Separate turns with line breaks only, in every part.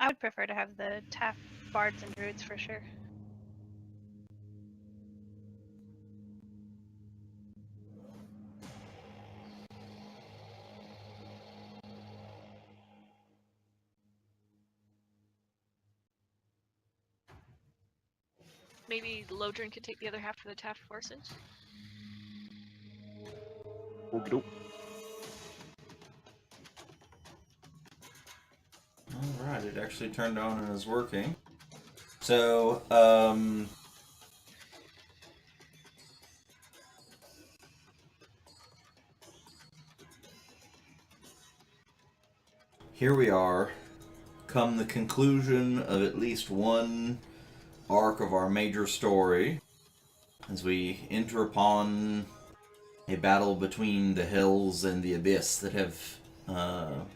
I would prefer to have the Taff bards and druids for sure.
Maybe Lodrin could take the other half of the Taft forces.
Okey-doke.
Alright, it actually turned on and is working. So, here we are, come the conclusion of at least one arc of our major story, as we enter upon a battle between the Hells and the Abyss that have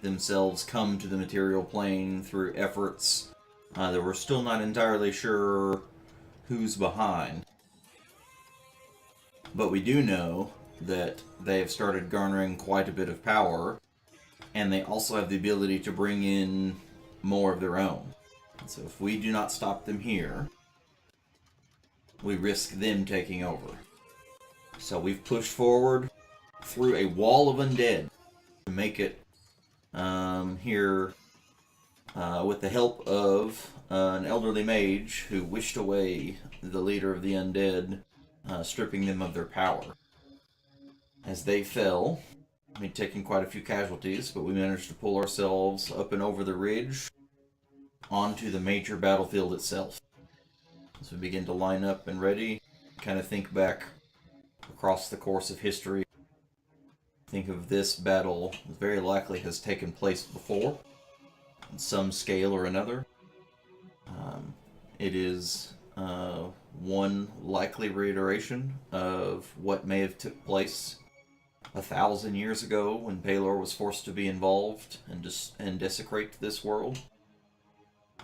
themselves come to the material plane through efforts that we're still not entirely sure who's behind. But we do know that they have started garnering quite a bit of power, and they also have the ability to bring in more of their own. And so if we do not stop them here, we risk them taking over. So we've pushed forward through a wall of undead to make it here with the help of an elderly mage who wished away the leader of the undead, stripping them of their power. As they fell, taking quite a few casualties, but we managed to pull ourselves up and over the ridge onto the major battlefield itself. As we begin to line up and ready, kind of think back across the course of history. Think of this battle very likely has taken place before, on some scale or another. It is one likely reiteration of what may have took place 1,000 years ago when Pelor was forced to be involved and desecrate this world.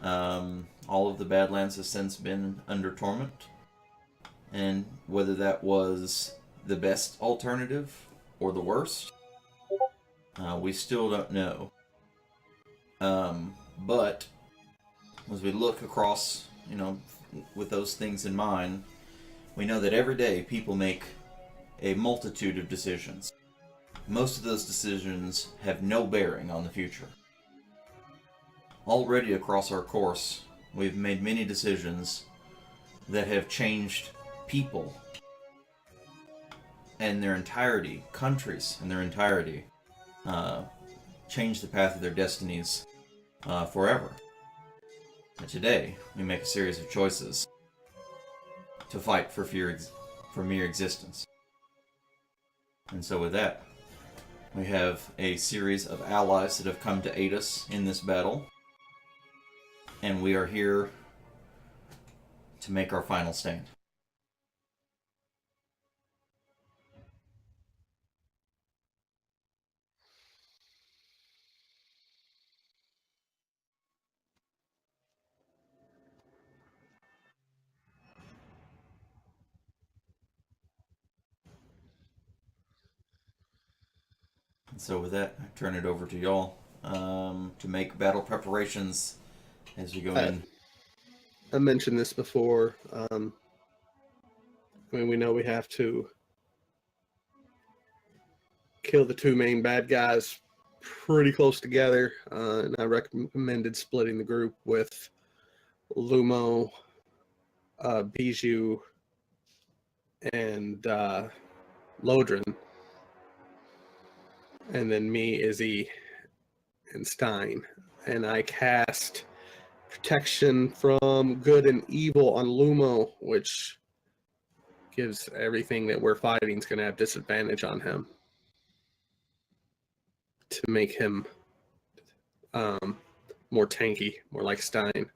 All of the Badlands has since been under torment, and whether that was the best alternative or the worst, we still don't know. But as we look across, with those things in mind, we know that every day people make a multitude of decisions. Most of those decisions have no bearing on the future. Already across our course, we've made many decisions that have changed people and their entirety, countries in their entirety, changed the path of their destinies forever. And today, we make a series of choices to fight for mere existence. And so with that, we have a series of allies that have come to aid us in this battle, and we are here to make our final stand. And so with that, I turn it over to y'all to make battle preparations as we go in.
I mentioned this before. We know we have to kill the two main bad guys pretty close together, and I recommended splitting the group with Lumo, Bijou, and Lodrin, and then me, Izzy, and Stein. And I cast Protection from Good and Evil on Lumo, which gives everything that we're fighting is going to have disadvantage on him, to make him more tanky, more like Stein.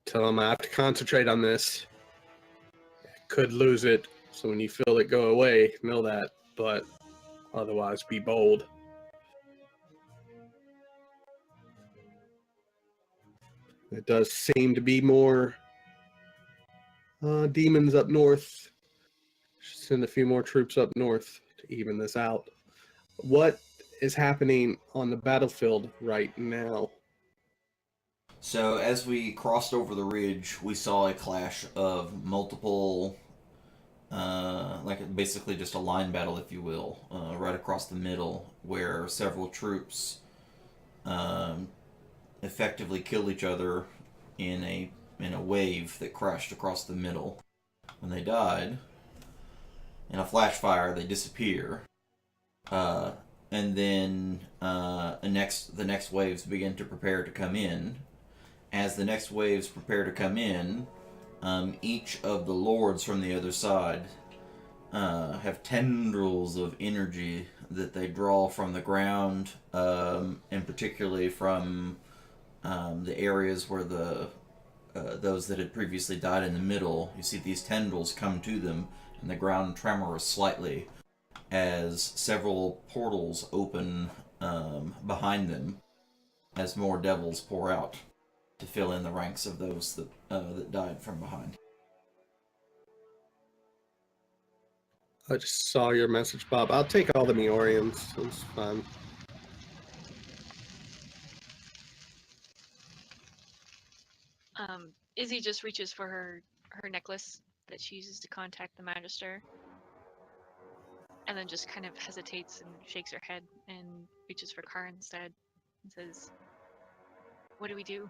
Tell him I have to concentrate on this. I could lose it, so when you feel it go away, know that, but otherwise be bold. It does seem to be more demons up north. Send a few more troops up north to even this out. What is happening on the battlefield right now?
So as we crossed over the ridge, we saw a clash of multiple, like basically just a line battle, if you will, right across the middle, where several troops effectively killed each other in a wave that crashed across the middle. When they died, in a flash fire, they disappear. And then the next waves begin to prepare to come in. As the next waves prepare to come in, each of the lords from the other side have tendrils of energy that they draw from the ground, and particularly from the areas where those that had previously died in the middle. You see these tendrils come to them, and the ground tremors slightly as several portals open behind them as more devils pour out to fill in the ranks of those that died from behind.
I just saw your message, Bob. I'll take all the Meorians. It's fine.
Izzy just reaches for her necklace that she uses to contact the Magister, and then just kind of hesitates and shakes her head and reaches for Car instead and says, "What do we do?"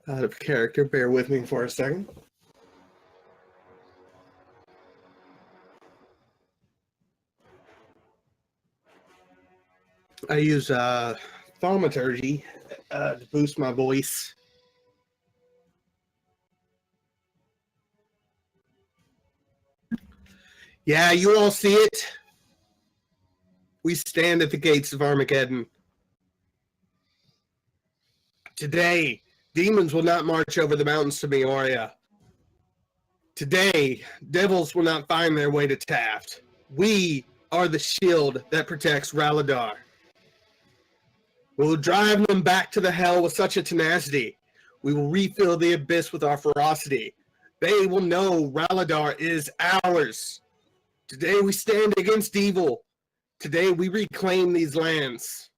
Out of character, bear with me for a second. I use thaumaturgy to boost my voice. Yeah, you all see it. We stand at the gates of Armageddon. Today, demons will not march over the mountains to Meoria. Today, devils will not find their way to Taft. We are the shield that protects Ralidar. We will drive them back to the hell with such a tenacity. We will refill the abyss with our ferocity. They will know Ralidar is ours. Today we stand against evil. Today we reclaim these lands.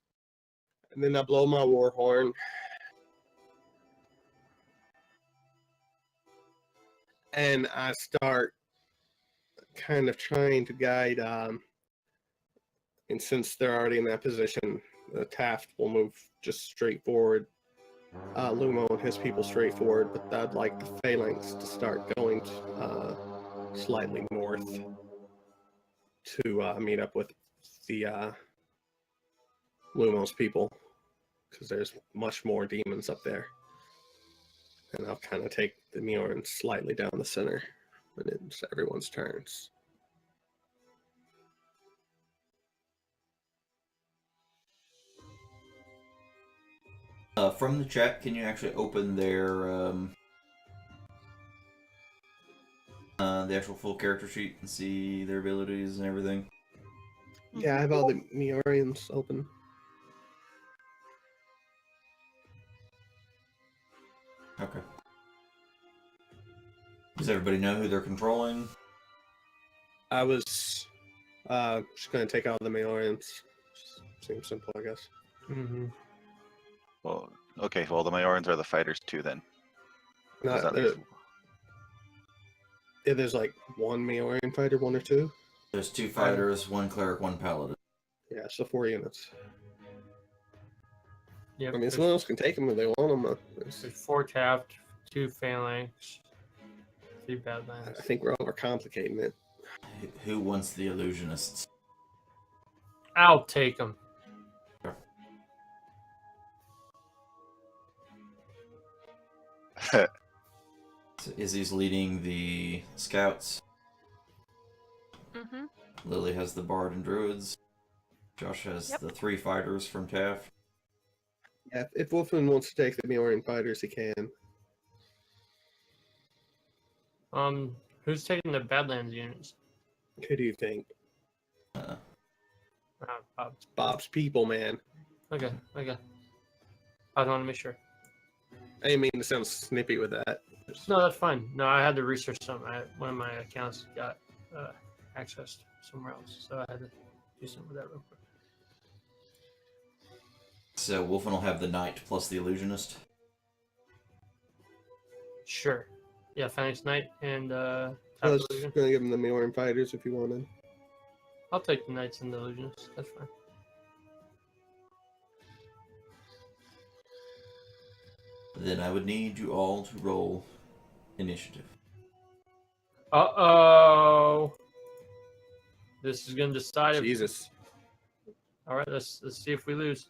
And then I blow my war horn. And I start kind of trying to guide, and since they're already in that position, Taft will move just straight forward. Lumo and his people straight forward, but I'd like the phalanx to start going slightly north to meet up with the Lumo's people, because there's much more demons up there. And I'll kind of take the Mjorn slightly down the center when it's everyone's turns.
From the chat, can you actually open their the actual full character sheet and see their abilities and everything?
Yeah, I have all the Meorians open.
Okay. Does everybody know who they're controlling?
I was just going to take out the Meorians. Seems simple, I guess.
Mm-hmm.
Well, okay. Well, the Majorans are the fighters too, then.
Not,
That
there,
makes-
yeah, there's like one Meorian fighter, one or two.
There's 2 fighters, 1 cleric, 1 paladin.
Yeah, so 4 units.
Yep.
I mean, someone else can take them if they want them.
There's 4 Taft, 2 Phalanx, 3 Badlands.
I think we're overcomplicating it.
Who wants the illusionists?
I'll take them.
So Izzy's leading the scouts.
Mm-hmm.
Lily has the bard and druids. Josh has the 3 fighters from Taft.
Yeah, if Wolfman wants to take the Meorian fighters, he can.
Who's taking the Badlands units?
Who do you think?
Bob.
Bob's people, man.
Okay. I want to make sure.
I didn't mean to sound snippy with that.
No, that's fine. No, I had to research something. One of my accounts got accessed somewhere else, so I had to do something with that real quick.
So Wolfen will have the knight plus the illusionist.
Sure. Yeah, Phoenix Knight and
I
Top
was
Illusion.
going to give him the Majoran fighters if you wanted.
I'll take the Knights and the Illusionists. That's fine.
Then I would need you all to roll initiative.
Uh-oh. This is going to decide if...
Jesus.
All right, let's see if we lose.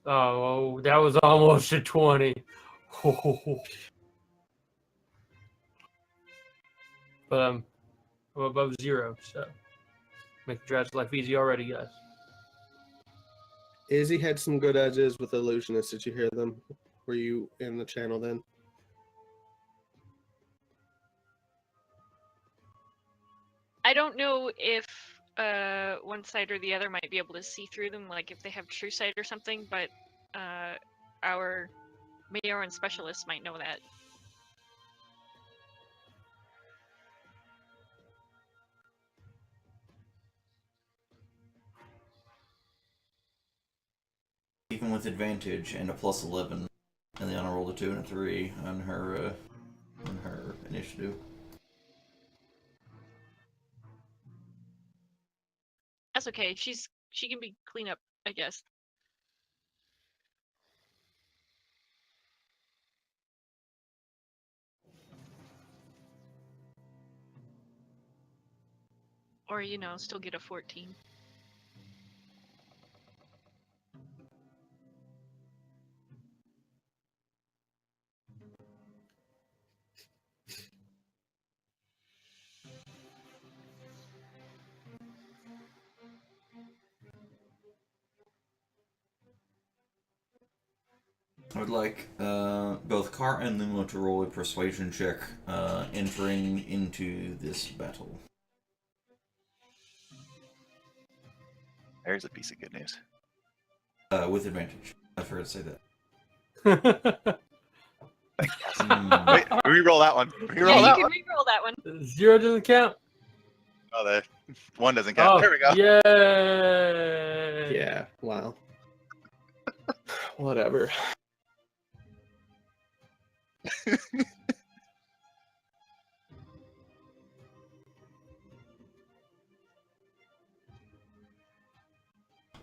Oh, that was almost a 20. But I'm above 0, so make the draft's life easy already, guys.
Izzy had some good edges with illusionists. Did you hear them? Were you in the channel then?
I don't know if one side or the other might be able to see through them, like if they have true sight or something, but our Majoran specialists might know that.
Even with advantage and a plus 11, and then I'll roll a 2 and a 3 on her initiative.
That's okay. She can be clean up, I guess. Or, you know, still get a 14.
I would like both Car and Lumo to roll a persuasion check entering into this battle.
There's a piece of good news.
With advantage. I forgot to say that.
Wait, re-roll that one. Re-roll
Yeah,
that
you
one.
can re-roll that one.
0 doesn't count.
Oh, the one doesn't count.
Oh,
There we go.
Yay!
Yeah. Wow. Whatever.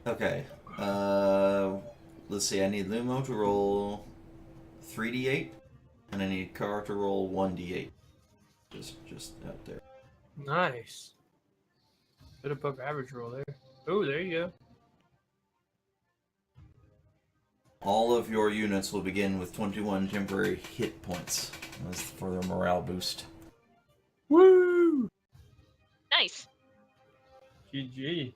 Okay. Let's see. I need Lumo to roll 3d8, and I need Car to roll 1d8. Just out there.
Nice. Bit above average roll there. Oh, there you go.
All of your units will begin with 21 temporary hit points. That's for their morale boost.
Woo!
Nice.
GG.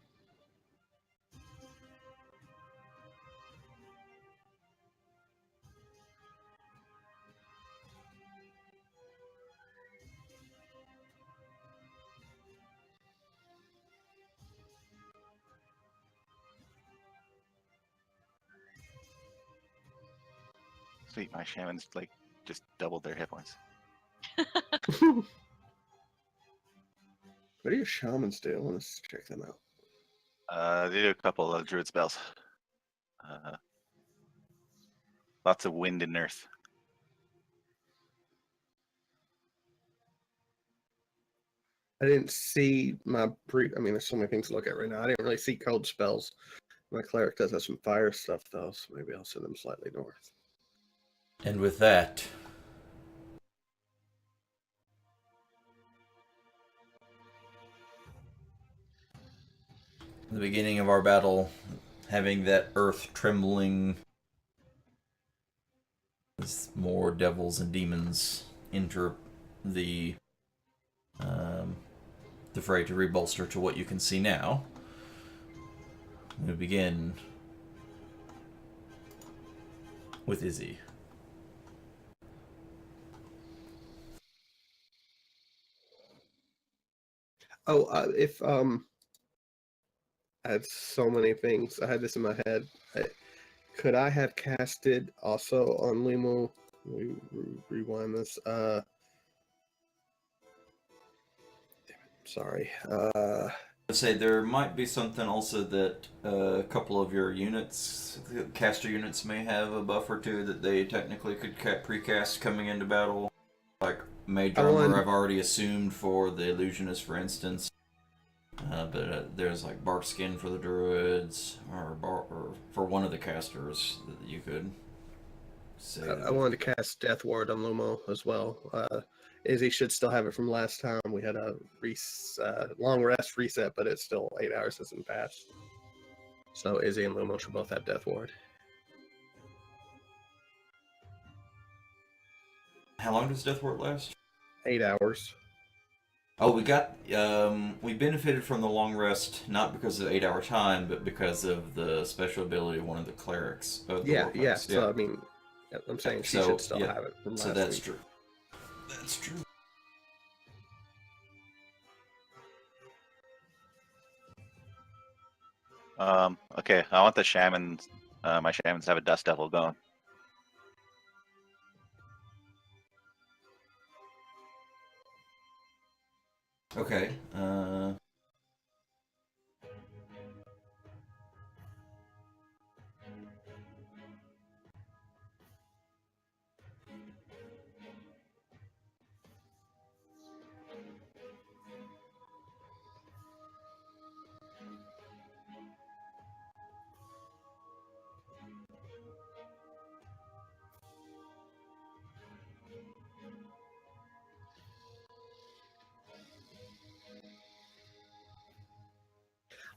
Sweet, my shamans like just doubled their hit points.
What do your shamans do? I want to check them out.
They do a couple of druid spells. Lots of wind and earth.
I didn't see my I mean, there's so many things to look at right now. I didn't really see cold spells. My cleric does have some fire stuff though, so maybe I'll send them slightly north.
And with that, the beginning of our battle, having that earth trembling as more devils and demons enter the fray to rebolster to what you can see now. We begin with Izzy.
Oh, if I had so many things. I had this in my head. Could I have casted also on Limo Rewind this. Sorry.
I'd say there might be something also that a couple of your units, caster units, may have a buff or two that they technically could precast coming into battle. Like Mage Armor, I've already assumed for the Illusionist, for instance. But there's like Bark Skin for the Druids, or for one of the casters that you could say.
I wanted to cast Death Ward on Lumo as well. Izzy should still have it from last time. We had a long rest reset, but it's still 8 hours hasn't passed. So Izzy and Lumo should both have Death Ward.
How long does Death Ward last?
8 hours.
Oh, we benefited from the long rest, not because of 8 hour time, but because of the special ability of one of the clerics.
Yeah. So, I mean, I'm saying she should still have it from last week.
So that's true. That's true.
Okay, I want the shamans. My shamans have a Dust Devil going.
Okay.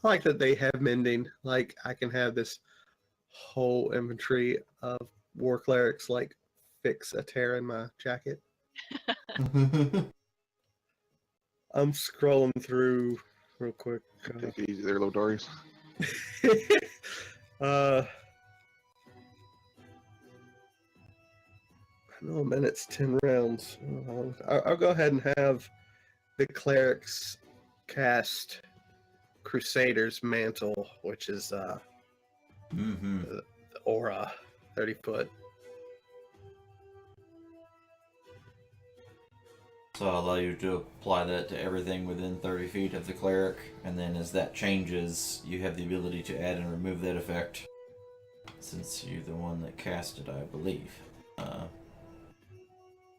I like that they have mending. Like, I can have this whole inventory of war clerics, like, fix a tear in my jacket. I'm scrolling through real quick.
Take it easy there, Lodarius.
I know a minute's 10 rounds. I'll go ahead and have the clerics cast Crusader's Mantle, which is the aura, 30 foot.
So I'll allow you to apply that to everything within 30 feet of the cleric, and then as that changes, you have the ability to add and remove that effect, since you're the one that cast it, I believe. We'll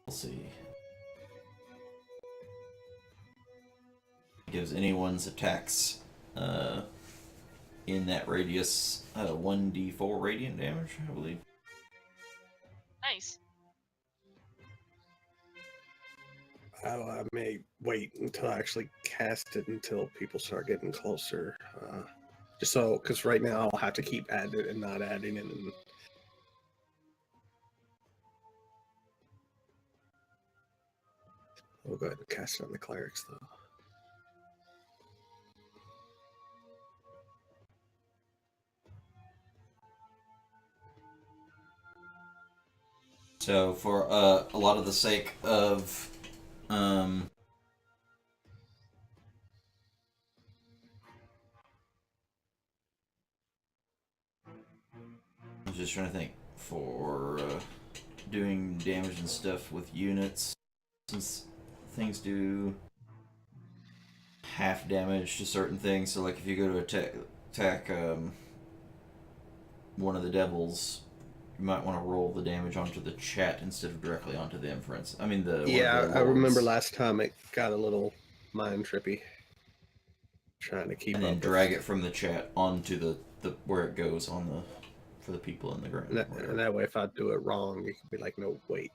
see. It gives anyone's attacks in that radius 1d4 radiant damage, I believe.
Nice.
I may wait until I actually cast it until people start getting closer. Just so, because right now I'll have to keep adding it and not adding it. And we'll go ahead and cast it on the clerics, though.
So for a lot of the sake of I'm just trying to think for doing damage and stuff with units, since things do half damage to certain things. So like if you go to attack one of the devils, you might want to roll the damage onto the chat instead of directly onto them, for instance. I mean,
I remember last time it got a little mind trippy. Trying to keep
and then drag it from the chat onto the where it goes on the for the people in the ground.
And that way, if I do it wrong, you can be like, no, wait.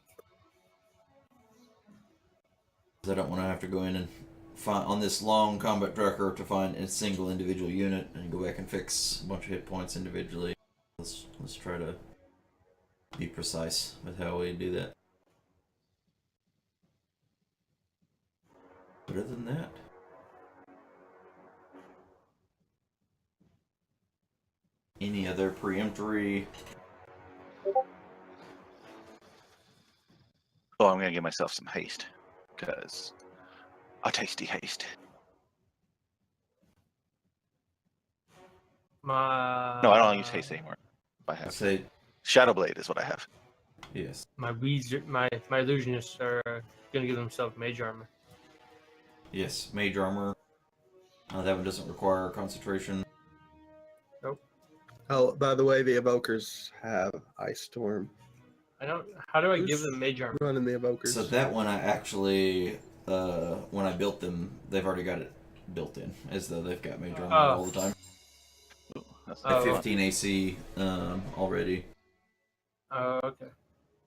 I don't want to have to go in and find on this long combat tracker to find a single individual unit and go back and fix a bunch of hit points individually. Let's try to be precise with how we do that. But other than that, any other preemptory?
Oh, I'm gonna give myself some haste, because a tasty haste.
My
No, I don't use haste anymore. I have
Say
Shadowblade is what I have.
Yes.
My illusionists are gonna give themselves mage armor.
Yes, mage armor. That one doesn't require concentration.
Oh, by the way, the evokers have Ice Storm.
I don't. How do I give
Who's
them mage armor?
running the evokers?
So that one I actually, when I built them, they've already got it built in, as though they've got mage armor all the time.
Ooh, that's
Oh,
At 15 AC already.
Oh, okay.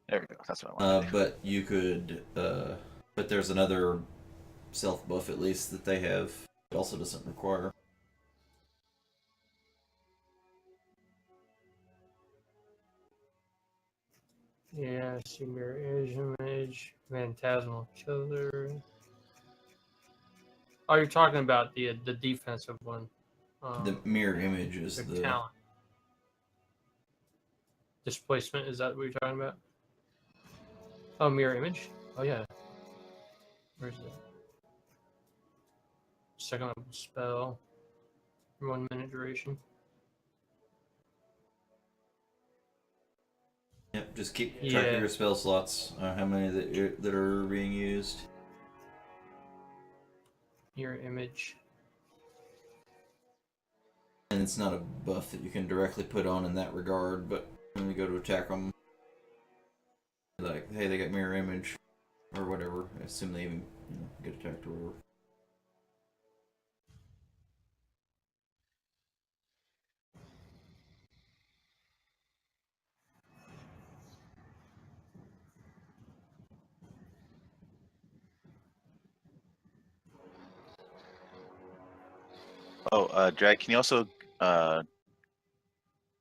There we go. That's what I wanted to do.
But you could, but there's another self buff at least that they have. It also doesn't require.
Yeah, I see mirror image, phantasmal killer. Oh, you're talking about the defensive one.
The mirror image is
the
the
talent. Displacement, is that what you're talking about? Oh, mirror image? Oh, yeah. Where's it? Second level spell. 1 minute duration.
Yep, just keep track
Yeah.
of your spell slots. How many that are being used.
Mirror image.
And it's not a buff that you can directly put on in that regard, but when we go to attack them, like, hey, they got mirror image, or whatever. I assume they even get attacked or whatever.
Oh, Drag, can you also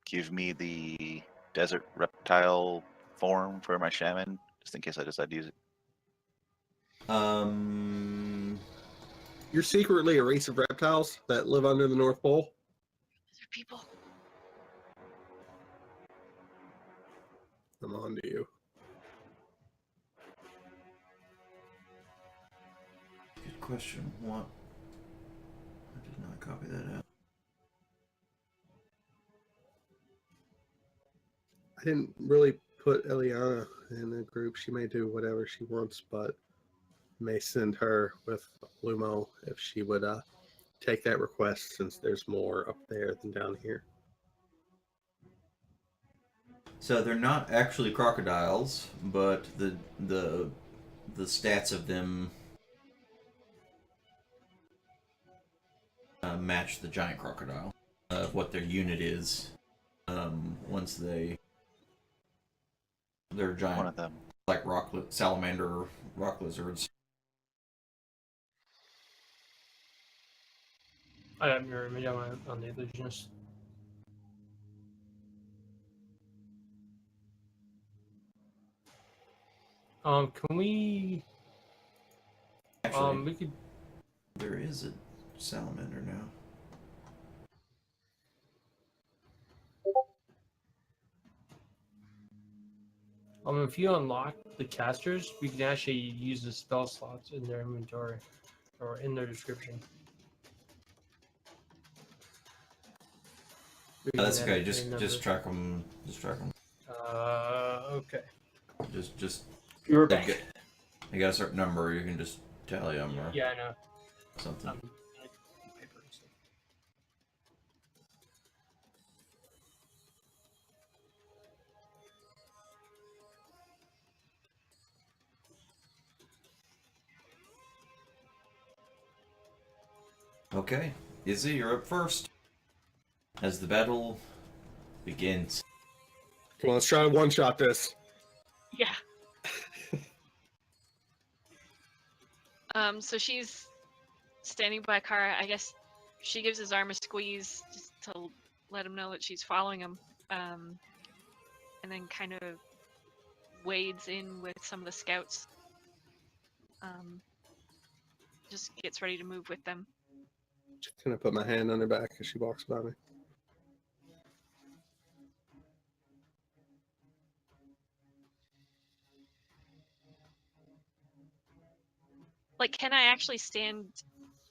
give me the desert reptile form for my shaman, just in case I decide to use it?
You're secretly a race of reptiles that live under the North Pole?
These are people.
I'm on to you.
Good question. What? I did not copy that out.
I didn't really put Eliana in the group. She may do whatever she wants, but may send her with Lumo if she would take that request, since there's more up there than down here.
So they're not actually crocodiles, but the stats of them match the giant crocodile. What their unit is once they're giant,
One of them.
like salamander rock lizards.
I have mirror image on the illusionist. Can we?
Actually,
We could.
there is a salamander now.
If you unlock the casters, we can actually use the spell slots in their inventory or in their description.
That's okay. Just track them. Just track them.
Okay.
Just.
You're
They
back.
They got a certain number. You can just tally them or
Yeah, I know.
something.
Paper and stuff.
Okay, Izzy, you're up first. As the battle begins.
Come on, let's try to one-shot this.
Yeah. So she's standing by Kara. I guess she gives his arm a squeeze just to let him know that she's following him. And then kind of wades in with some of the scouts. Just gets ready to move with them.
Just gonna put my hand on her back as she walks by me.
Like, can I actually stand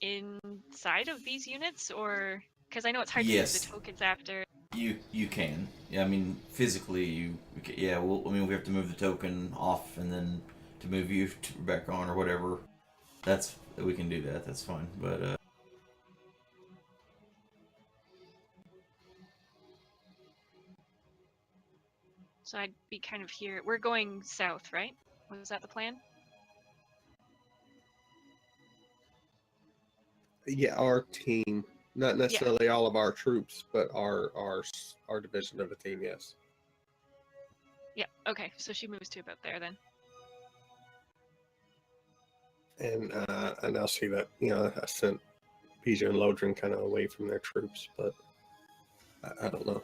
inside of these units, or because I know it's hard to
Yes.
use the tokens after.
You can. Yeah, I mean, physically, yeah. Well, I mean, we have to move the token off and then to move you back on or whatever. We can do that. That's fine. But
So I'd be kind of here. We're going south, right? Was that the plan?
Yeah, our team, not necessarily all of our troops, but our division of the team. Yes.
Yeah. Okay. So she moves to about there then.
And I'll see that I sent Pija and Lodrin kind of away from their troops, but I don't know.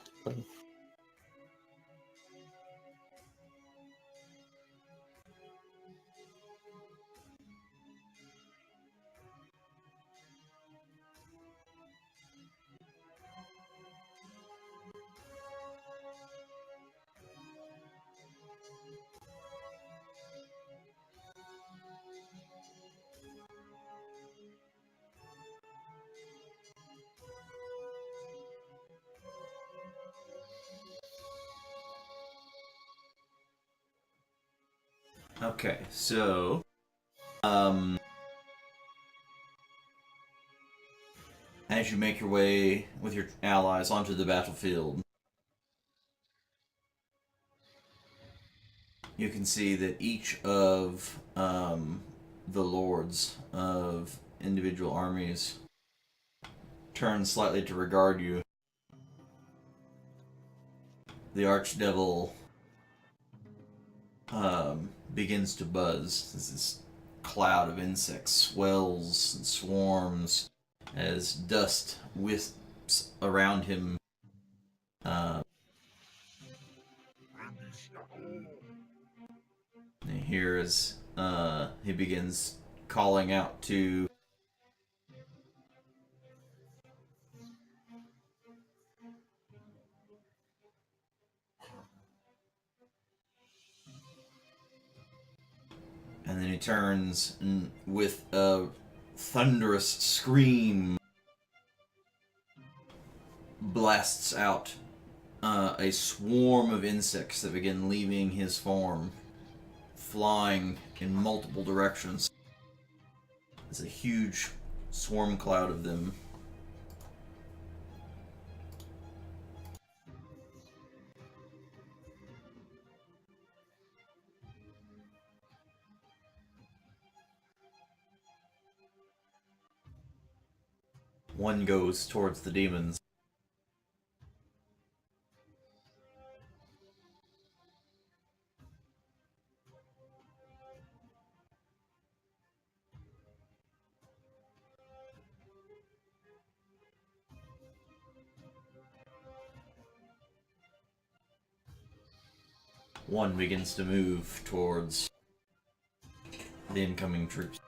okay, so as you make your way with your allies onto the battlefield, you can see that each of the lords of individual armies turn slightly to regard you. The archdevil begins to buzz as this cloud of insects swells and swarms as dust wisps around him. And here as he begins calling out to and then he turns and with a thunderous scream blasts out a swarm of insects that begin leaving his form, flying in multiple directions. There's a huge swarm cloud of them. One goes towards the demons. One begins to move towards the incoming troops.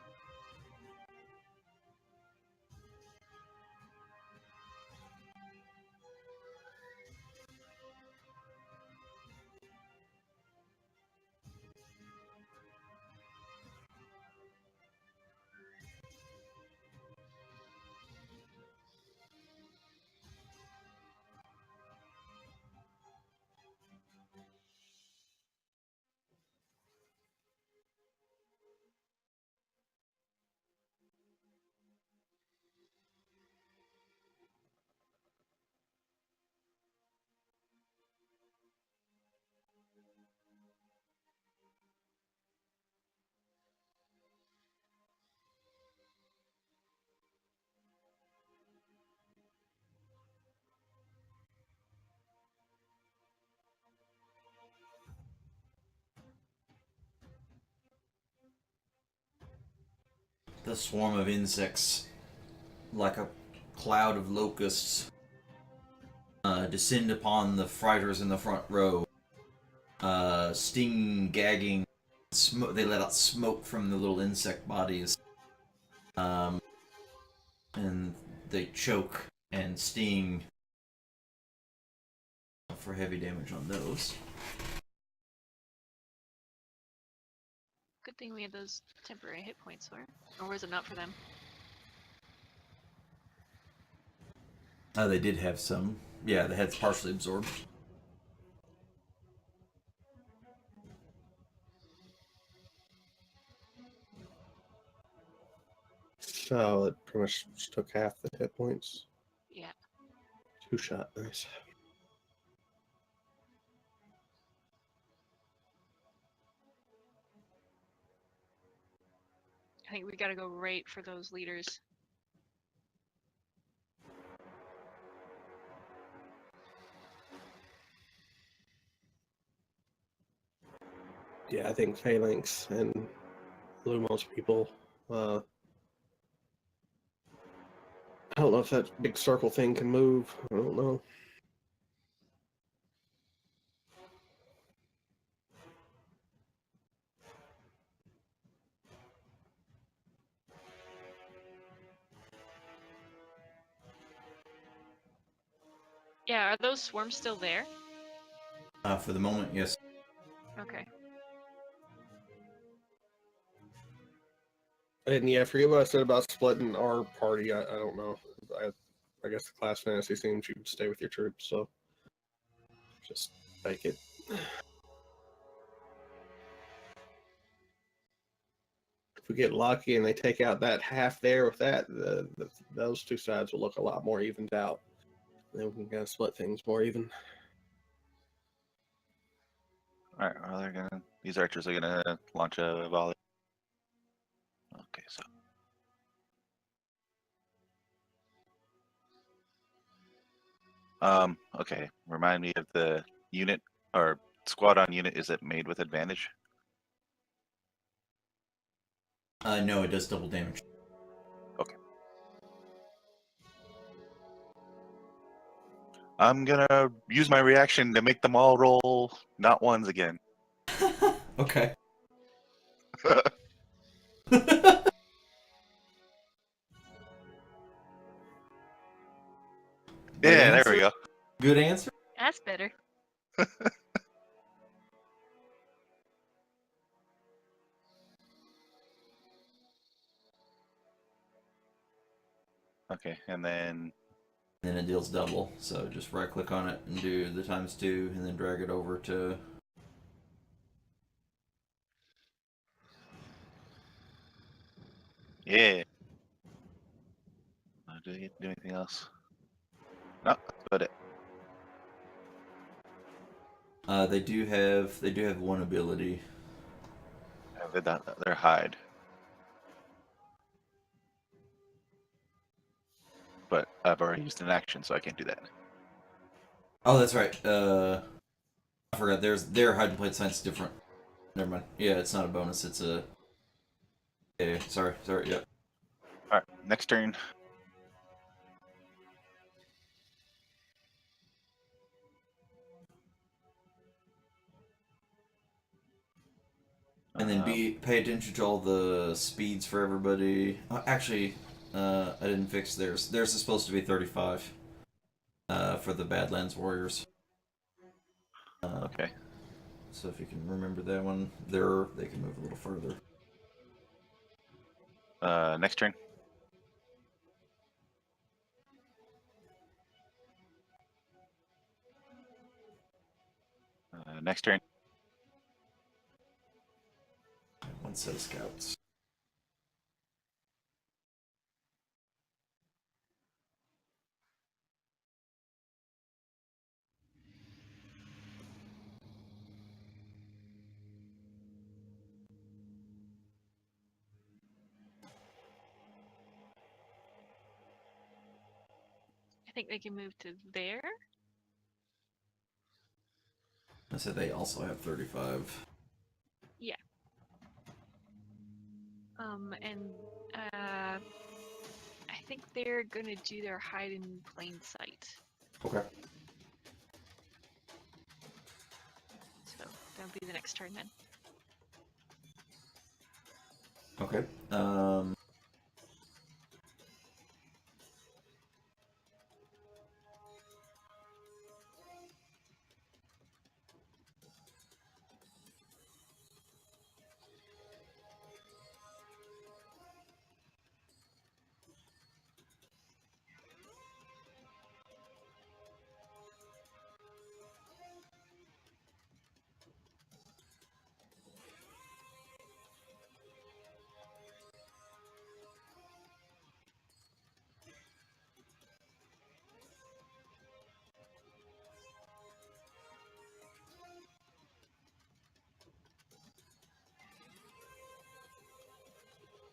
The swarm of insects, like a cloud of locusts, descend upon the fighters in the front row. Stinging, gagging, they let out smoke from the little insect bodies. And they choke and sting for heavy damage on those.
Good thing we had those temporary hit points for. Or was it not for them?
They did have some. Yeah, the head's partially absorbed.
So it pretty much just took half the hit points.
Yeah.
2 shot, nice.
I think we gotta go right for those leaders.
Yeah, I think Phalanx and Lumos people. I don't know if that big circle thing can move. I don't know.
Yeah, are those swarms still there?
For the moment, yes.
Okay.
And yeah, forget what I said about splitting our party. I don't know. I guess the class fantasy seems you stay with your troops, so just take it. If we get lucky and they take out that half there with that, those two sides will look a lot more evened out. Then we can kind of split things more even.
All right, well, these archers are gonna launch a volley. Okay, so okay. Remind me of the unit or squad on unit. Is it made with advantage?
No, it does double damage.
Okay. I'm gonna use my reaction to make them all roll not ones again.
Okay.
Yeah, there we go.
Good answer.
That's better.
Okay, and then
Then it deals double, so just right click on it and do the ×2 and then drag it over to...
yeah. Do you do anything else? No, that's about it.
They do have one ability.
They're hide. But I've already used an action, so I can't do that.
Oh, that's right. I forgot. Their hide and plate sign's different. Never mind. Yeah, it's not a bonus. It's a... Yeah, sorry. Yeah.
Alright, next turn.
And then pay attention to all the speeds for everybody. Actually, I didn't fix theirs. Theirs is supposed to be 35 for the Badlands Warriors.
Okay.
So if you can remember that one, they can move a little further.
Next turn. Next turn.
One set of scouts.
I think they can move to there.
I said they also have 35.
Yeah. And I think they're gonna do their hide in plain sight.
Okay.
So that'll be the next turn then.
Okay.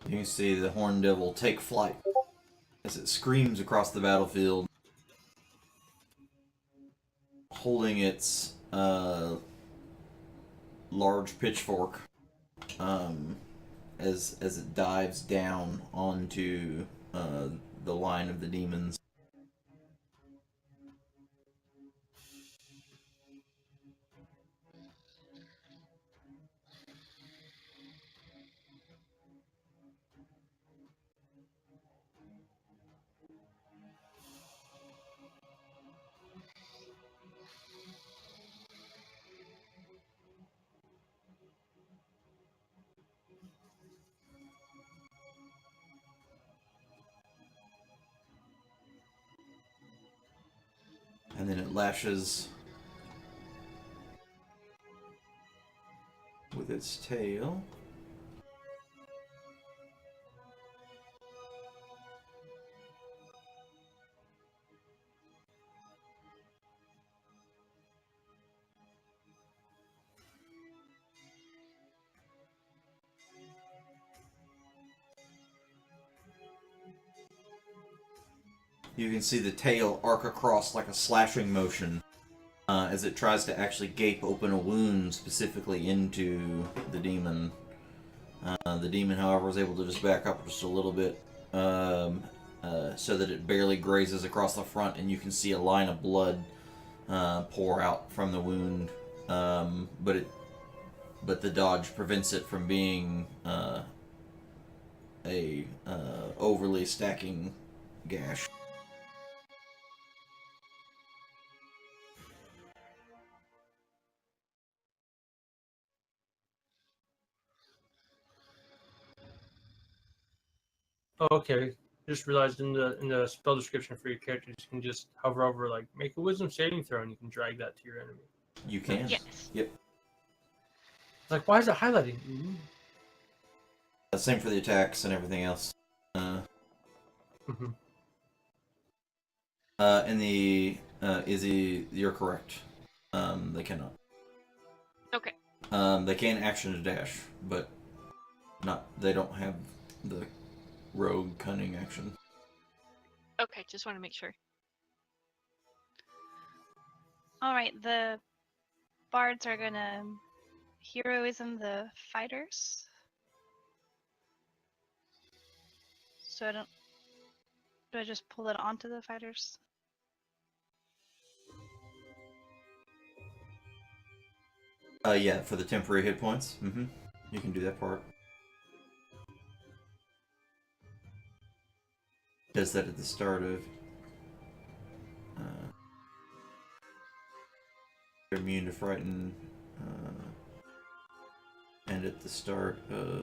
You can see the Horned Devil take flight as it screams across the battlefield, holding its large pitchfork as it dives down onto the line of the demons. And then it lashes with its tail. You can see the tail arc across like a slashing motion as it tries to actually gape open a wound specifically into the demon. The demon, however, was able to just back up just a little bit so that it barely grazes across the front, and you can see a line of blood pour out from the wound. But the dodge prevents it from being a overly stacking gash.
Oh, okay. Just realized in the spell description for your character, you can just hover over, like, make a wisdom saving throw, and you can drag that to your enemy.
You can?
Yes.
Yep.
Like, why is it highlighting?
Same for the attacks and everything else.
Mhm.
And the Izzy, you're correct. They cannot.
Okay.
They can action to dash, but they don't have the rogue cunning action.
Okay, just want to make sure.
All right, the bards are gonna heroism the fighters. So do I just pull it onto the fighters?
Yeah, for the temporary hit points. You can do that part. Does that at the start of they're immune to frighten, and at the start of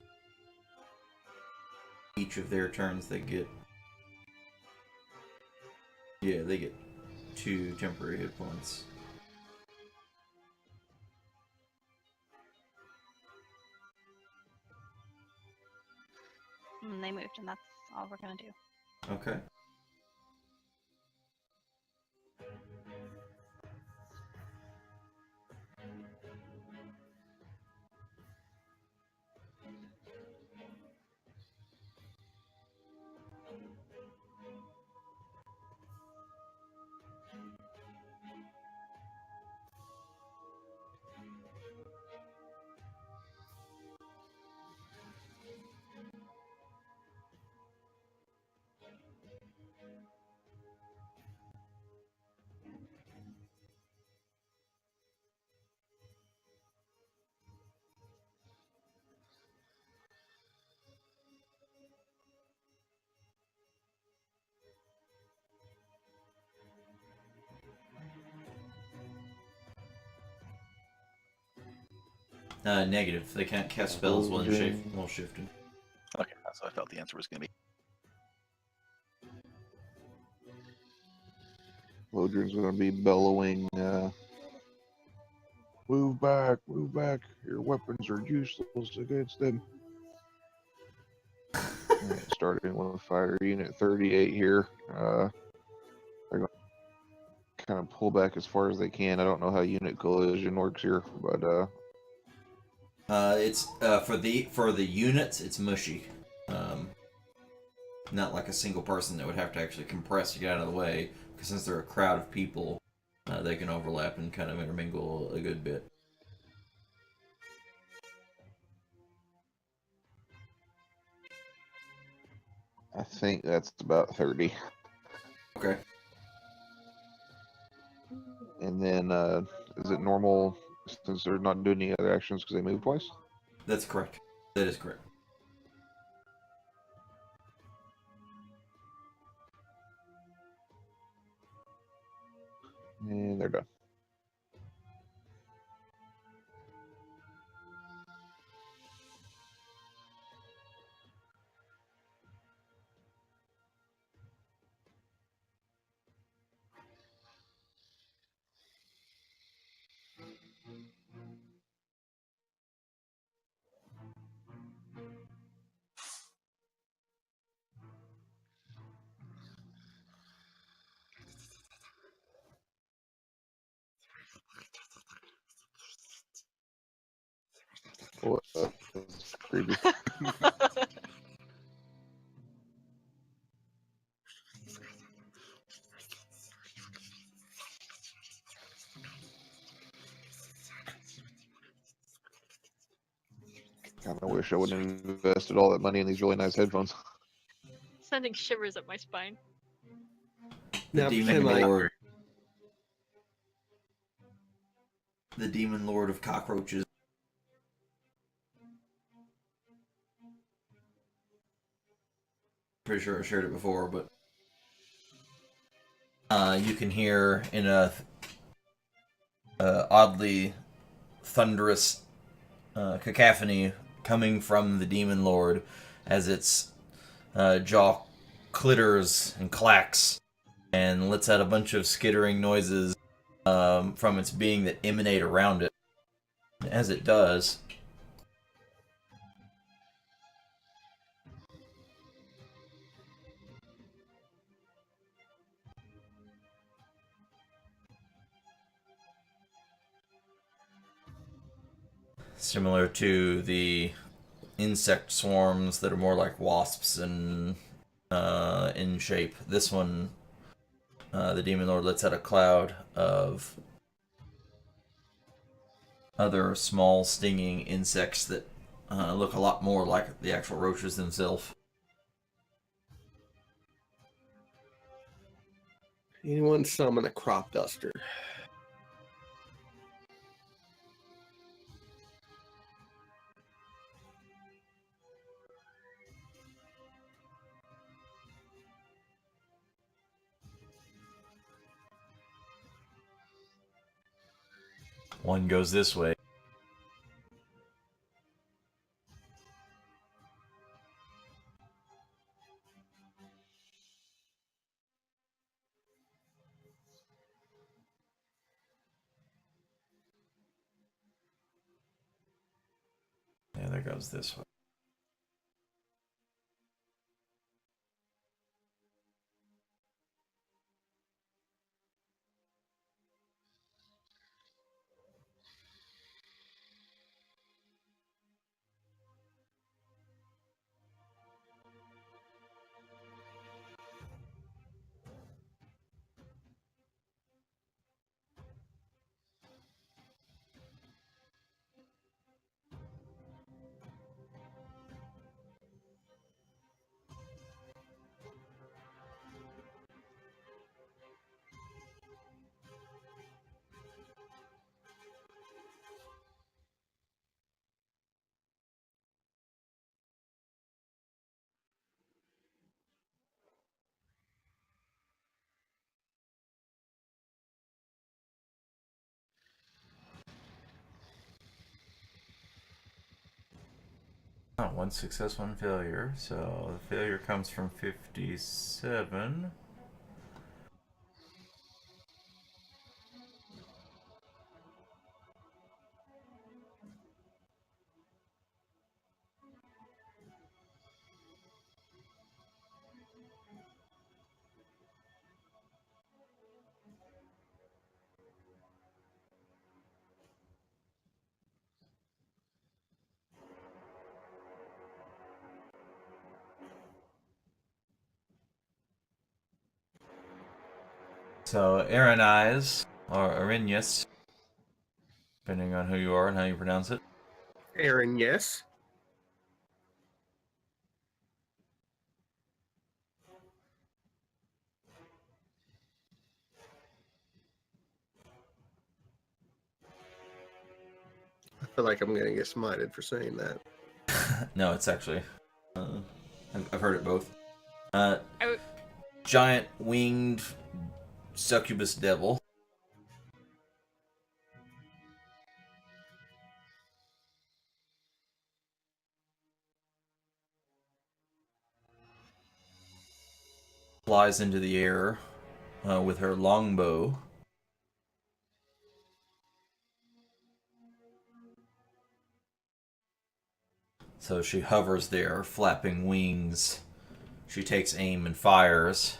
each of their turns they get they get 2 temporary hit points.
And they moved, and that's all we're gonna do.
Okay. Negative. They can't cast spells while shifting.
Okay, that's what I felt the answer was going to be.
Lodrin's gonna be bellowing, move back, your weapons are useless against them. Alright, starting with fire unit 38 here. They're going to kind of pull back as far as they can. I don't know how unit collision works here, but
It's for the units, it's mushy. Not like a single person that would have to actually compress to get out of the way, because since they're a crowd of people, they can overlap and kind of intermingle a good bit.
I think that's about 30.
Okay.
And then, is it normal since they're not doing any other actions because they move twice?
That's correct. That is correct.
And they're done. Well, that's creepy. Kind of wish I wouldn't have invested all that money in these really nice headphones.
Sending shivers up my spine.
The
Now,
demon
can I-
lord. The demon lord of cockroaches. Pretty sure I shared it before, but you can hear in a oddly thunderous cacophony coming from the demon lord as its jaw clitters and clacks and lets out a bunch of skittering noises from its being that emanate around it. As it does, similar to the insect swarms that are more like wasps and in shape, this one, the demon lord lets out a cloud of other small stinging insects that look a lot more like the actual roaches themselves.
Anyone summon a crop duster?
One goes this way. The other goes this way. One success, one failure. So the failure comes from 57. So, Aranize, or Arinius, depending on who you are and how you pronounce it.
Aaron, yes. I feel like I'm going to get smited for saying that.
No, it's actually... I've heard it both.
I w-
Giant winged succubus devil. Flies into the air with her longbow. So she hovers there, flapping wings. She takes aim and fires.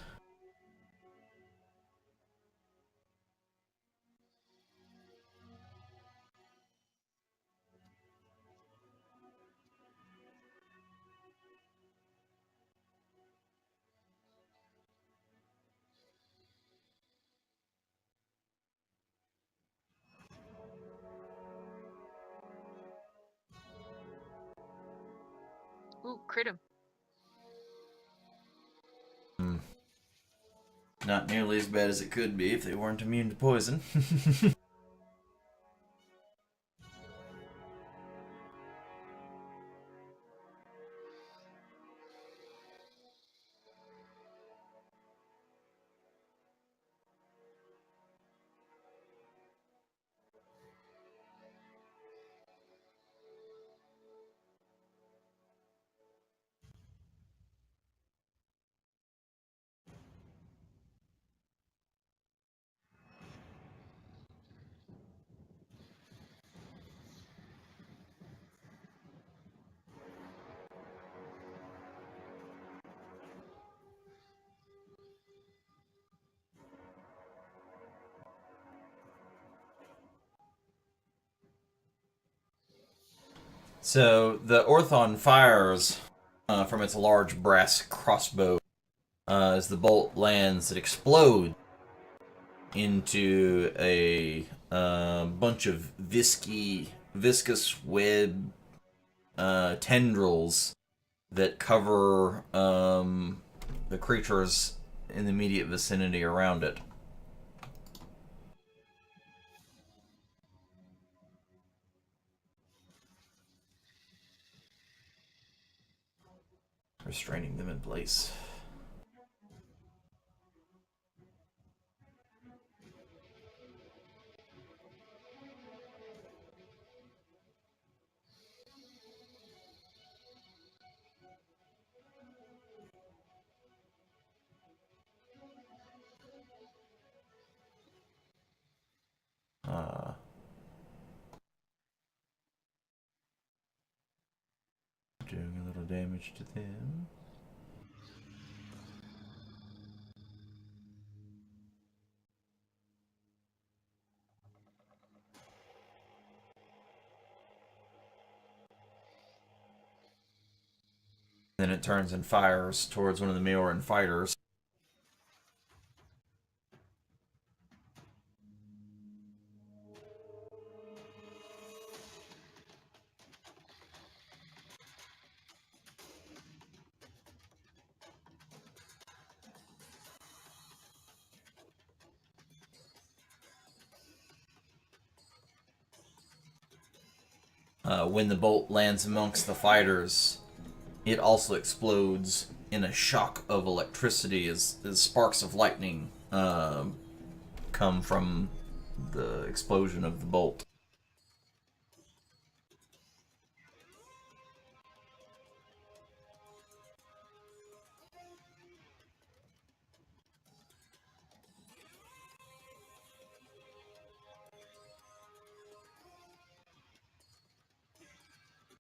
Ooh, crit him.
Not nearly as bad as it could be if they weren't immune to poison. So the Orthon fires from its large brass crossbow as the bolt lands. It explodes into a bunch of viscous web tendrils that cover the creatures in the immediate vicinity around it. Restraining them in place. Doing a little damage to them. Then it turns and fires towards one of the Maoran fighters. When the bolt lands amongst the fighters, it also explodes in a shock of electricity as sparks of lightning come from the explosion of the bolt.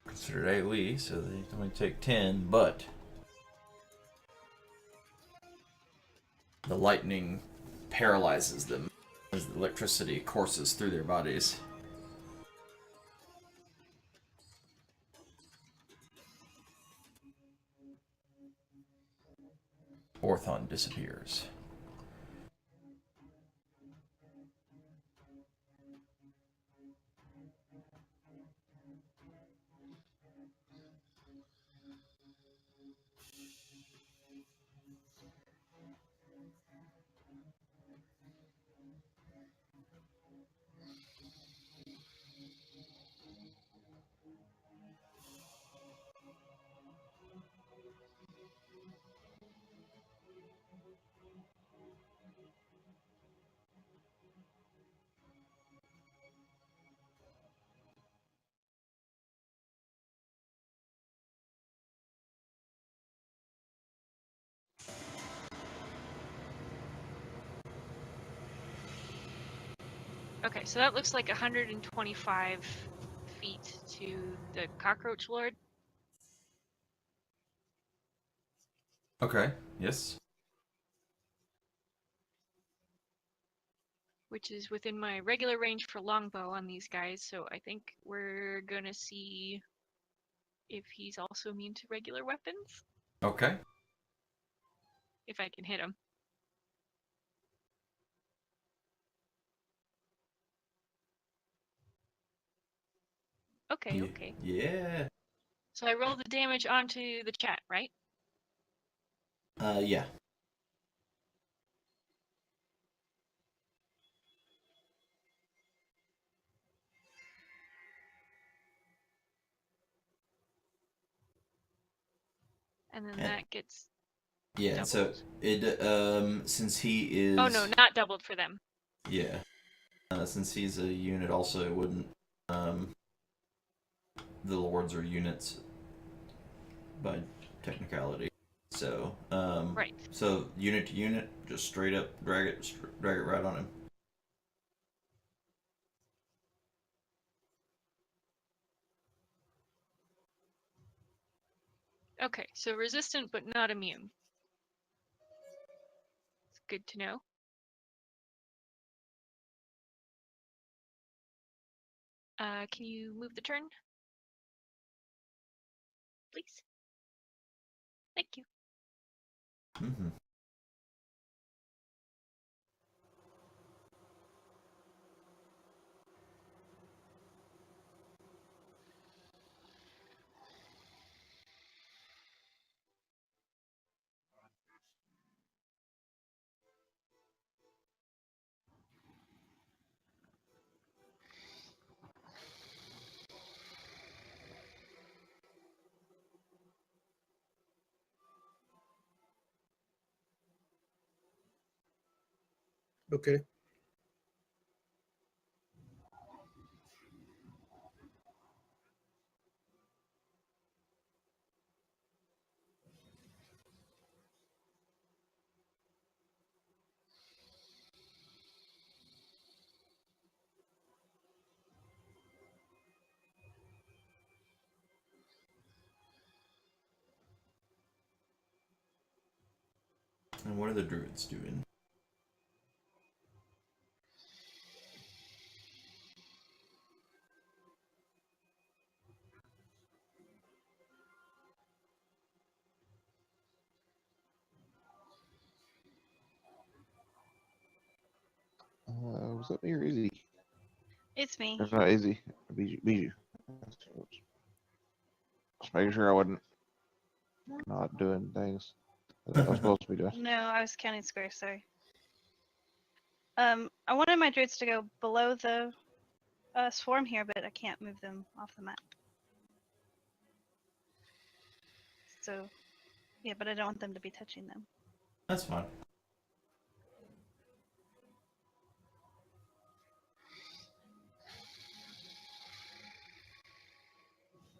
Considered AoE, so they only take 10, but the lightning paralyzes them as the electricity courses through their bodies. Orthon disappears.
Okay, so that looks like 125 feet to the cockroach lord,
Okay. Yes.
which is within my regular range for longbow on these guys. So I think we're gonna see if he's also immune to regular weapons,
Okay.
if I can hit him. Okay, okay.
Yeah.
So I roll the damage onto the chat, right?
Yeah.
And then
And-
that gets
Yeah. So
doubled.
it since he is.
Oh no, not doubled for them.
Yeah. Since he's a unit, also it wouldn't. The lords are units by technicality. So
Right.
So unit to unit, just straight up drag it right on him.
Okay, so resistant but not immune. It's good to know. Can you move the turn? Please. Thank you.
Mm-hmm.
Okay.
And what are the druids doing?
Was that me or Izzy?
It's me.
Or not Izzy. Bijou. Just making sure I wasn't not doing things that I was supposed to be doing.
No, I was counting squares, sorry. I wanted my druids to go below the swarm here, but I can't move them off the map. So, yeah, but I don't want them to be touching them.
That's fine.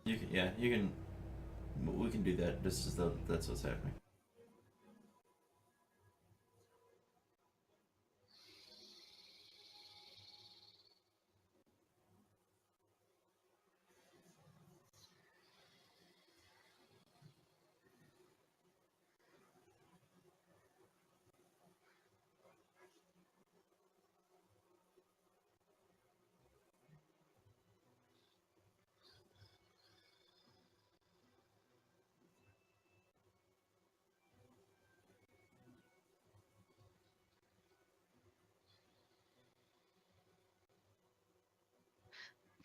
You can, yeah, you can. We can do that. This is that's what's happening.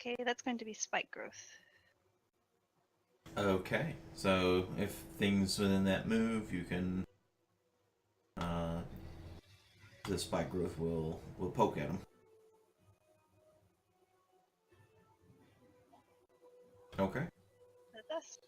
Okay, that's going to be spike growth.
Okay, so if things within that move, you can. The spike growth will poke at them. Okay.
That does.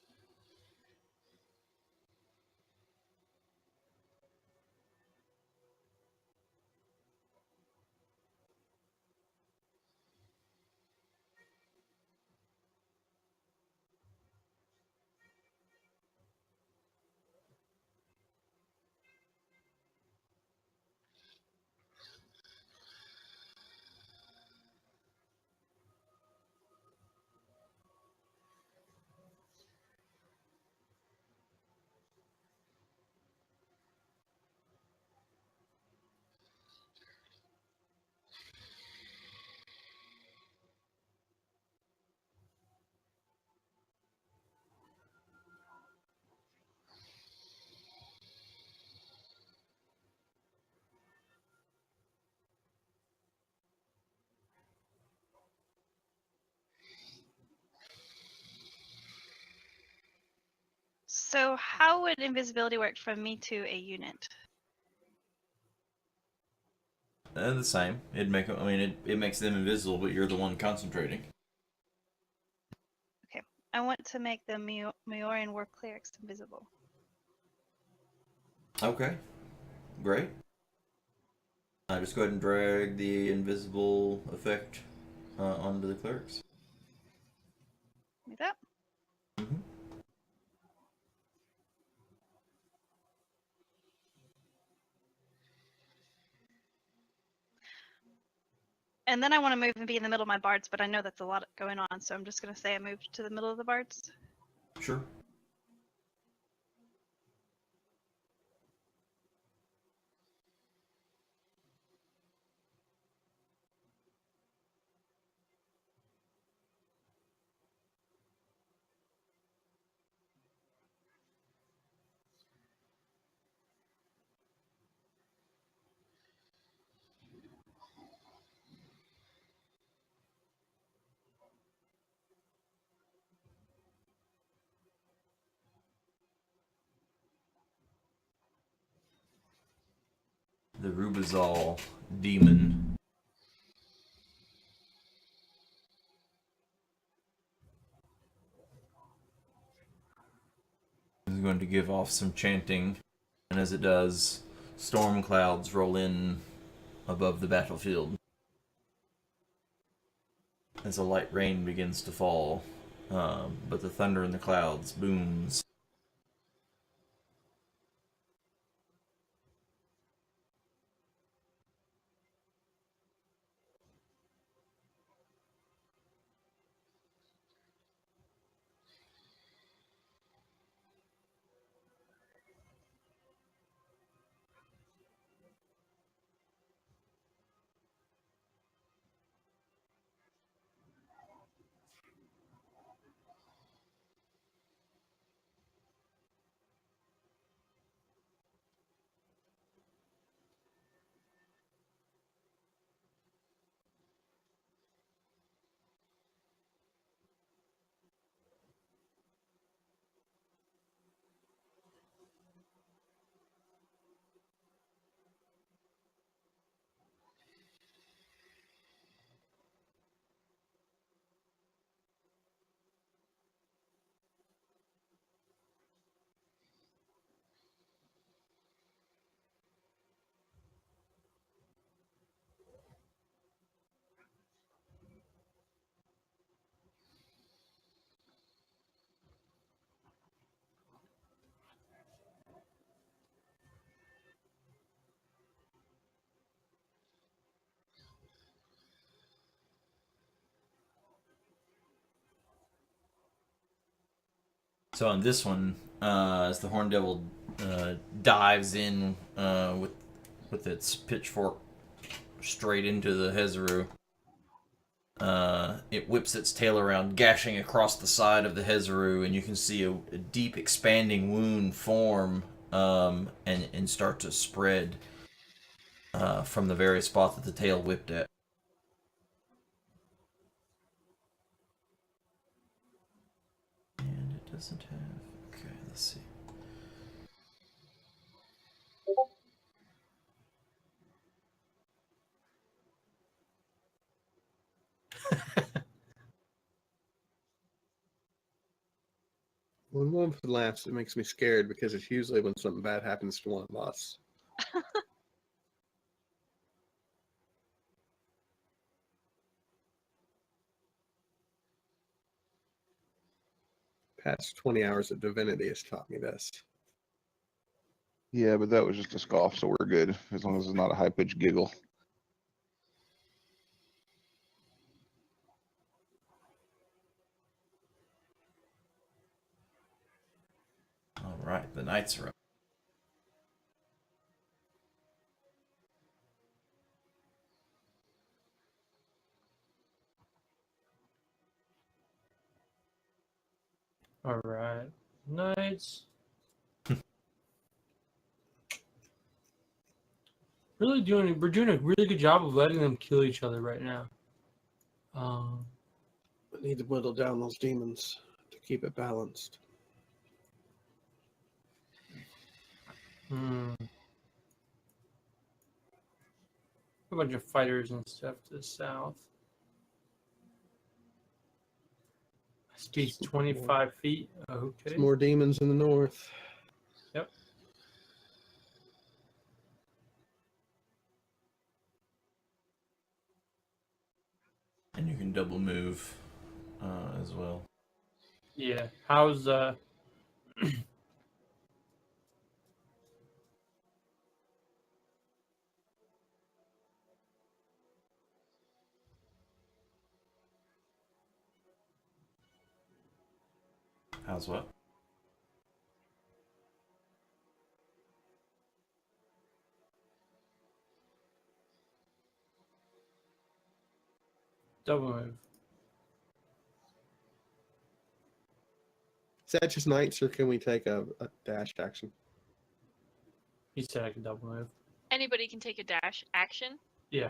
So how would invisibility work from me to a unit?
The same. It'd make. I mean, it makes them invisible, but you're the one concentrating.
I want to make the Maorian war clerics invisible.
Okay. Great. Just go ahead and drag the invisible effect onto the clerics.
Like that.
Mm-hmm.
And then I want to move and be in the middle of my bards, but I know that's a lot going on, so I'm just going to say I moved to the middle of the bards.
Sure. The Rubizal demon is going to give off some chanting, and as it does, storm clouds roll in above the battlefield. As a light rain begins to fall, but the thunder in the clouds booms. So on this one, as the Horn Devil dives in with its pitchfork straight into the Hezaru, it whips its tail around, gashing across the side of the Hezaru, and you can see a deep expanding wound form and start to spread from the very spot that the tail whipped at. And it doesn't have... Okay, let's see.
When one laughs, it makes me scared because it's usually when something bad happens to one of us. Past 20 hours of divinity has taught me this.
Yeah, but that was just a scoff, so we're good as long as it's not a high-pitched giggle.
All right, the knights are up.
All right, knights. We're doing a really good job of letting them kill each other right now.
I need to whittle down those demons to keep it balanced.
A bunch of fighters and stuff to the south. Speed's 25 feet. Okay.
There's more demons in the north.
Yep.
And you can double move as well.
Yeah. How's
How's what?
double move?
Is that just knights, or can we take a dash action?
He said I could double move.
Anybody can take a dash action,
Yeah.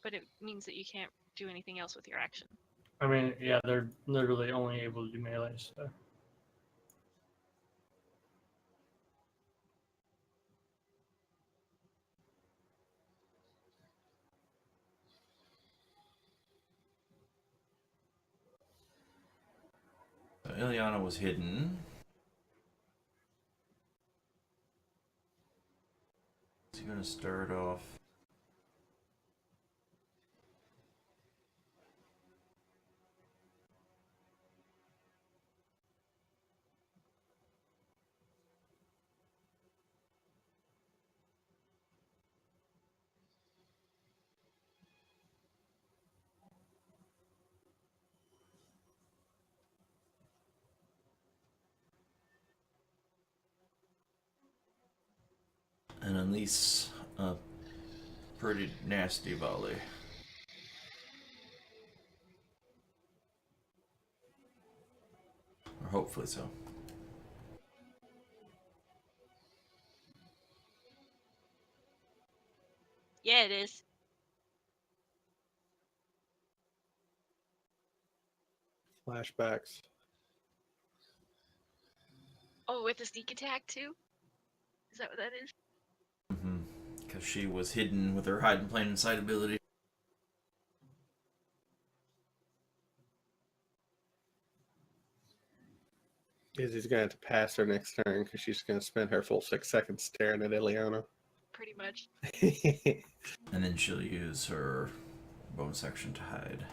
but it means that you can't do anything else with your action.
I mean, yeah, they're literally only able to do melee, so.
So Ileana was hidden. So you're going to start off. And unleash a pretty nasty volley. Or hopefully so.
Yeah, it is.
Flashbacks.
Oh, with a sneak attack too? Is that what that is?
Because she was hidden with her hide in plain sight ability.
Izzy's going to have to pass her next turn because she's going to spend her full 6 seconds staring at Ileana.
Pretty much.
And then she'll use her bonus action to hide.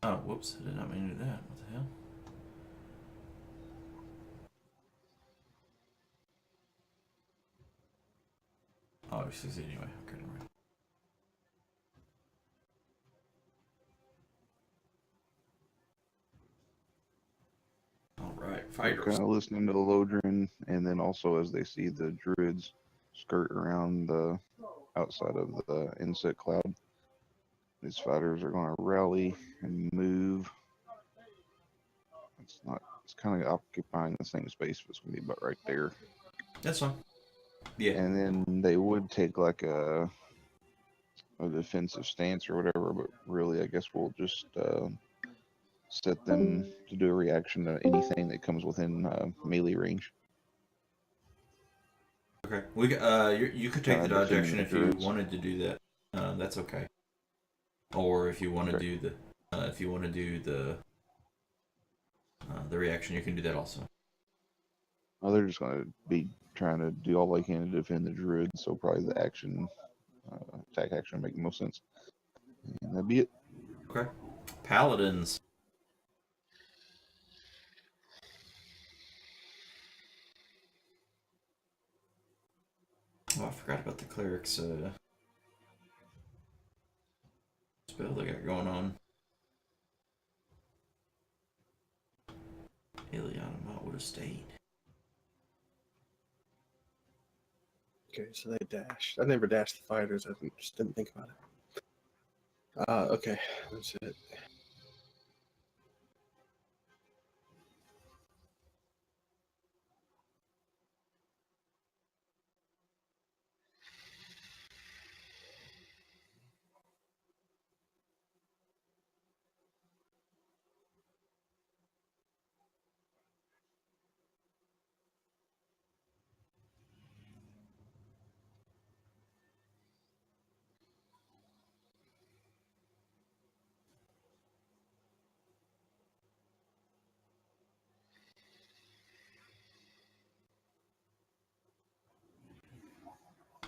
Oh, whoops, I did not mean to do that. What the hell? Oh, I succeeded anyway. Okay, never mind. Alright, fighters.
Kind of listening to the Lodrin, and then also as they see the druids skirt around the outside of the insect cloud, these fighters are going to rally and move. It's kind of occupying the same space, but it's going to be about right there.
That's fine. Yeah.
And then they would take like a defensive stance or whatever, but really, I guess we'll just set them to do a reaction to anything that comes within melee range.
Okay. We you could take the dodge action if you wanted to do that. That's okay. Or if you want to do the the reaction, you can do that also.
Well, they're just going to be trying to do all they can to defend the druid, so probably the action, attack action, make the most sense. And that'd be it.
Okay. Paladins. Oh, I forgot about the cleric's spell they got going on. Ileana might would have stayed.
Okay, so they dashed. I never dashed the fighters. Just didn't think about it. Okay, that's it.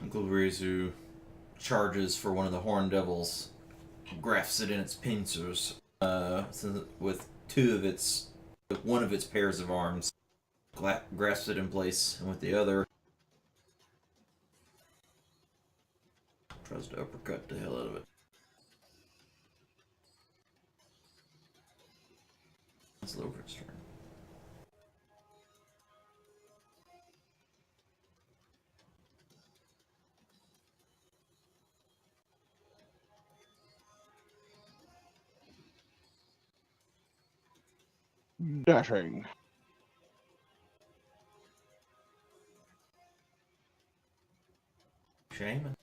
Uncle Rizu charges for one of the horned devils, grasps it in its pincers, with one of its pairs of arms, grasps it in place, and with the other, tries to uppercut the hell out of it. It's Logan's turn.
Dashing.
Shaman.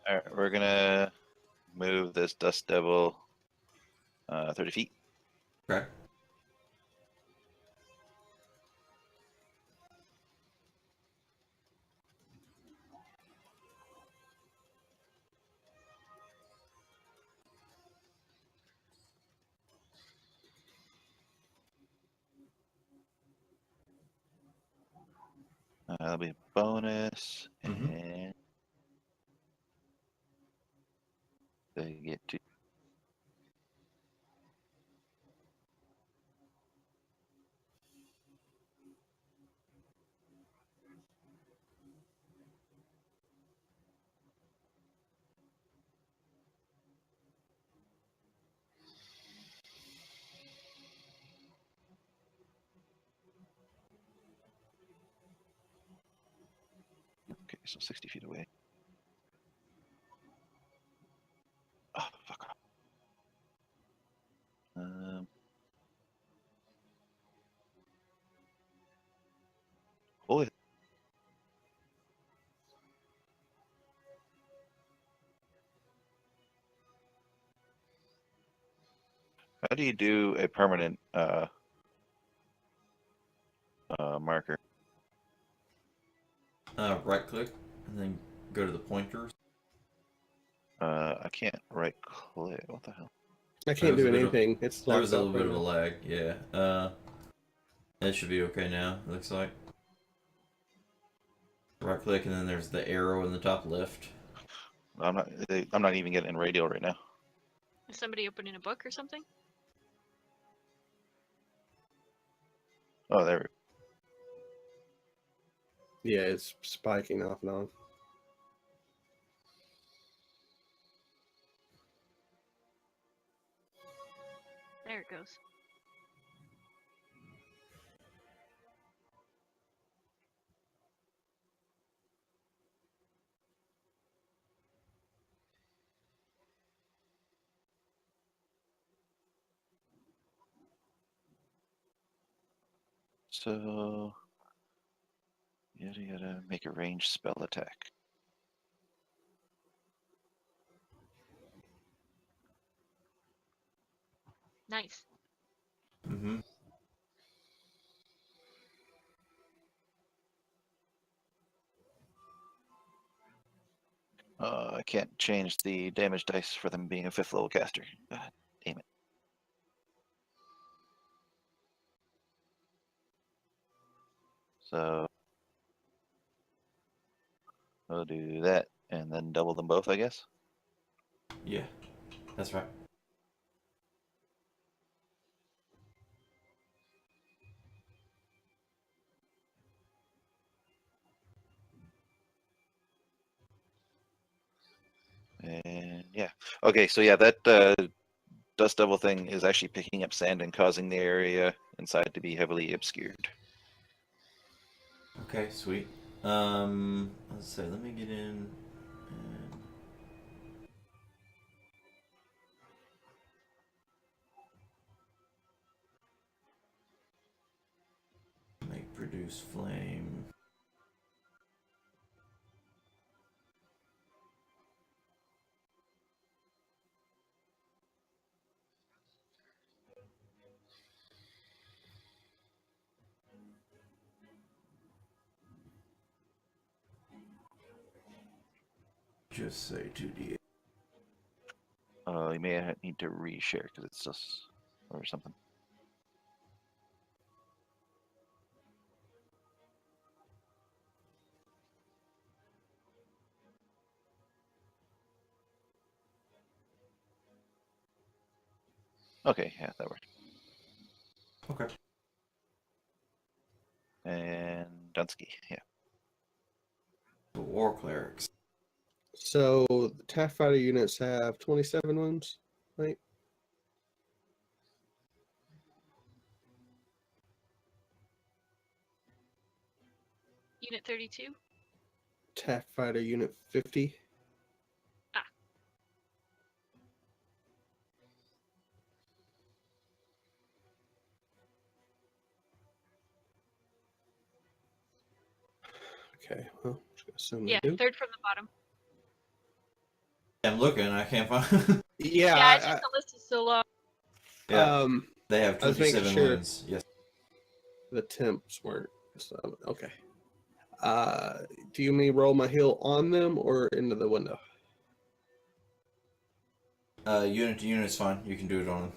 Alright, we're gonna move this Dust Devil 30 feet.
Okay.
That'll be a bonus,
Mhm.
and they get to. Okay, so 60 feet away. Oh, fuck off. Boy. How do you do a permanent marker?
Right click, and then go to the pointers.
I can't right click. What the hell?
I can't
was
do
a bit of-
anything. It's
There was
locked
a
up
little bit
right
of a
now.
lag, yeah. It should be okay now, it looks like. Right click, and then there's the arrow in the top left.
I'm not even getting in radio right now.
Is somebody opening a book or something?
Oh, there.
Yeah, it's spiking off and on.
There it goes.
So, yada yada, make a ranged spell attack.
Nice.
Mm-hmm.
I can't change the damage dice for them being a 5th level caster. God damn it. So, we'll do that and then double them both, I guess.
Yeah, that's right.
Yeah. Okay, so yeah, that dust devil thing is actually picking up sand and causing the area inside to be heavily obscured.
Okay, sweet. Let's say, let me get in and make produce flame. Just say 2d8.
You may need to reshare because it's just or something. Okay, yeah, that worked.
Okay.
And Dunsky, yeah.
The war clerics.
So the TIE fighter units have 27 wounds, right?
Unit 32.
TIE fighter unit 50.
Ah.
Okay, well, just gonna assume
Yeah,
they do.
third from the bottom.
I'm looking, I can't find.
Yeah,
Yeah, it's just the list is so long.
Yeah, they have
I was making
27
sure
wounds. Yes.
the temps weren't. So, okay. Do you mean roll my heal on them or into the window?
Unit to unit is fine. You can do it on.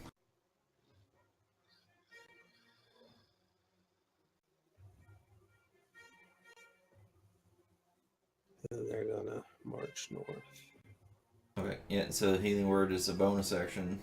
And they're gonna march north.
Okay, yeah, so healing word is a bonus action.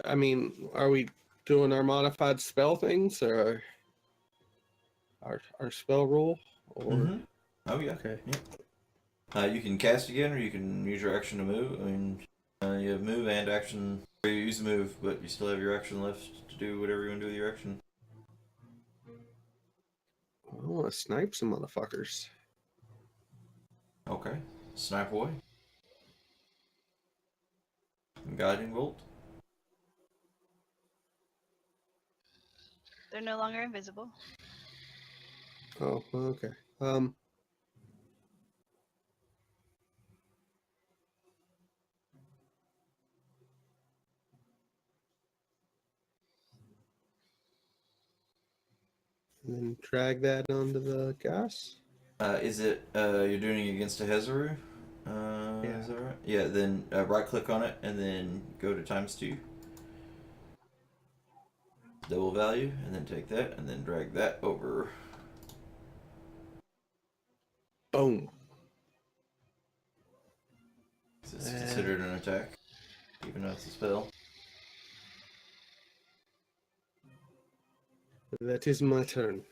I mean, are we doing our modified spell things or our spell roll? Or
Mm-hmm. Oh, yeah.
okay.
Yeah. You can cast again, or you can use your action to move. I mean, you have move and action. Or you use move, but you still have your action left to do whatever you want to do with your action.
I want to snipe some motherfuckers.
Okay. Snipe away. Guiding bolt.
They're no longer invisible.
Oh, okay. And then drag that onto the gas.
Is it you're doing it against a Hezaru?
Yeah.
Is that right? Yeah. Then right click on it and then go to ×2. Double value, and then take that and then drag that over.
Boom.
It's considered an attack, even though it's a spell.
That is my turn.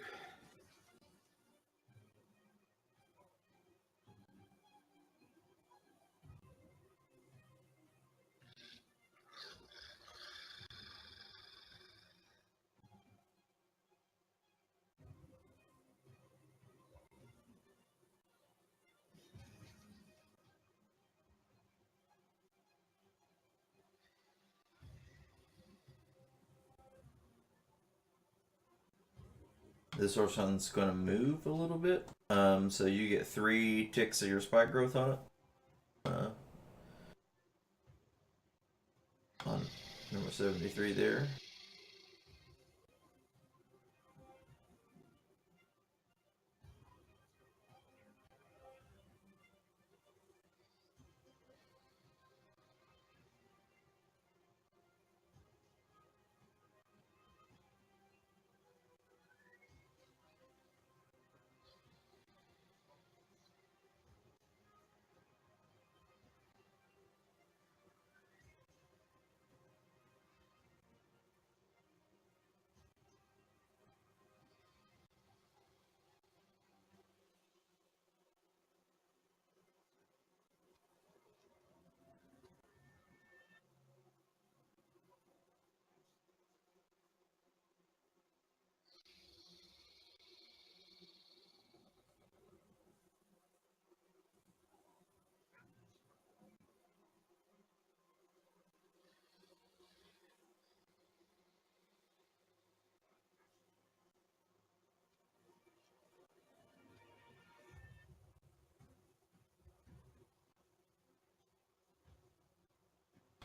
This one's going to move a little bit. So you get 3 ticks of your spike growth on it. On number 73 there.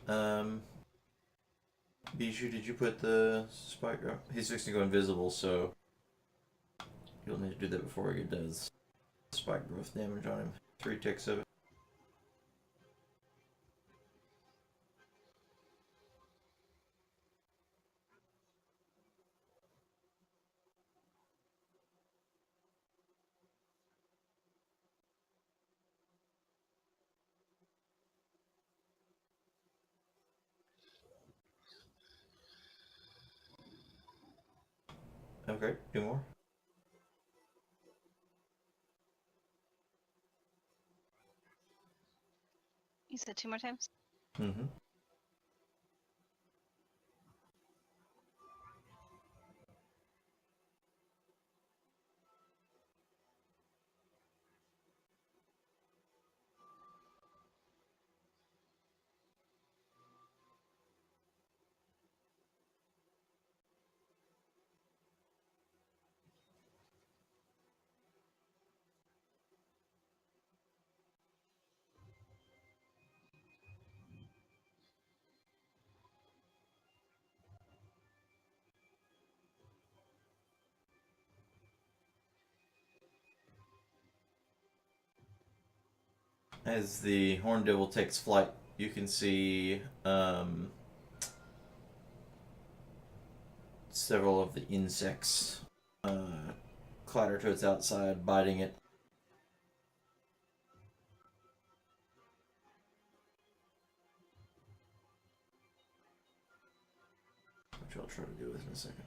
Bijou, did you put the spike up? He's fixing to go invisible, so you'll need to do that before he does spike growth damage on him. 3 ticks of it. Okay, 2 more.
You said 2 more times?
Mm-hmm. As the Horn Devil takes flight, you can see several of the insects clatter to its outside, biting it. Which I'll try to do with in a second.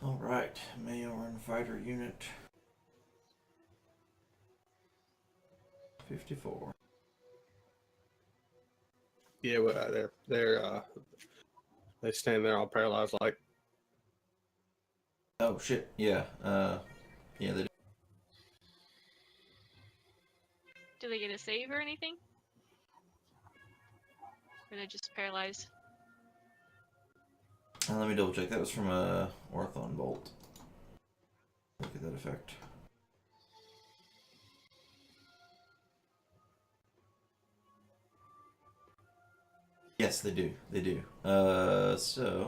Alright, Mayor and Fighter Unit 54.
Yeah, well, they stand there all paralyzed like.
Oh shit, yeah. Yeah, they do.
Do they get a save or anything? Or they're just paralyzed?
Let me double check. That was from a Orthon Bolt. Look at that effect. Yes, they do. They do. So.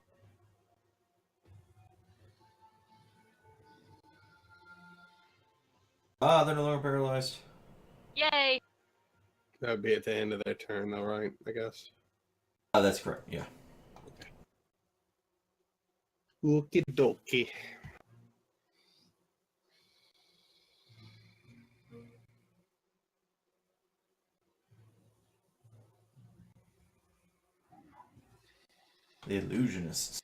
Ah, they're no longer paralyzed.
Yay!
That would be at the end of their turn, though, right? I guess.
Ah, that's correct, yeah.
Okie dokie.
The Illusionists.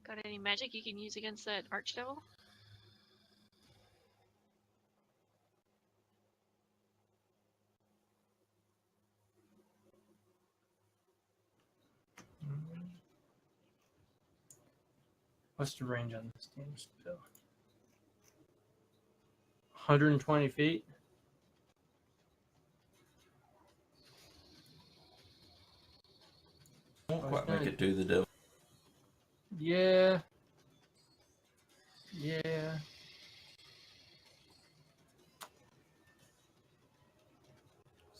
Got any magic you can use against that archdevil?
What's the range on this damn spell? 120 feet.
Won't
I was
quite make
gonna-
it to the devil.
Yeah. Yeah.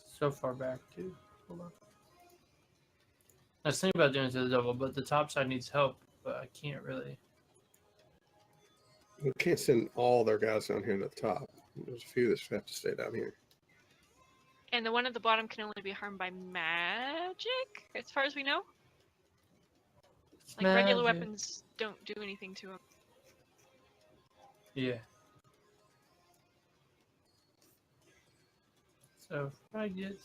So far back, too. Hold on. I was thinking about doing it to the devil, but the top side needs help, but I can't really.
We can't send all their guys down here to the top. There's a few that have to stay down here.
And the one at the bottom can only be harmed by magic, as far as we know. Like regular
Magic.
weapons don't do anything to them.
Yeah. So if I get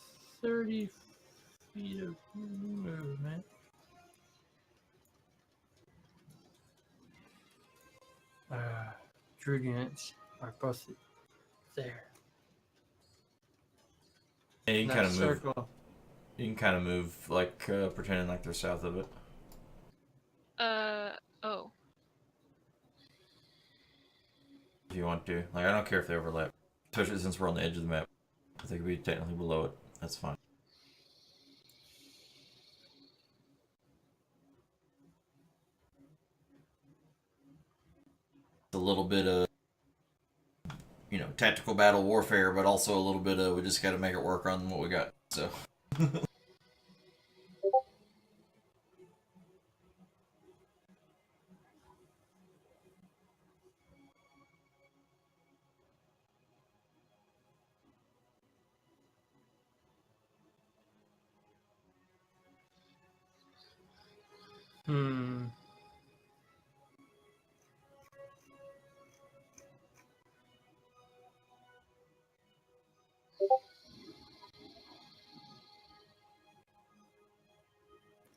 30 feet of movement. Druid units are both there.
Yeah, you
In
can kind
that
of move.
circle.
You can kind of move like pretending like they're south of it.
Oh.
If you want to. Like, I don't care if they overlap, especially since we're on the edge of the map. If they could be technically below it, that's fine. It's a little bit of, tactical battle warfare, but also a little bit of we just got to make it work on what we got. So.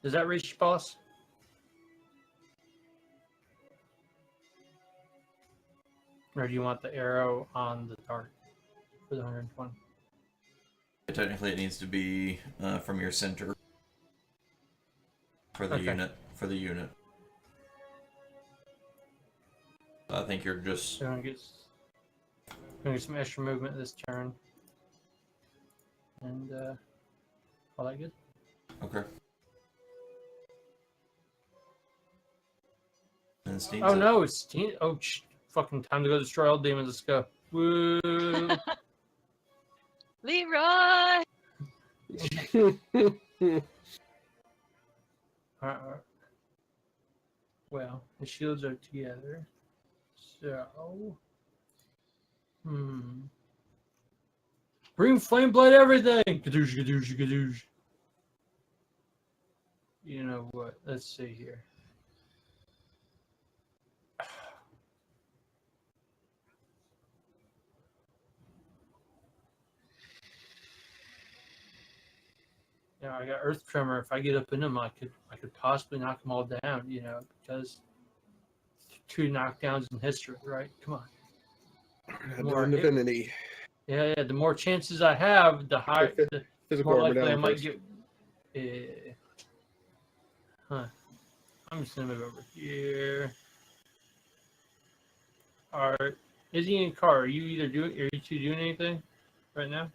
Does that reach, boss? Or do you want the arrow on the dart for the 120?
Technically, it needs to be from your center for the
Okay.
unit. For the unit. I think you're just.
So I'm gonna get some extra movement this turn. And all that good?
Okay. And Steen's
Oh
up.
no, it's fucking time to go destroy all demons. Let's go. Woo!
Leroy!
Well, the shields are together. So. Bring flame blade everything! Gadoosh, gadoosh, gadoosh. You know what? Let's see here. I got Earth Tremor. If I get up in them, I could possibly knock them all down, because 2 knockdowns in history, right? Come on. More hit-
Divinity.
Yeah, the more chances I have, the higher, the
Physical
more
armor
likely I
down
might
first.
get. I'm just gonna move over here. Izzy and Car, are you two doing anything right now?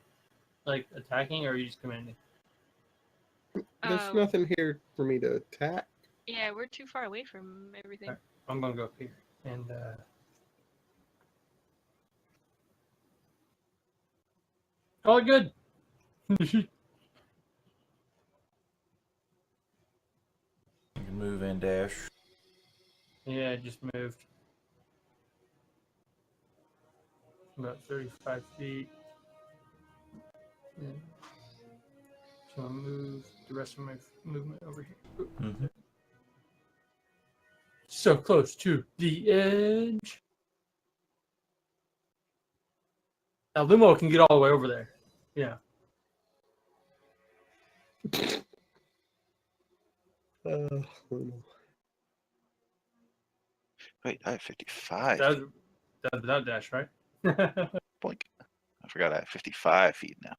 Like attacking, or are you just commanding?
There's nothing here for me to attack.
Yeah, we're too far away from everything.
Alright. I'm gonna go up here and all good.
You can move and dash.
Yeah, I just moved about 35 feet. And so I'll move the rest of my movement over here.
Mm-hmm.
So close to the edge. Now Lumo can get all the way over there. Yeah.
Wait, I have 55.
That's without dash, right?
Blink. I forgot I have 55 feet now.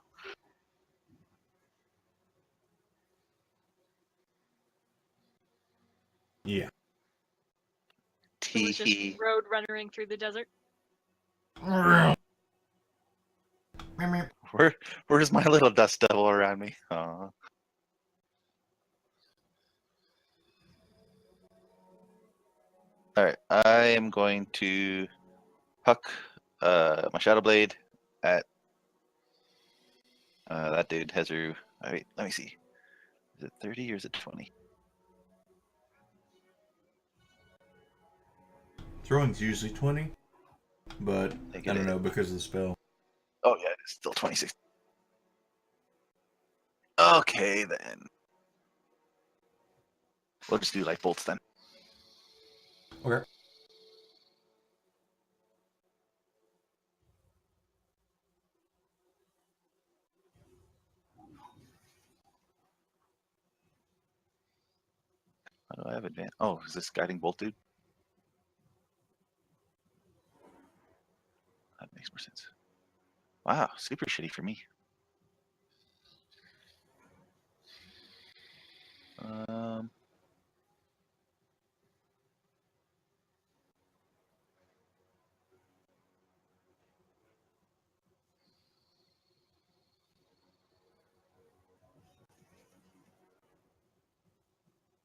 Yeah.
So it's just
Tee.
road runnering through the desert.
Where's my little dust devil around me? Aw. Alright, I am going to huck my Shadow Blade at that dude, Hezeru. Wait, let me see. Is it 30 or is it 20?
Throwing's usually 20, but
Think
I
it
don't
is.
know because of the spell.
Oh yeah, it's still 26. Okay then. We'll just do like bolts then.
Okay.
How do I have advantage? Oh, is this guiding bolt dude? That makes more sense. Wow, super shitty for me.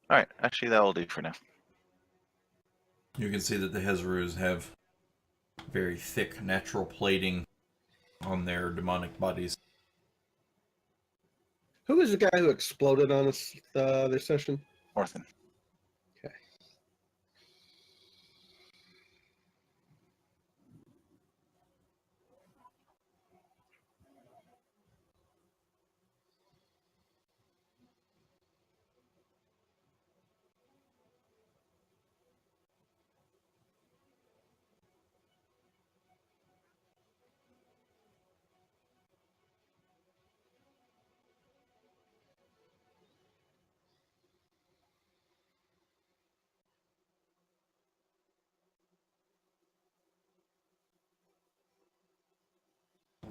All right, actually that will do for now.
You can see that the Hezrus have very thick natural plating on their demonic bodies.
Who was the guy who exploded on us this session?
Orthan.
Okay.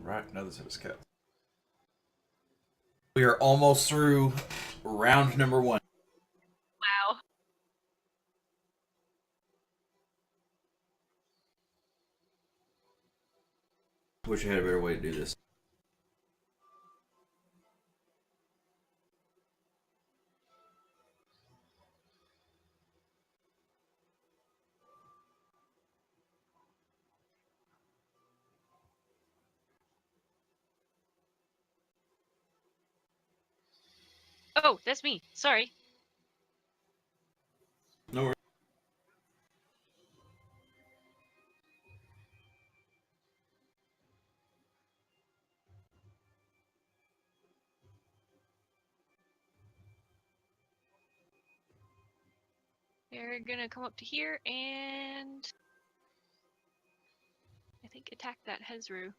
Right, another set of scouts. We are almost through round number 1.
Wow.
Wish I had a better way to do this.
Oh, that's me. Sorry.
No worries.
They're gonna come up to here and I think attack that Hezru.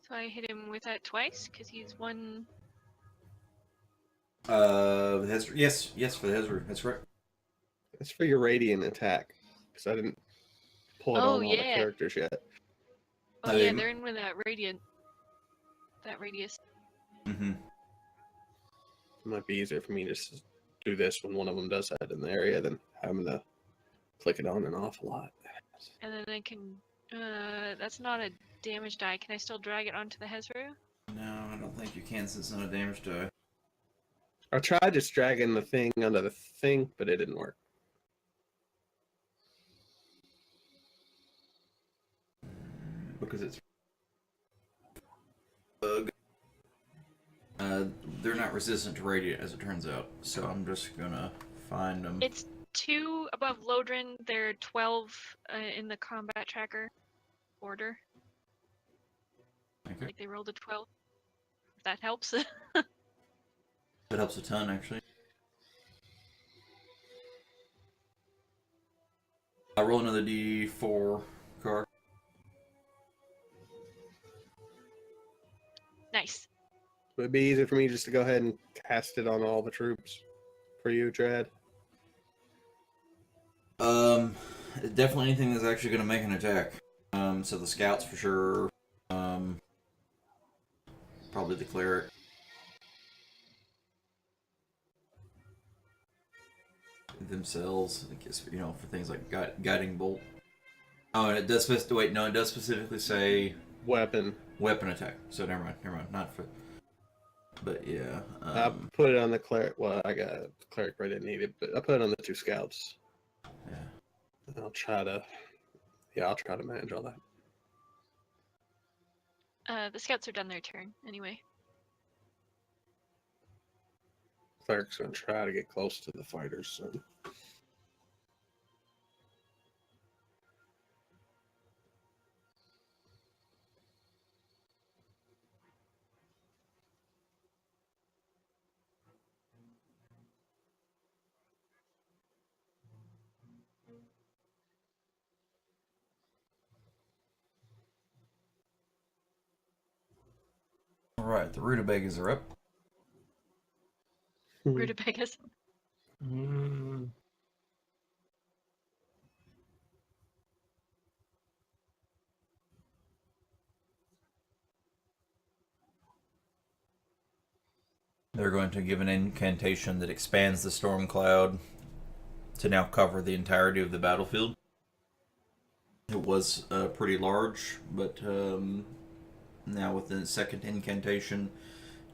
So I hit him with that twice because he's one.
The Hezru. Yes, for the Hezru. That's right.
That's for your radiant attack, because I didn't pull it
Oh,
on all the
yeah.
characters yet.
Oh yeah, they're in with that radiant. That radius.
Mm-hmm.
It might be easier for me to just do this when one of them does that in the area than having to click it on and off a lot.
And then I can. That's not a damage die. Can I still drag it onto the Hezru?
No, I don't think you can since it's not a damage die.
I tried just dragging the thing under the thing, but it didn't work.
Because it's bug. They're not resistant to radiant, as it turns out. So I'm just gonna find them.
It's 2 above Lodrin. They're 12 in the combat tracker order.
Okay.
Like they rolled a 12. If that helps.
That helps a ton, actually. I'll roll another D4 card.
Nice.
Would it be easier for me just to go ahead and cast it on all the troops for you, Drad?
definitely anything that's actually going to make an attack. So the scouts for sure. Probably the cleric. Themselves, I guess, for things like guiding bolt. Oh, and it does wait. No, it does specifically say
Weapon.
weapon attack. So never mind. Not for. But yeah.
I put it on the cleric. Well, I got the cleric right, didn't need it, but I put it on the 2 scouts.
Yeah.
And I'll try to manage all that.
The scouts are done their turn anyway.
Cleric's gonna try to get close to the fighters soon.
All right, the rutabagas are up.
Rutabagas.
Mm.
They're going to give an incantation that expands the storm cloud to now cover the entirety of the battlefield. It was pretty large, but now with the second incantation,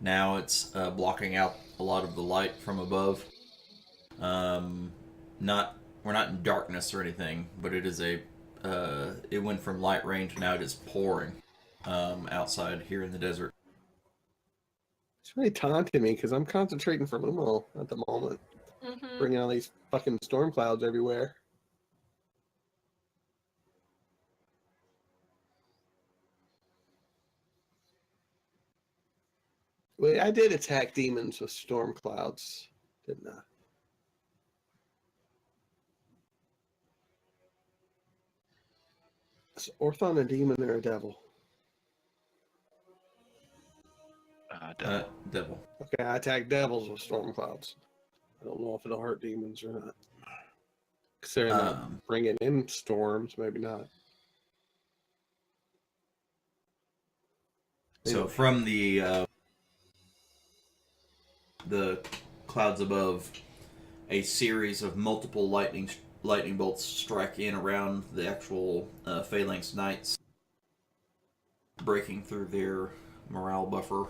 now it's blocking out a lot of the light from above. We're not in darkness or anything, but it is it went from light rain to now it is pouring outside here in the desert.
It's really taunting me because I'm concentrating for Lumo at the moment,
Mm-hmm.
bringing all these fucking storm clouds everywhere. Wait, I did attack demons with storm clouds, didn't I? Is Orthon a demon or a devil?
Devil.
Okay, I attack devils with storm clouds. I don't know if it'll hurt demons or not. Considering not bringing in storms, maybe not.
So from the clouds above, a series of multiple lightning bolts strike in around the actual Phalanx Knights, breaking through their morale buffer.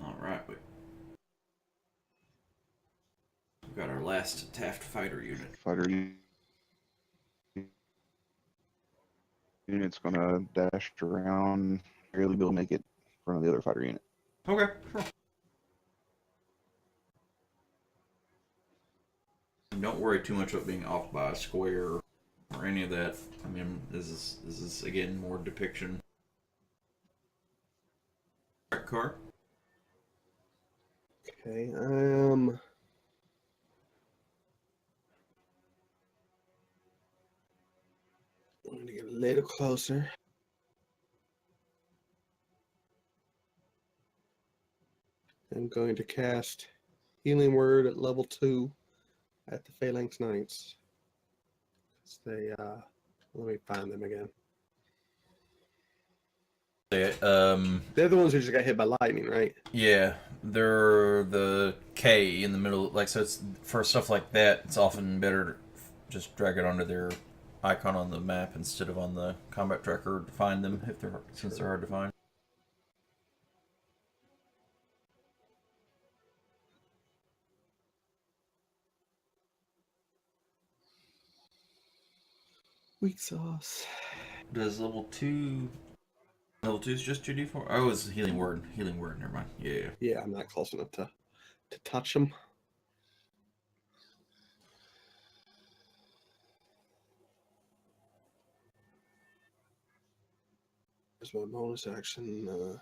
Alright, we've got our last Taft fighter unit.
Fighter unit's gonna dash around, barely be able to make it in front of the other fighter unit.
Okay, sure. Don't worry too much about being off by a square or any of that. I mean, this is again more depiction. Car.
Okay, I'm going to get a little closer. I'm going to cast Healing Word at level 2 at the Phalanx Knights. They, let me find them again.
They're
They're the ones who just got hit by lightning, right?
yeah. they're the K in the middle. Like, so it's for stuff like that. It's often better to just drag it onto their icon on the map instead of on the combat tracker to find them since they're hard to find.
Weak sauce.
Does level 2 is just 2d4? Oh, it's healing word. Healing word, never mind. Yeah.
Yeah, I'm not close enough to touch them. There's my bonus action.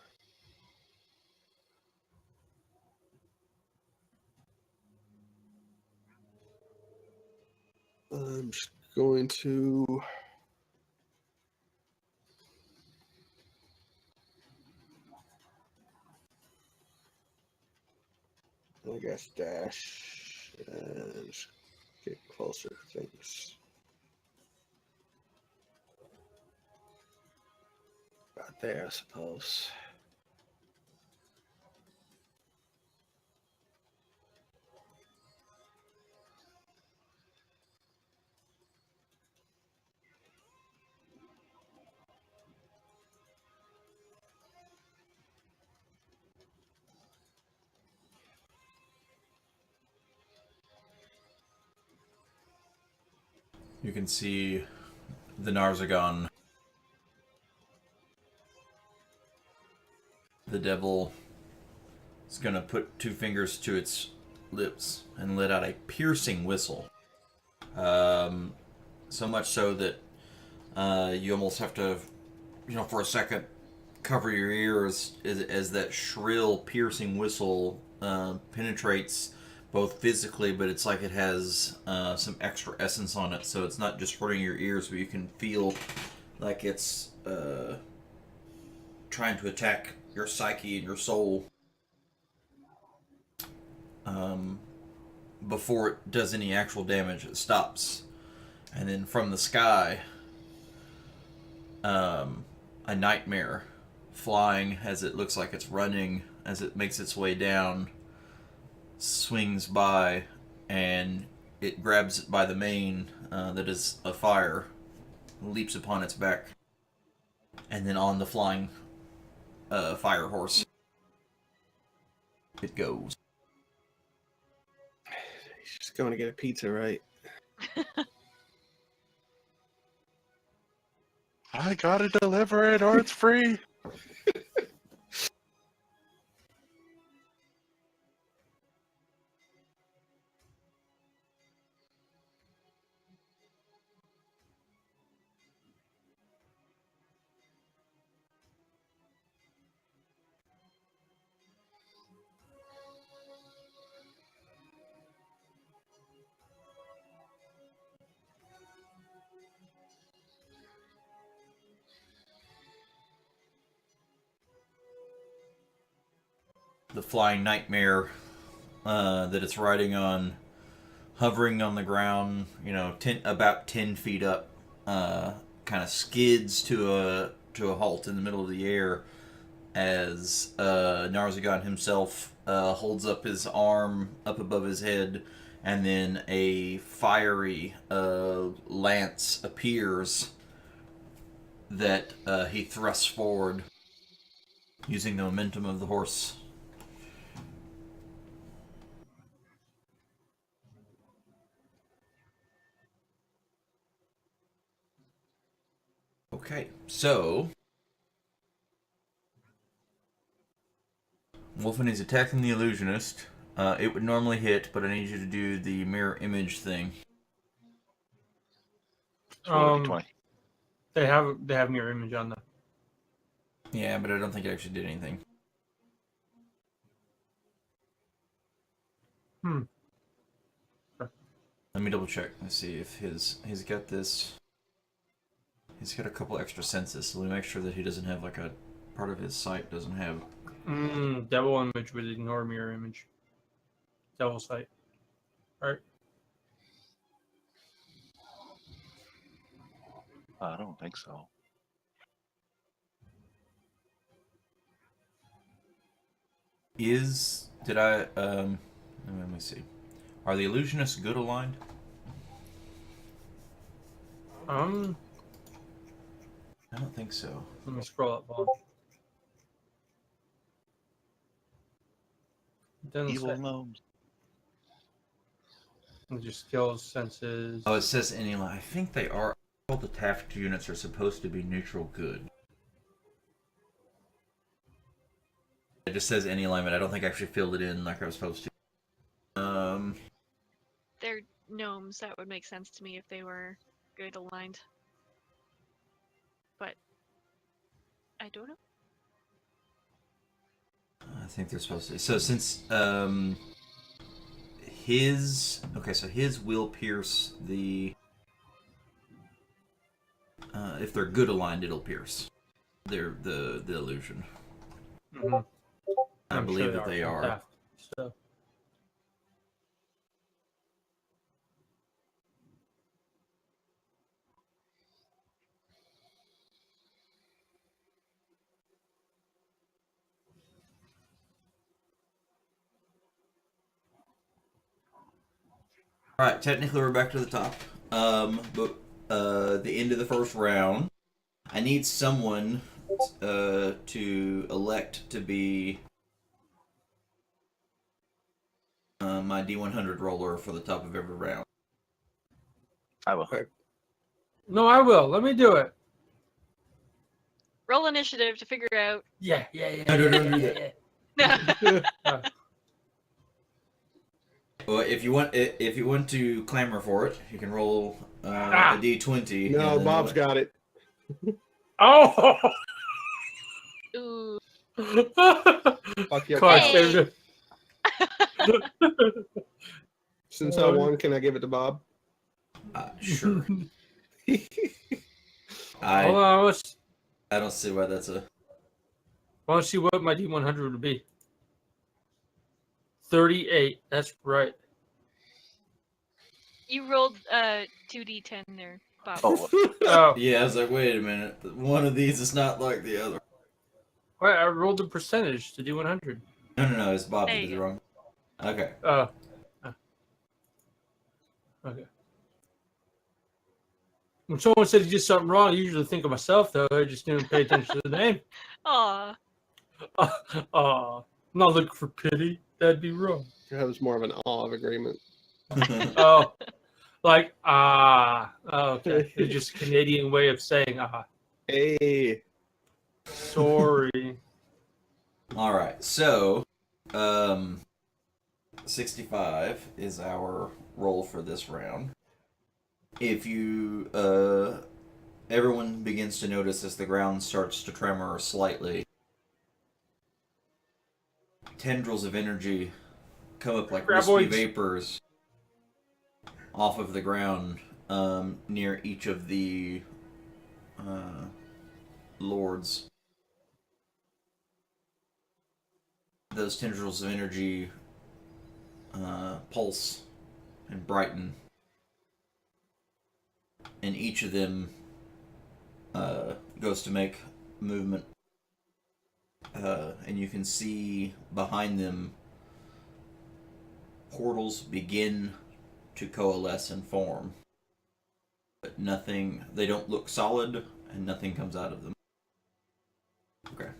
I'm just going to I guess dash and just get closer to things. About there, I suppose.
You can see the Narzagon. The devil is going to put 2 fingers to its lips and let out a piercing whistle. So much so that you almost have to, for a second, cover your ears as that shrill, piercing whistle penetrates both physically, but it's like it has some extra essence on it, so it's not just hurting your ears, but you can feel like it's trying to attack your psyche and your soul before it does any actual damage. It stops, and then from the sky, a nightmare flying as it looks like it's running as it makes its way down swings by, and it grabs it by the mane that is afire, leaps upon its back, and then on the flying fire horse it goes.
He's just going to get a pizza, right?
I gotta deliver it or it's free.
The flying nightmare that it's riding on, hovering on the ground, about 10 feet up, kind of skids to a halt in the middle of the air as Narzagon himself holds up his arm up above his head, and then a fiery lance appears that he thrusts forward using the momentum of the horse. Okay, so Wolfen is attacking the illusionist. It would normally hit, but I need you to do the mirror image thing.
Roll a d20.
They have mirror image on them.
Yeah, but I don't think it actually did anything. Let me double check. Let's see if he's got this. He's got a couple extra senses, so let me make sure that he doesn't have like a part of his sight doesn't have.
Devil image would ignore mirror image. Devil sight. Right.
I don't think so.
Is Did I? Let me see. Are the illusionists good aligned?
Let
I don't think so.
me scroll up. Bob. It doesn't
Evil
say.
gnomes.
Just skills, senses.
Oh, it says any line. I think they are. All the taft units are supposed to be neutral good. It just says any alignment. I don't think I actually filled it in like I was supposed to.
They're gnomes. That would make sense to me if they were good aligned. But I don't know.
I think they're supposed to. So since his will pierce the. If they're good aligned, it'll pierce. They're the illusion.
Mm-hmm.
I believe that they are.
Taft, so.
All right, technically we're back to the top. But the end of the first round, I need someone to elect to be my D100 roller for the top of every round.
I will.
No, I will. Let me do it.
Roll initiative to figure out.
Yeah.
No, don't do
that.
Well, if you want to clamor for it, you can roll a D20.
No, Bob's got it.
Oh!
Ooh.
Fuck your
God,
cow.
saved it.
Since I won, can I give it to Bob?
Sure.
Hold on,
I don't see why that's a.
I want to see what my D100 would be. 38. That's right.
You rolled 2d10 there, Bob.
Oh,
Oh,
Yeah, I was like, wait a minute. One of these is not like the other.
wait, I rolled the percentage to D100.
No. It's Bob
There
that
you
did it
go.
wrong. Okay.
Okay. When someone says you did something wrong, I usually think of myself, though. I just didn't pay attention to the name.
Aw.
I'm not looking for pity. That'd be wrong.
That was more of an awe of agreement.
Oh, like, okay. It's just a Canadian way of saying,
Hey.
sorry.
All right. So, 65 is our roll for this round. If you everyone begins to notice as the ground starts to tremor slightly, tendrils of energy come up like wispy
Graboids.
vapors off of the ground near each of the lords. Those tendrils of energy pulse and brighten, and each of them goes to make movement, and you can see behind them portals begin to coalesce and form, but nothing. They don't look solid, and nothing comes out of them. Okay.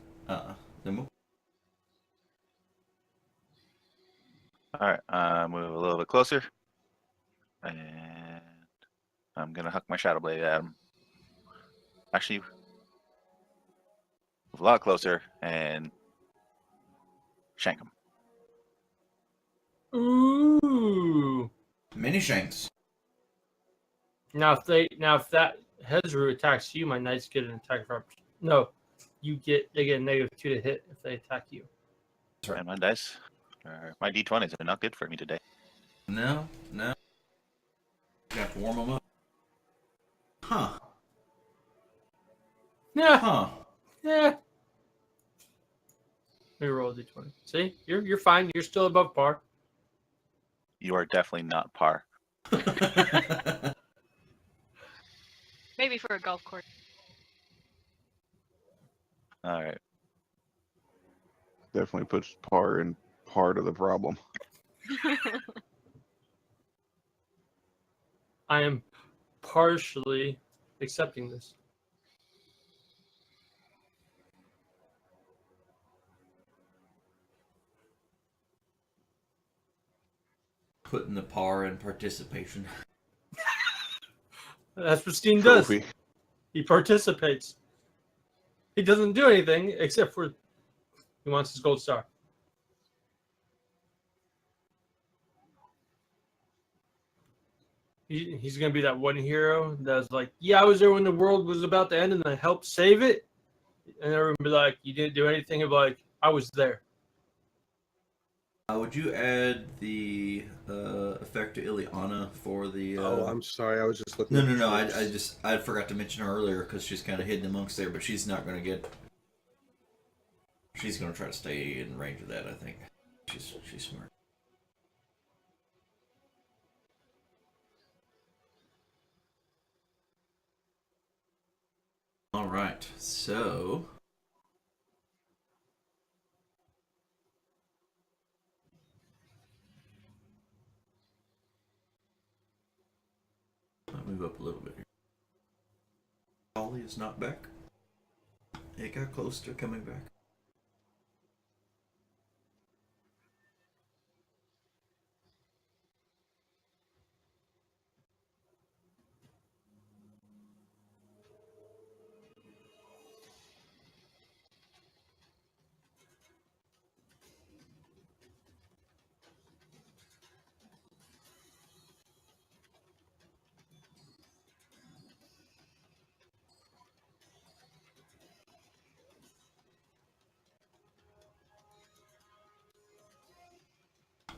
Then we'll.
all right. Move a little bit closer, and I'm gonna huck my shadow blade at him. Actually, move a lot closer and shank him.
Ooh.
Mini shanks.
Now if that Hezru attacks you, my knights get an attack of opportunity. No, they get a -2 to hit if they attack you.
That's right.
And my dice, my D20s are not good for me today.
No. You have to warm them up. Huh.
Yeah. Yeah. Let me roll a D20. See, you're fine. You're still above par.
You are definitely not par.
Maybe for a golf course.
All right.
Definitely puts par in part of the problem.
I am partially accepting this.
Putting the par in participation.
That's what Steen does.
Trophy.
He participates. He doesn't do anything except for he wants his gold star. He's going to be that one hero that's like, yeah, I was there when the world was about to end and I helped save it. And everyone be like, you didn't do anything. Of like, I was there.
Would you add the effect to Ileana for the?
Oh, I'm sorry. I was just looking.
No.
at the troops.
I forgot to mention her earlier because she's kind of hidden amongst there, but she's not going to get. She's going to try to stay in range of that. I think she's smart. All right, so. I'll move up a little bit here. Ollie is not back. It got close to coming back.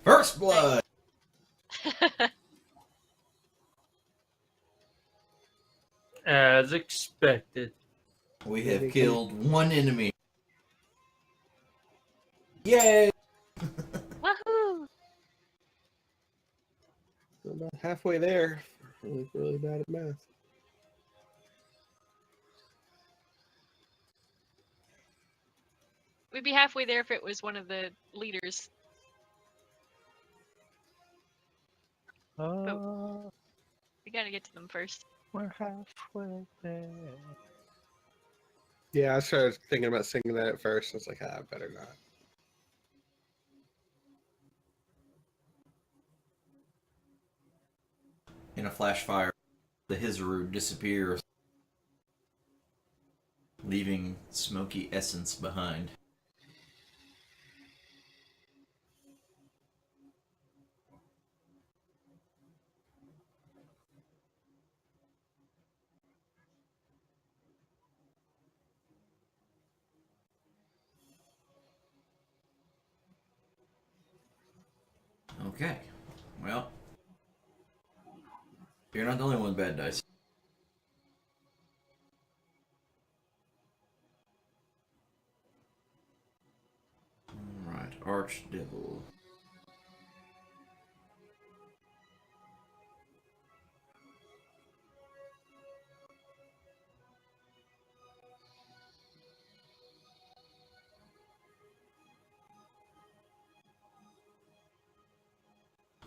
First blood!
As expected.
We have killed one enemy. Yay!
Woohoo!
We're about halfway there. Really, really bad at math.
We'd be halfway there if it was one of the leaders. We gotta get to them first.
We're halfway there.
Yeah, I started thinking about singing that at first. I was like, I better not.
In a flash fire, the Hizuru disappears, leaving smoky essence behind. Okay, well, you're not the only one with bad dice. Alright, Archdevil.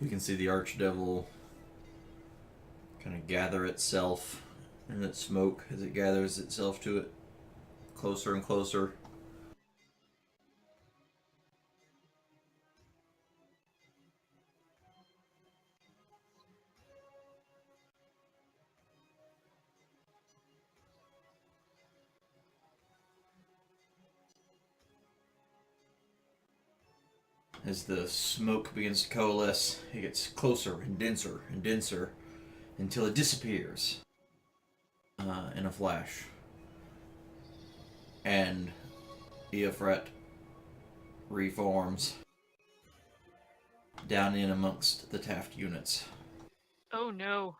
You can see the Archdevil kind of gather itself in its smoke as it gathers itself to it closer and closer. As the smoke begins to coalesce, it gets closer and denser until it disappears in a flash. And Eofret reforms down in amongst the Taft units.
Oh no.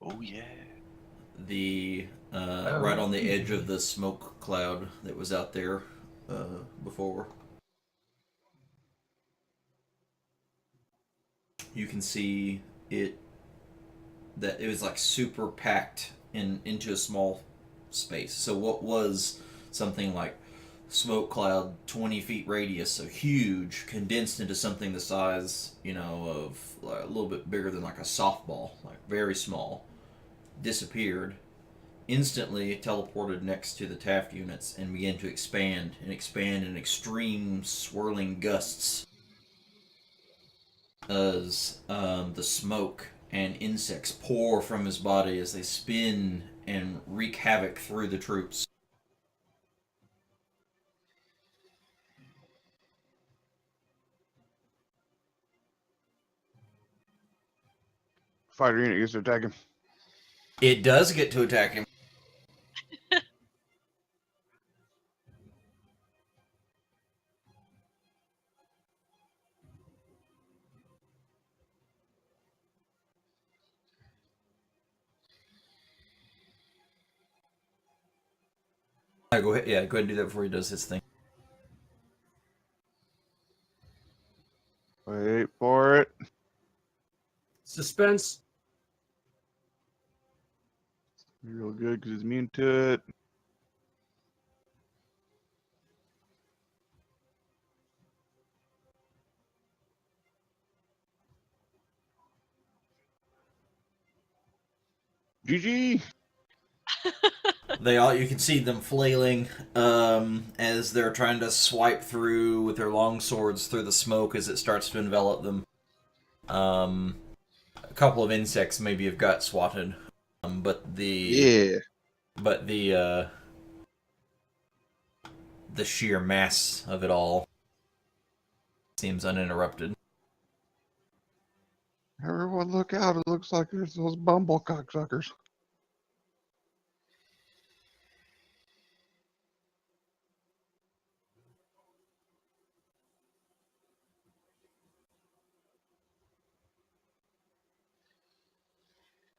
Oh yeah.
The right on the edge of the smoke cloud that was out there before. You can see it that it was like super packed into a small space. So what was something like smoke cloud 20 feet radius, so huge, condensed into something the size, of a little bit bigger than like a softball, like very small, disappeared, instantly teleported next to the Taft units and began to expand in extreme swirling gusts as the smoke and insects pour from his body as they spin and wreak havoc through the troops.
Fighter unit gets to attack him.
It does get to attack him. Go ahead. Yeah, go ahead and do that before he does his thing.
Wait for it.
Suspense.
Be real good because he's immune to it. GG.
You can see them flailing as they're trying to swipe through with their long swords through the smoke as it starts to envelop them. A couple of insects maybe have got swatted, but the sheer mass of it all seems uninterrupted.
Everyone look out. It looks like there's those bumble cocksuckers.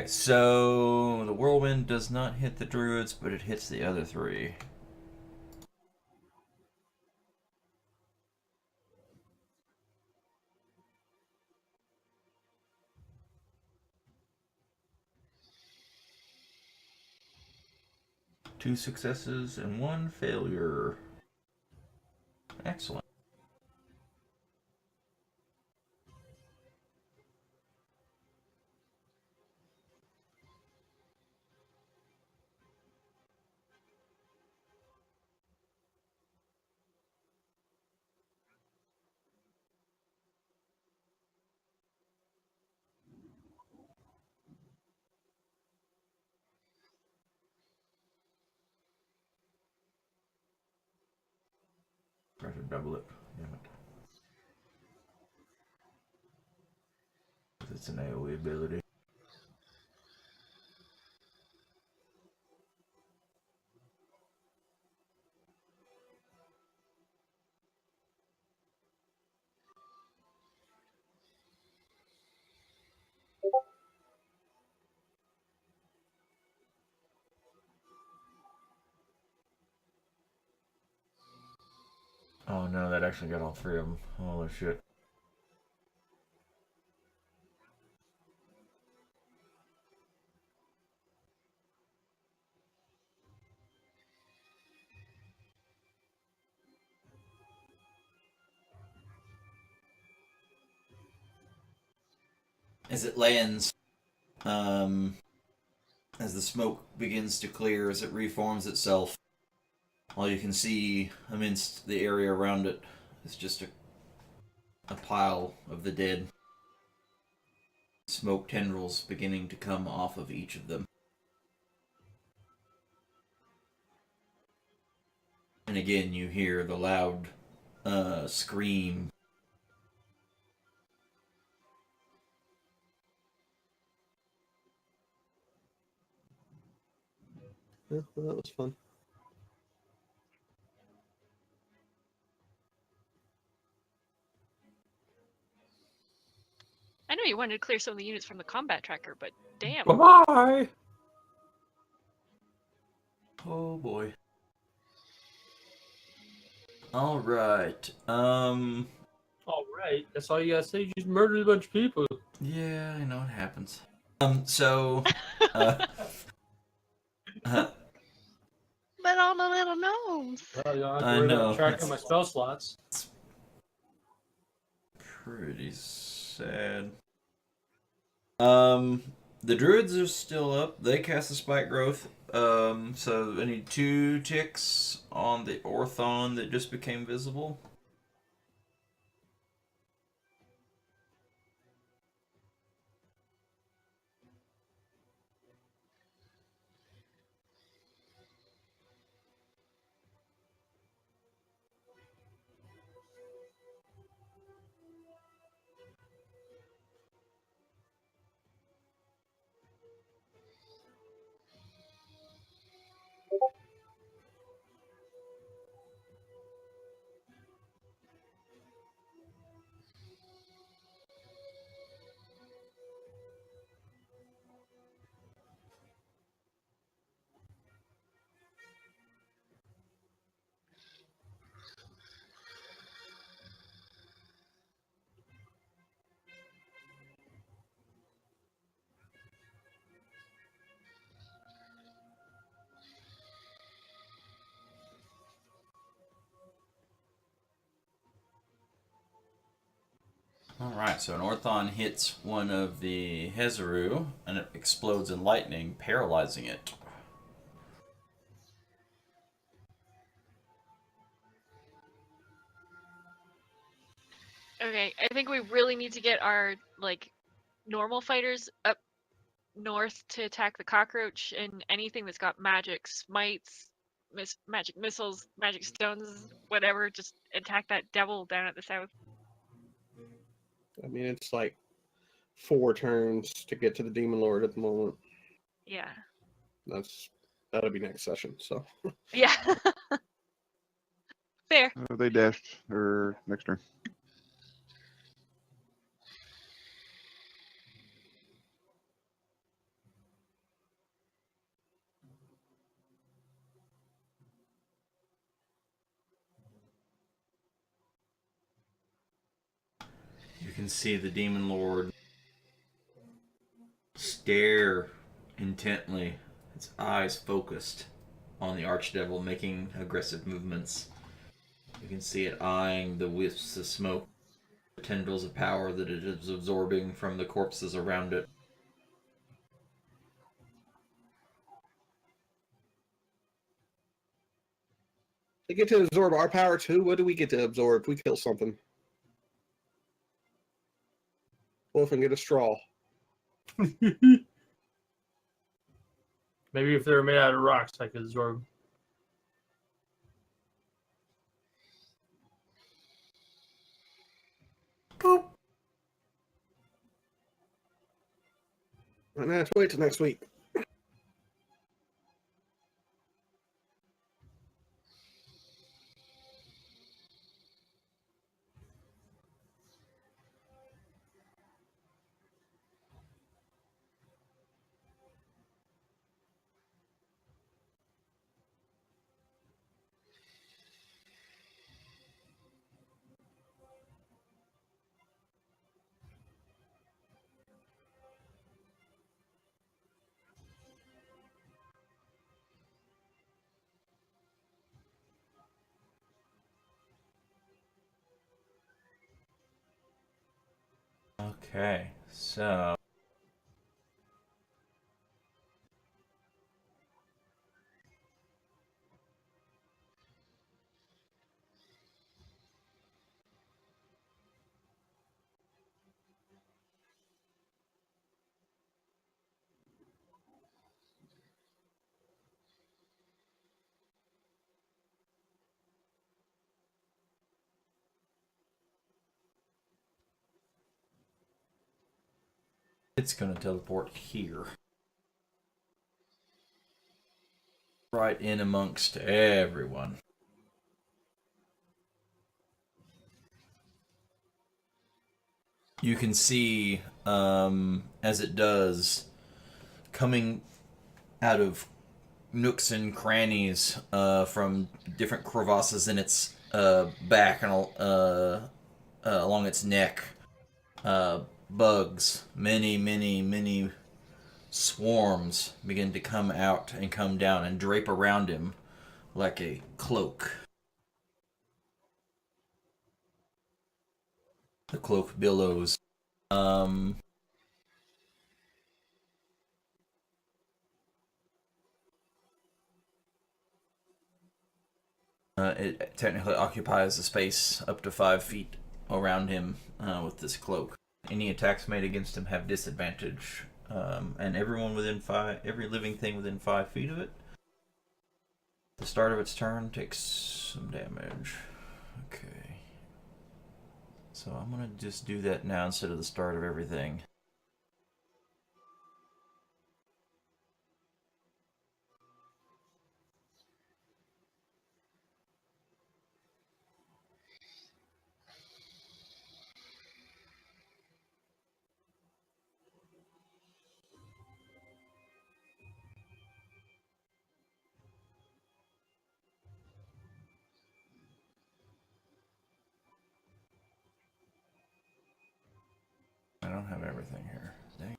So the whirlwind does not hit the druids, but it hits the other three. Two successes and one failure. Excellent. Try to double it. Damn it. It's an AoE ability. Oh no, that actually got all three of them. Holy shit. As it lands, as the smoke begins to clear, as it reforms itself, all you can see amidst the area around it is just a pile of the dead. Smoke tendrils beginning to come off of each of them. And again, you hear the loud scream.
Yeah, well, that was fun.
I know you wanted to clear some of the units from the combat tracker, but damn.
Bye-bye.
Oh boy. Alright.
All right. That's all you gotta say. You just murdered a bunch of people.
Yeah, I know it happens. So
But all the little gnomes.
Well, you don't have to
I
worry
know,
about tracking
it's-
my spell slots.
Pretty sad. The druids are still up. They cast a spike growth. So I need 2 ticks on the Orthon that just became visible. Alright, so an Orthon hits one of the Hezaru, and it explodes in lightning, paralyzing it.
Okay, I think we really need to get our like normal fighters up north to attack the cockroach and anything that's got magic smites, magic missiles, magic stones, whatever. Just attack that devil down at the south.
I mean, it's like 4 turns to get to the Demon Lord at the moment.
Yeah.
That'll be next session. So
Yeah. Fair.
They dashed their next turn.
You can see the Demon Lord stare intently, its eyes focused on the Archdevil, making aggressive movements. You can see it eyeing the wisps of smoke, the tendrils of power that it is absorbing from the corpses around it.
they get to absorb our power too. What do we get to absorb if we kill something? Wolf and get a straw.
Maybe if they were made out of rocks, I could absorb.
Boop. And let's wait till next week.
Okay, so it's going to teleport here. Right in amongst everyone. You can see, as it does, coming out of nooks and crannies from different crevasses in its back and along its neck, bugs, many swarms begin to come out and come down and drape around him, like a cloak. The cloak billows. It technically occupies a space up to 5 feet around him with this cloak. Any attacks made against him have disadvantage, and every living thing within 5 feet of it, at the start of its turn, takes some damage. Okay. So I'm gonna just do that now instead of the start of everything. I don't have everything here. Dang.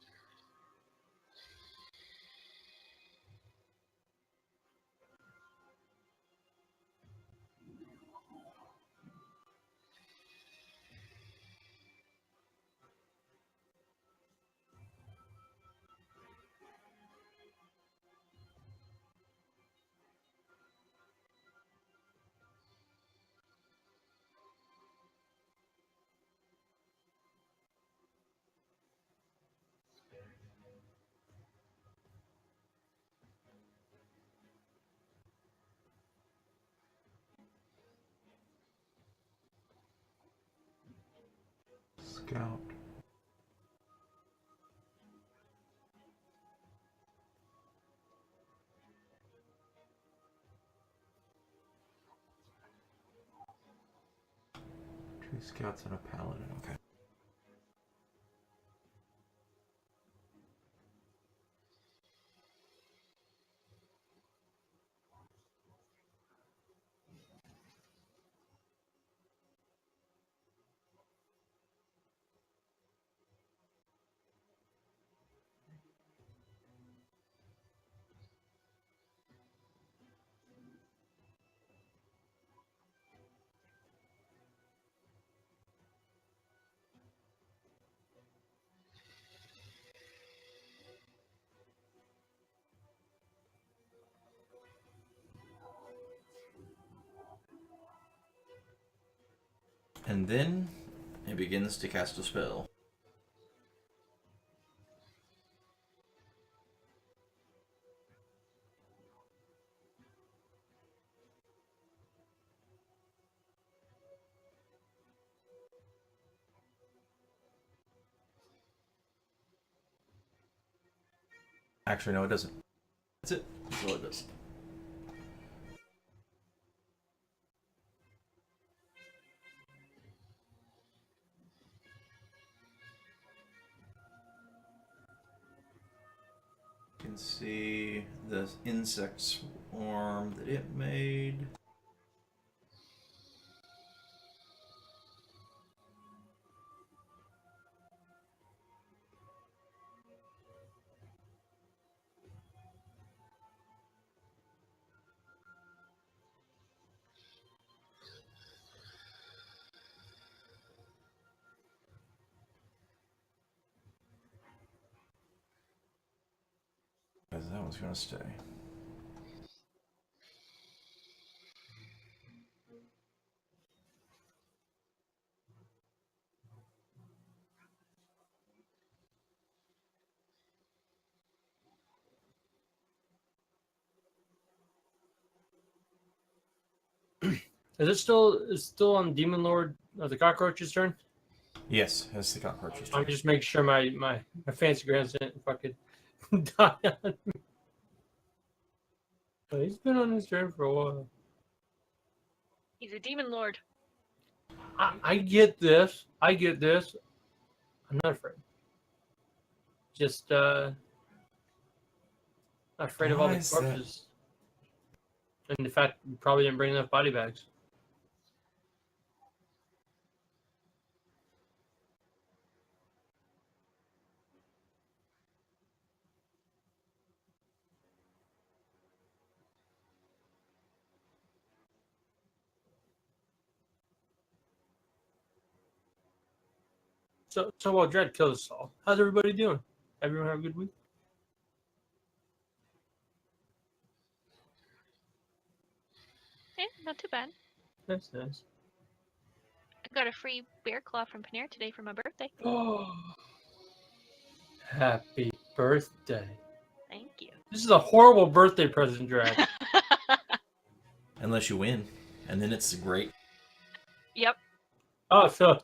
Scout. Two scouts and a paladin. Okay. And then he begins to cast a spell. Actually, no, it doesn't. That's it. That's all it does. You can see the insect swarm that it made. Because that was going to stay.
Is it still on Demon Lord of the Cockroach's turn?
Yes, that's the cockroach's
I'm
turn.
just making sure my fancy Grants didn't fucking die on me. But he's been on his turn for a while.
He's a demon lord.
I get this. I get this. I'm not afraid. Just not afraid of all
Why
the
is that?
corpses. And the fact we probably didn't bring enough body bags. So while Dread kills us all, how's everybody doing? Everyone have a good week?
Yeah, not too bad.
That's nice.
I got a free bear claw from Panera today for my birthday.
Oh, happy birthday!
Thank you.
This is a horrible birthday present, Dread.
Unless you win, and then it's great.
Yep.
Oh, so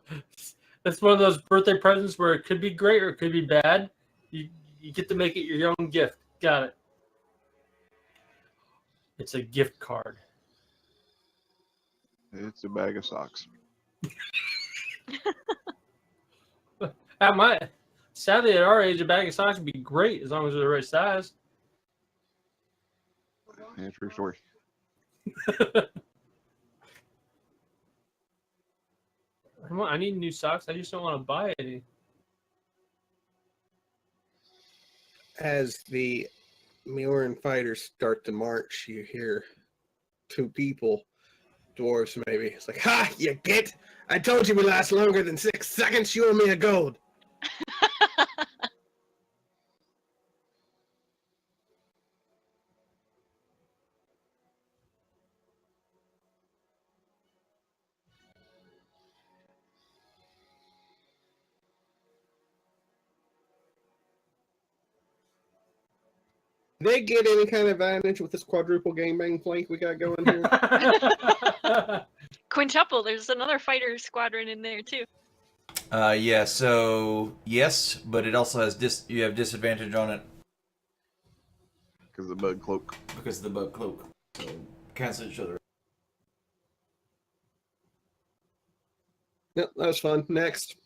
it's one of those birthday presents where it could be great or it could be bad. You get to make it your own gift. Got it. It's a gift card.
It's a bag of socks.
Sadly, at our age, a bag of socks would be great as long as they're the right size.
Yeah, true story.
I need new socks. I just don't want to buy any.
As the Mioran fighters start to march, you hear two people, dwarves maybe. It's like, ha, you get? I told you we last longer than 6 seconds. You owe me a gold. They get any kind of advantage with this quadruple gangbang flank we got going here?
Quintuple. There's another fighter squadron in there too.
Yeah, so yes, but it also has you have disadvantage on it
Because of the bug cloak.
because of the bug cloak. So cancel each other.
Yep, that was fun. Next.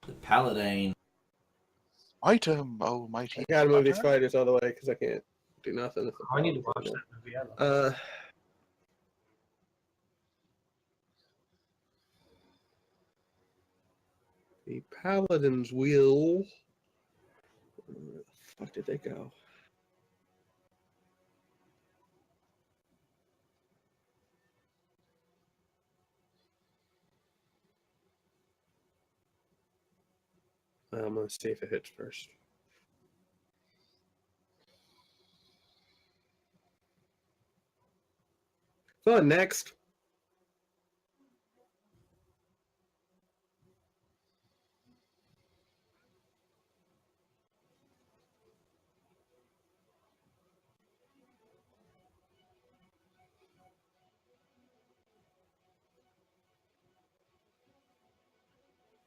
The paladin.
Item, oh mighty.
I gotta move these
Hunter.
fighters out of the way because I can't do nothing. if the
I need to watch
problem's
that movie. I love
going on. The paladins will. Where the fuck did they go? I'm gonna see if it hits first. Fun. Next.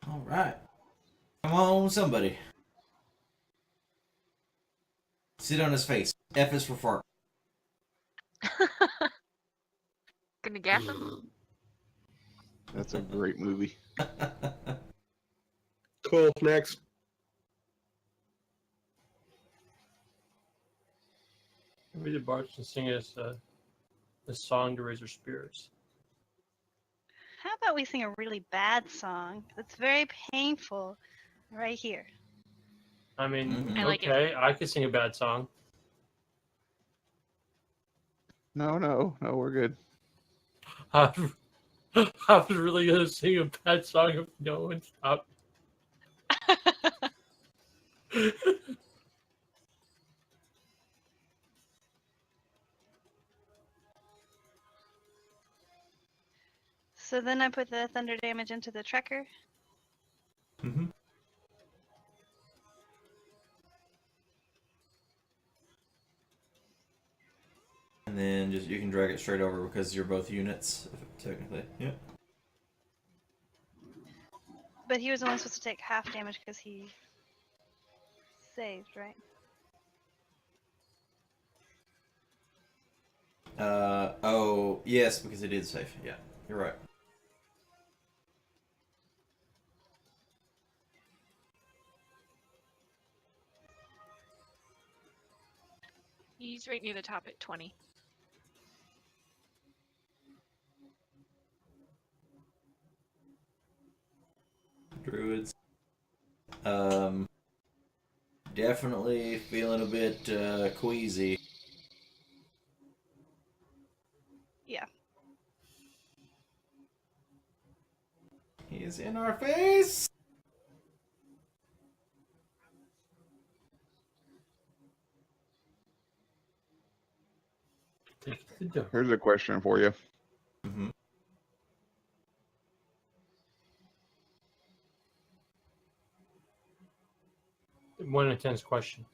All right. Come on, somebody. Sit on his face. F is for fart.
Gonna gas him.
That's a great movie.
Cool. Next.
Maybe the bards can sing us a song to raise our spirits.
How about we sing a really bad song that's very painful right here?
I mean,
Mhm.
I like it.
okay, I could sing a bad song.
No, we're good.
I was really gonna sing a bad song if no one stopped.
So then I put the thunder damage into the tracker.
Mm-hmm. And then just you can drag it straight over because you're both units, technically. Yep.
But he was only supposed to take half damage because he saved, right?
Oh, yes, because it is safe. Yeah, you're right.
He's right near the top at 20.
Druids. Definitely feeling a bit queasy. is in our face.
Take it to the door.
Here's a question for you.
Mm-hmm.
One intense question.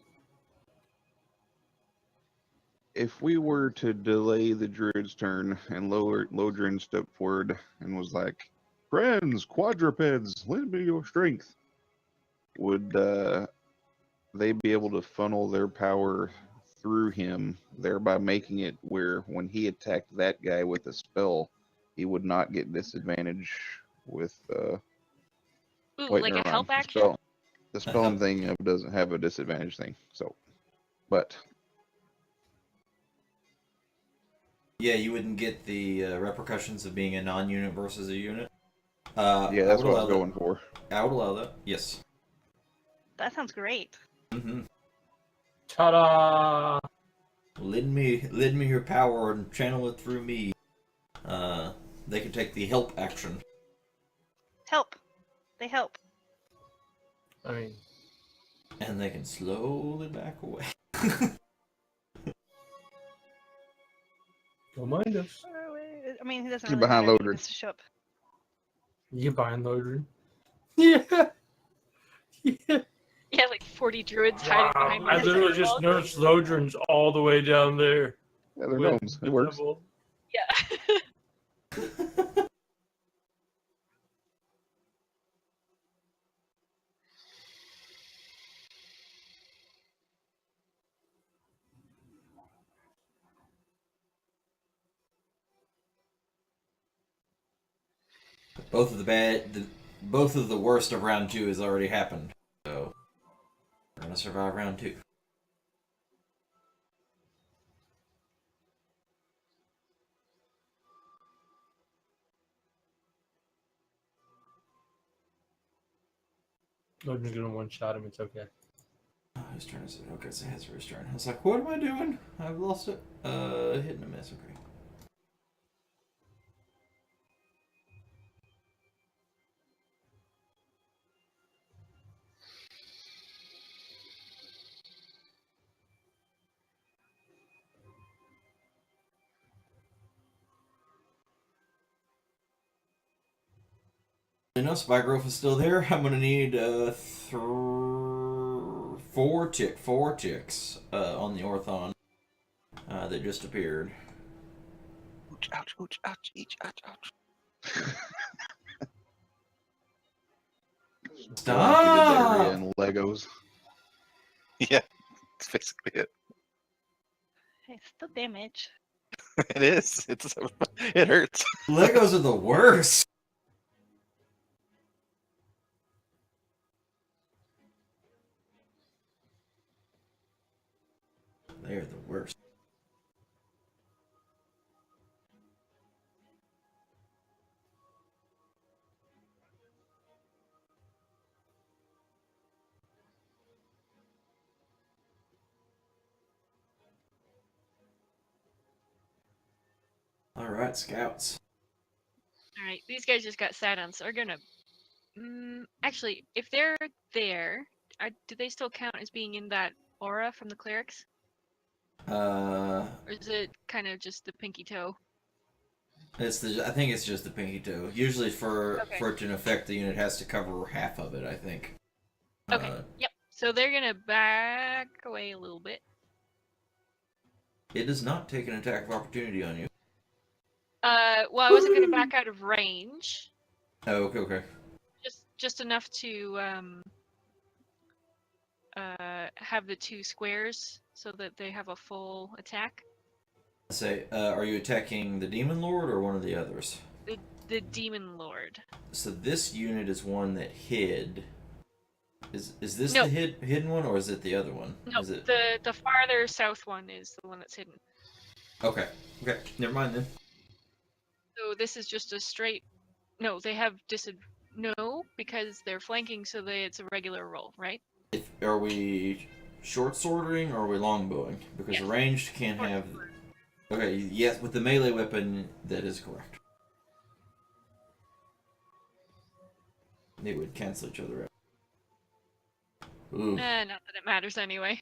If we were to delay the druid's turn and Lodrin stepped forward and was like, "Friends, quadrupeds, lend me your strength," would they be able to funnel their power through him, thereby making it where when he attacked that guy with a spell, he would not get disadvantage with
Ooh,
wait,
like
never
a help
mind.
action?
The spelling thing doesn't have a disadvantage thing, so but
Yeah, you wouldn't get the repercussions of being a non-unit versus a unit.
yeah, that's what I was going for.
I would allow that. Yes.
That sounds great.
Mm-hmm.
Ta-da!
Lend me your power and channel it through me. They can take the help action.
Help. They help.
I mean,
And they can slowly back away.
don't mind us.
I mean, he doesn't
Keep
really
behind
matter if he
Lodrin.
has to show up.
You buying Lodrin? Yeah. Yeah.
Yeah, like 40 druids hiding behind
I literally just noticed Lodrin's all the way down there.
Yeah, they're
with
gnomes.
the
It works.
devil.
Yeah.
Both of the worst of round 2 has already happened. So we're gonna survive round 2.
Lodrin's gonna one-shot him. It's okay.
Whose turn is it? Okay, it's Hazard's turn. I was like, what am I doing? I've lost it. Hitting a miss. Okay. No, Spy Growth is still there. I'm gonna need four ticks on the Orthon that just appeared.
Ouch, ouch, ouch, ouch, each, ouch, ouch.
Monkey did diarrhea and Legos.
Yeah, that's basically it.
Hey, still damage.
It is. It hurts.
Legos are the worst. They're the worst. All right, scouts.
Alright, these guys just got sat on, so we're gonna... actually, if they're there, do they still count as being in that aura from the clerics? Or is it kind of just the pinky toe?
I think it's just the pinky toe. Usually for it to affect the unit, it has to cover half of it, I think.
Okay, yep. So they're gonna back away a little bit.
It does not take an attack of opportunity on you.
Well, I wasn't gonna back out of range.
Oh, okay.
Just enough to have the 2 squares so that they have a full attack.
Say, are you attacking the Demon Lord or one of the others?
The Demon Lord.
So this unit is one that hid. Is this
No.
the hidden one or is it the other one?
No,
Is it...
the farther south one is the one that's hidden.
Okay. Never mind then.
So this is just a straight. No, they have no, because they're flanking, so it's a regular roll, right?
Are we short swording or are we longbowing? Because
Yes.
the ranged can't
Short
have.
sword.
Okay, yes, with the melee weapon, that is correct. They would cancel each other out. Ooh.
Not that it matters anyway.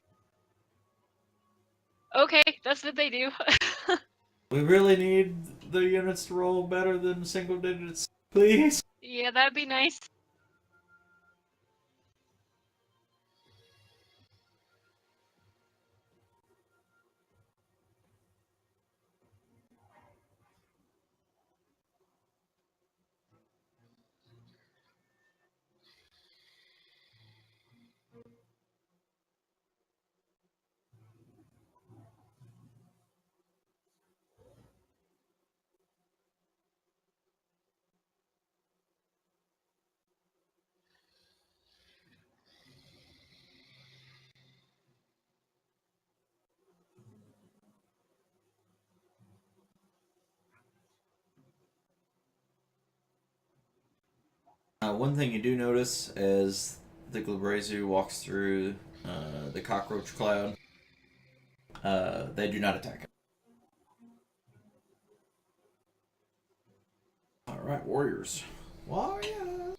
Okay, that's what they do.
We really need the units to roll better than single digits, please.
Yeah, that'd be nice.
One thing you do notice as the Glabrazu walks through the cockroach cloud, they do not attack him. Alright, warriors. Warriors!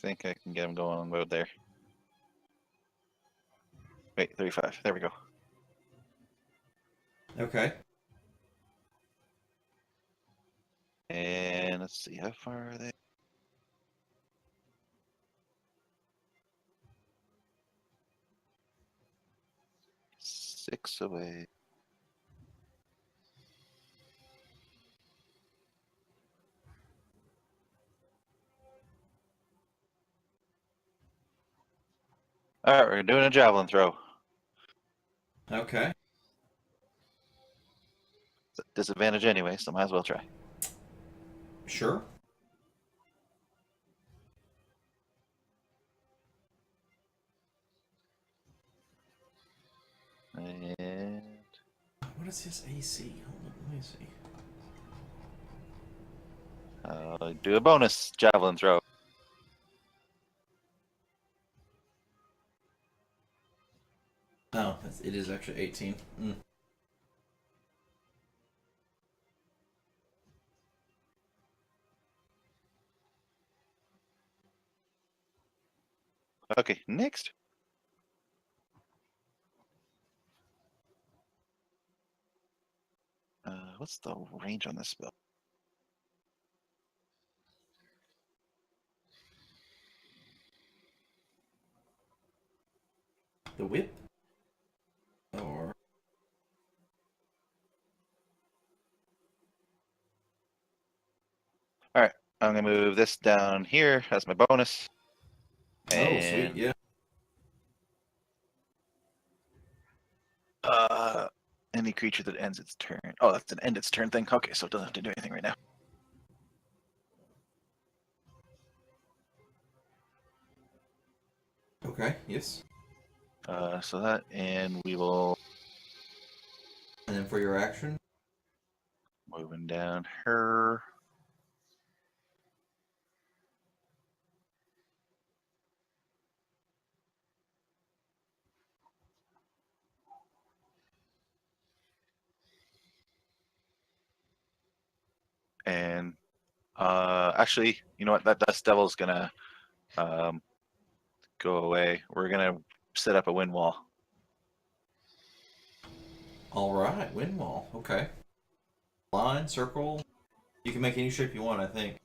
Think I can get him going on the road there. Wait, 35. There we go.
Okay.
And let's see, how far are they? 6 away. Alright, we're doing a javelin throw.
Okay.
It's a disadvantage anyway, so might as well try.
Sure.
And
What is his AC? Hold on, let me see.
I'll do a bonus javelin throw.
Oh, it is actually 18. Mm.
Okay, next. What's the range on this spell?
The whip? Or...
Alright, I'm gonna move this down here as my bonus.
Oh, sweet, yeah.
Any creature that ends its turn. Oh, that's an end its turn thing. Okay, so it doesn't have to do anything right now.
Okay, yes.
So that, and we will
And then for your action?
moving down her. And actually, you know what? That Dust Devil's gonna go away. We're gonna set up a wind wall.
Alright, wind wall. Okay. Line, circle. You can make any shape you want, I think.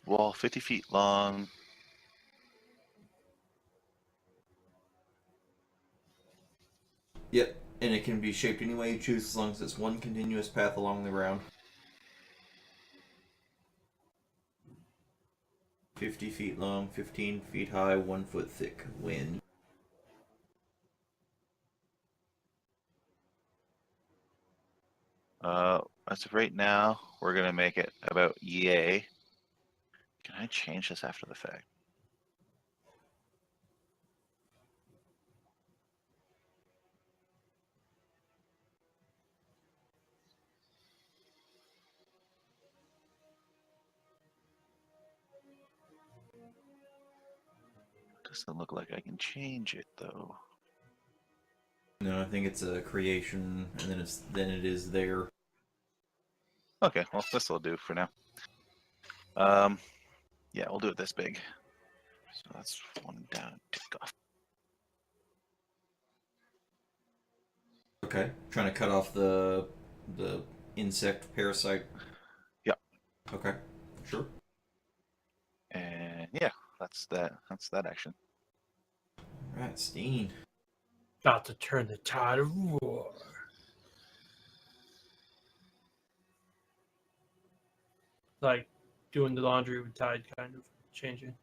Wall 50 feet long.
Yep, and it can be shaped any way you choose as long as it's one continuous path along the ground. 50 feet long, 15 feet high, 1 foot thick wind.
As of right now, we're gonna make it about yay. Can I change this after the fact? Doesn't look like I can change it though.
No, I think it's a creation, and then it is there.
Okay, well this will do for now. Yeah, we'll do it this big. So that's one down, tick off.
Okay, trying to cut off the insect parasite.
Yep.
Okay, sure.
And yeah, that's that. That's that action.
All right, Steen.
About to turn the tide of war. Like doing the laundry with Tide, kind of changing.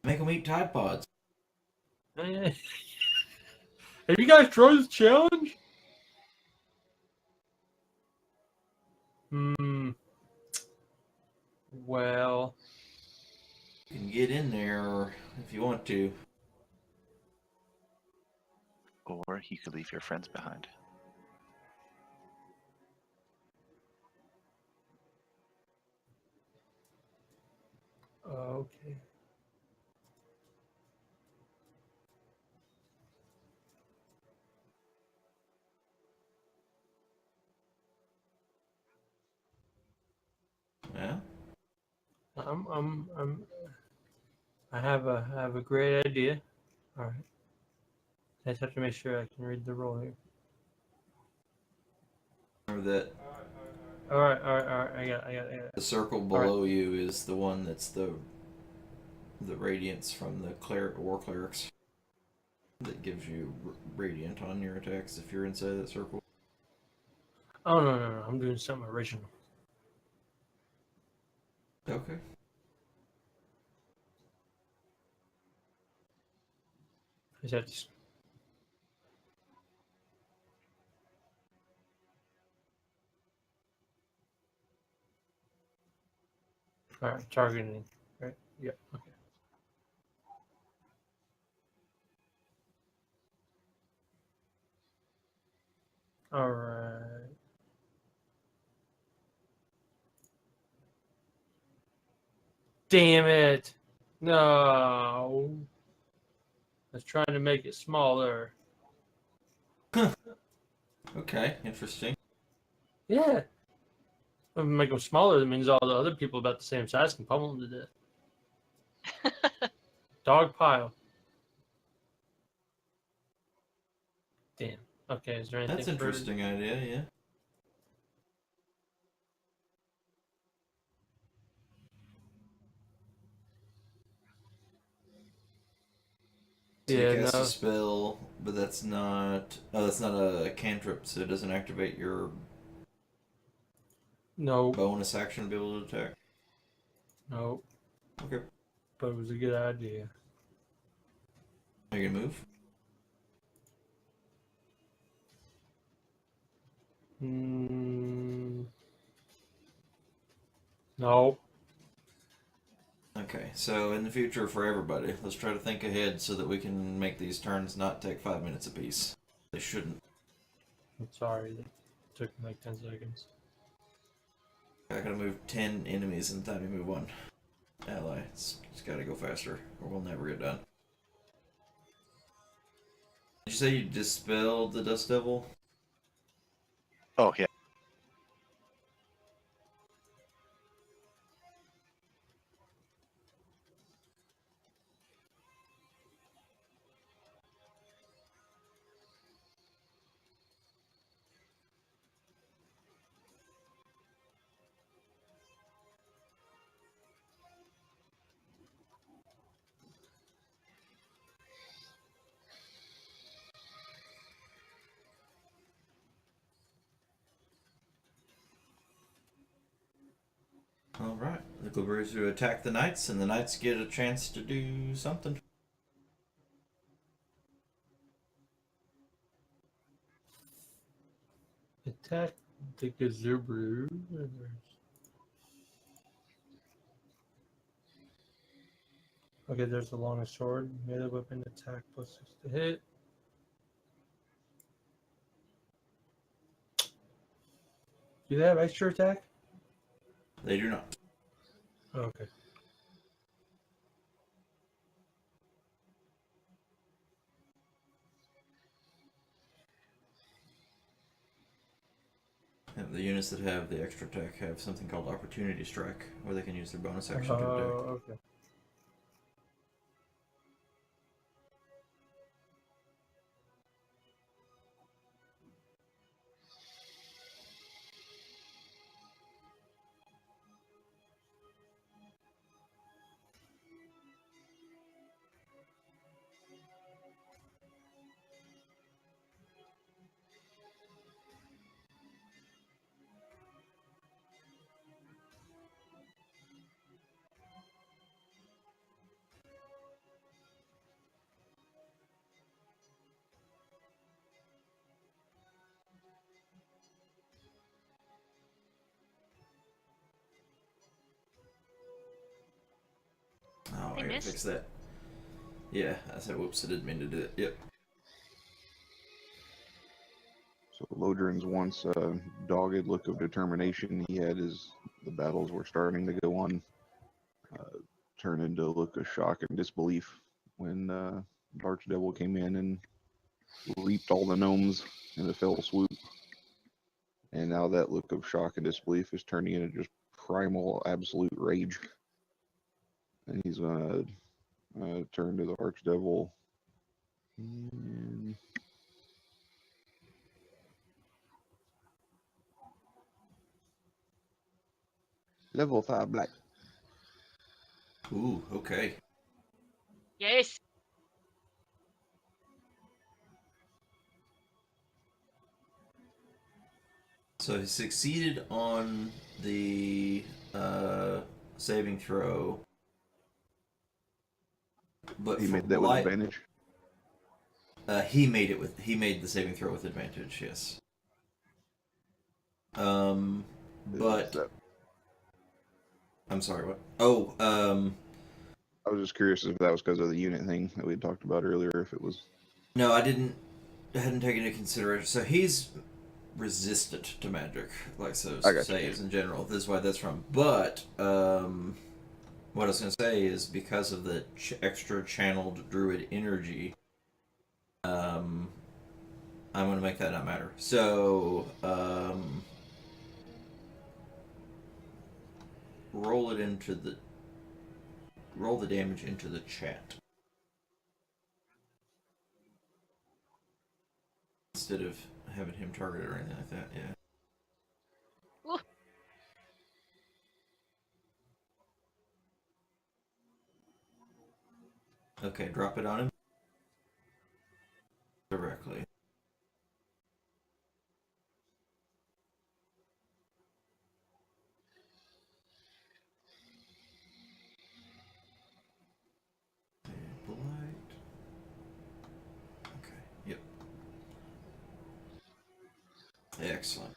Make them eat Tide Pods.
Have you guys tried this challenge? Well,
You can get in there if you want to.
Or you could leave your friends behind.
okay.
Yeah.
I have a great idea. All right. I just have to make sure I can read the roll here.
Remember that
All right. I got it.
the circle below you is the one that's the radiance from the war clerics that gives you radiant on your attacks if you're inside that circle.
Oh no! I'm doing something original.
Okay.
I just have to. All right, targeting. Right. Yep. Okay. All right. Damn it! No. I was trying to make it smaller.
Okay, interesting.
Yeah. If I make them smaller, that means all the other people about the same size can pummel them to death. Dog pile. Damn. Okay, is there anything?
That's interesting idea, yeah. So
Yeah,
you cast
no.
a spell, but that's not. Oh, that's not a cantrip, so it doesn't activate your
No.
bonus action to be able to attack.
No.
Okay.
But it was a good idea.
Are you gonna move?
No.
Okay, so in the future for everybody, let's try to think ahead so that we can make these turns not take 5 minutes apiece. They shouldn't.
I'm sorry. That took me like 10 seconds.
I gotta move 10 enemies in the time you move one ally. It's gotta go faster, or we'll never get done. Did you say you dispelled the Dust Devil?
Oh yeah.
Alright, the Clippers who attack the Knights, and the Knights get a chance to do something.
Attack the Gazubru. Okay, there's the longest sword. Melee weapon attack plus 6 to hit. Do they have extra attack?
They do not.
Okay.
And the units that have the extra attack have something called Opportunity Strike, where they can use their bonus action to attack.
Oh, okay.
Oh,
They
I gotta
missed.
fix that. Yeah, I said, whoops, I didn't mean to do that. Yep.
So Lodrin's once dogged look of determination he had as the battles were starting to go on turned into a look of shock and disbelief when Archdevil came in and reaped all the gnomes in a fell swoop. And now that look of shock and disbelief is turning into just primal absolute rage. And he's gonna turn to the Archdevil and level 5 black.
Ooh, okay.
Yes.
So he succeeded on the saving throw, but
He
for
made that with advantage.
he made the saving throw with advantage. Yes. But I'm sorry. What? Oh,
I was just curious if that was because of the unit thing that we had talked about earlier. If it was.
no, I hadn't taken into consideration. So he's resistant to magic, like so
I got
saves in general. This is why that's from. But what I was going to say is because of the extra channeled druid energy, I'm going to make that not matter. So roll the damage into the chat instead of having him target or anything like that. Yeah.
Ooh.
Okay, drop it on him directly. Blight. Okay. Yep. Excellent.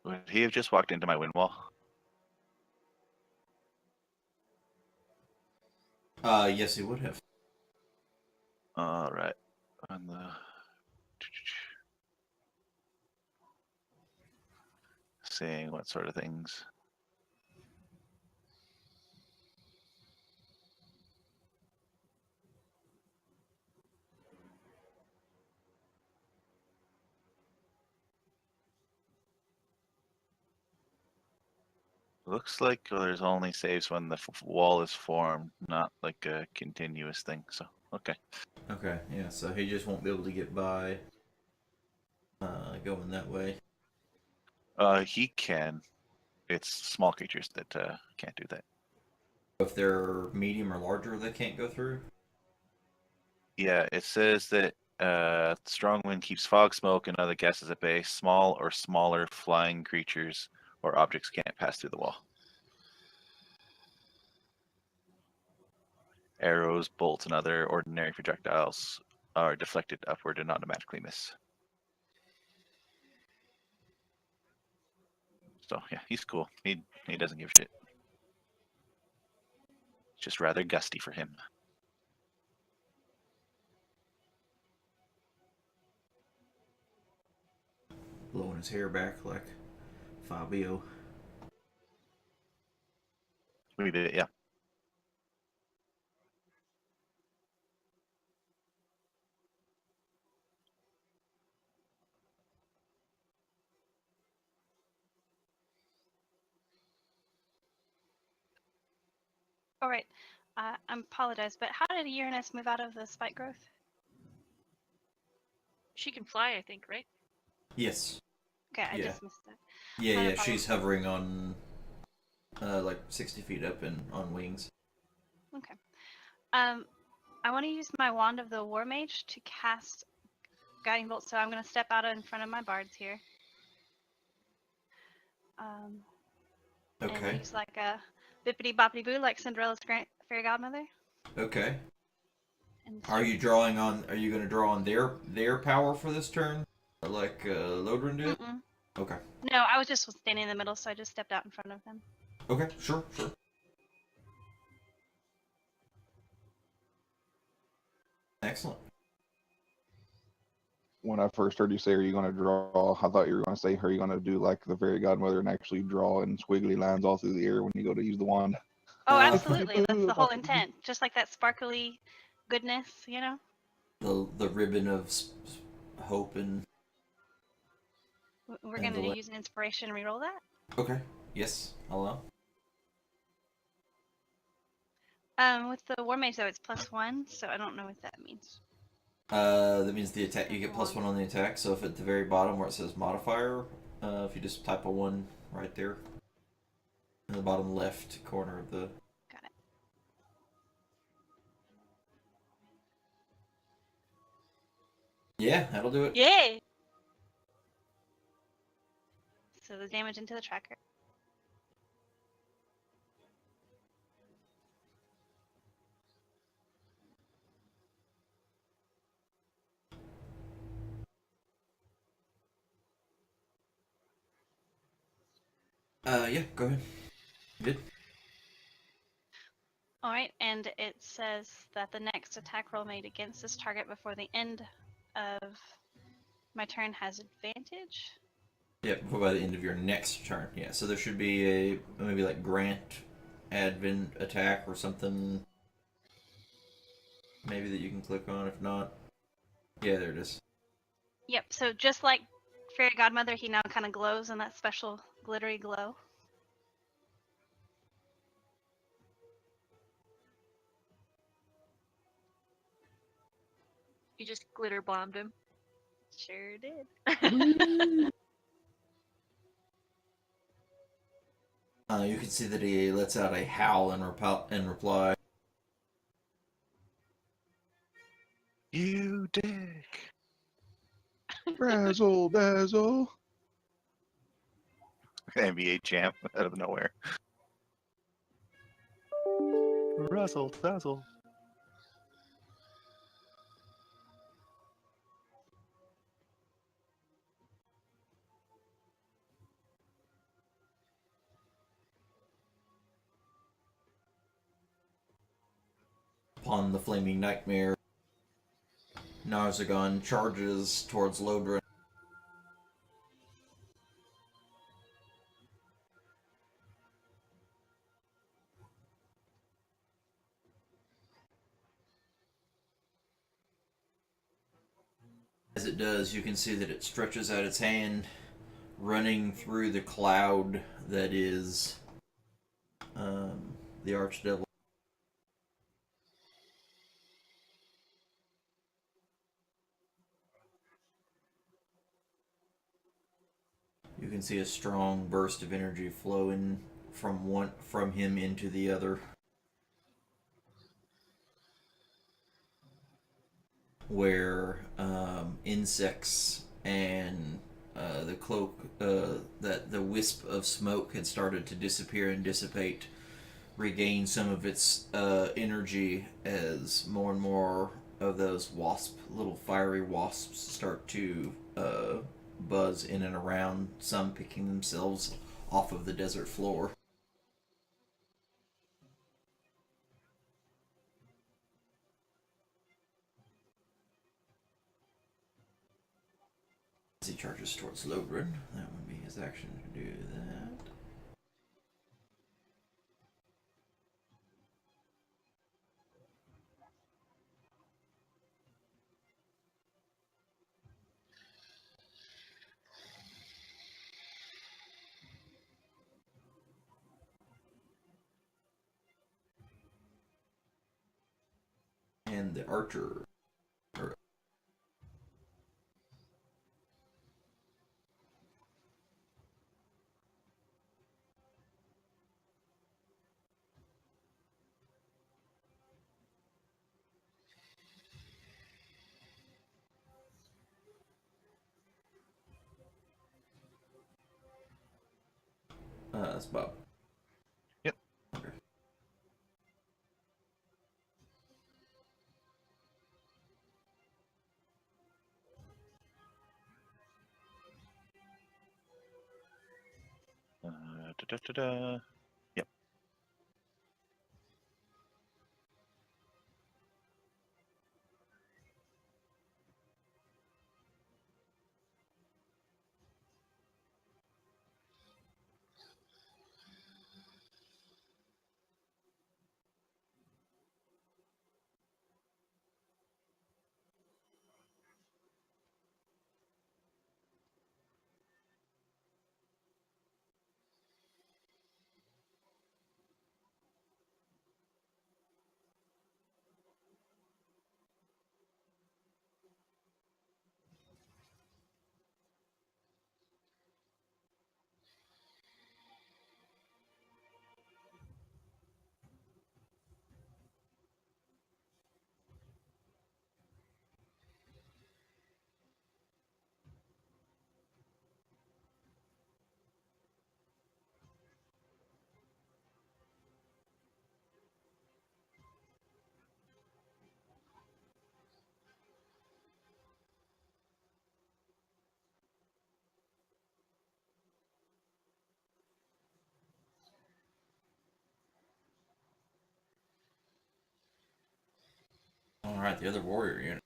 Would he have just walked into my wind wall?
Yes, he would have.
All right. On the seeing what sort of things. Looks like there's only saves when the wall is formed, not like a continuous thing. So, okay.
Okay, yeah, so he just won't be able to get by going that way.
He can. It's small creatures that can't do that.
If they're medium or larger, they can't go through?
Yeah, it says that strong wind keeps fog, smoke, and other gases at bay. Small or smaller flying creatures or objects can't pass through the wall. Arrows, bolts, and other ordinary projectiles are deflected upward and automatically miss. So yeah, he's cool. He doesn't give a shit. It's just rather gusty for him.
Blowing his hair back like Fabio.
We did it, yeah.
All right. I apologize, but how did Uranus move out of the spike growth?
She can fly, I think, right?
Yes.
Okay, I
Yeah.
just missed that.
Yeah,
Not a
yeah.
problem.
She's hovering on like 60 feet up and on wings.
Okay. I want to use my Wand of the War Mage to cast Guiding Bolt, so I'm going to step out in front of my bards here. And
Okay.
use like a bippity boppity boo, like Cinderella's fairy godmother.
Okay.
And
Are you drawing on? Are you going to draw on their power for this turn, like Lodrin did?
Mm-mm.
Okay.
No, I was just standing in the middle, so I just stepped out in front of them.
Okay. Sure. Sure. Excellent.
When I first heard you say, "Are you going to draw?" I thought you were going to say, "Are you going to do like the fairy godmother and actually draw in squiggly lines all through the air when you go to use the wand?"
Oh,
Uh,
absolutely. That's the whole intent. Just like that sparkly goodness, you know?
The ribbon of hope and.
We're
And
going
the
to use an inspiration and reroll that.
Okay. Yes. I'll allow.
With the War Mage, though, it's +1, so I don't know what that means.
That means the attack. You get +1 on the attack. So if at the very bottom where it says modifier, if you just type a 1 right there, in the bottom left corner of the.
Got it.
Yeah, that'll do it.
Yay! So the damage into the tracker.
Yeah. Go ahead. Good.
Alright, and it says that the next attack roll made against this target before the end of my turn has advantage.
Yeah, before by the end of your next turn. Yeah, so there should be a maybe like grant advent attack or something. Maybe that you can click on. If not, yeah, there it is.
Yep, so just like Fairy Godmother, he now kind of glows in that special glittery glow.
You just glitter bombed him.
Sure did.
You can see that he lets out a howl in reply.
You dick.
Razzle dazzle.
NBA champ out of nowhere. Russell dazzle.
Upon the flaming nightmare, Narzagon charges towards Lodrin. As it does, you can see that it stretches out its hand, running through the cloud that is the Archdevil. You can see a strong burst of energy flowing from him into the other, where insects and the cloak, that the wisp of smoke had started to disappear and dissipate, regain some of its energy as more and more of those little fiery wasps start to buzz in and around, some picking themselves off of the desert floor. As he charges towards Logrin, that would be his action to do that. And the archer. That's Bob.
Yep.
Okay.
Da-da-da-da. Yep.
Alright, the other warrior unit.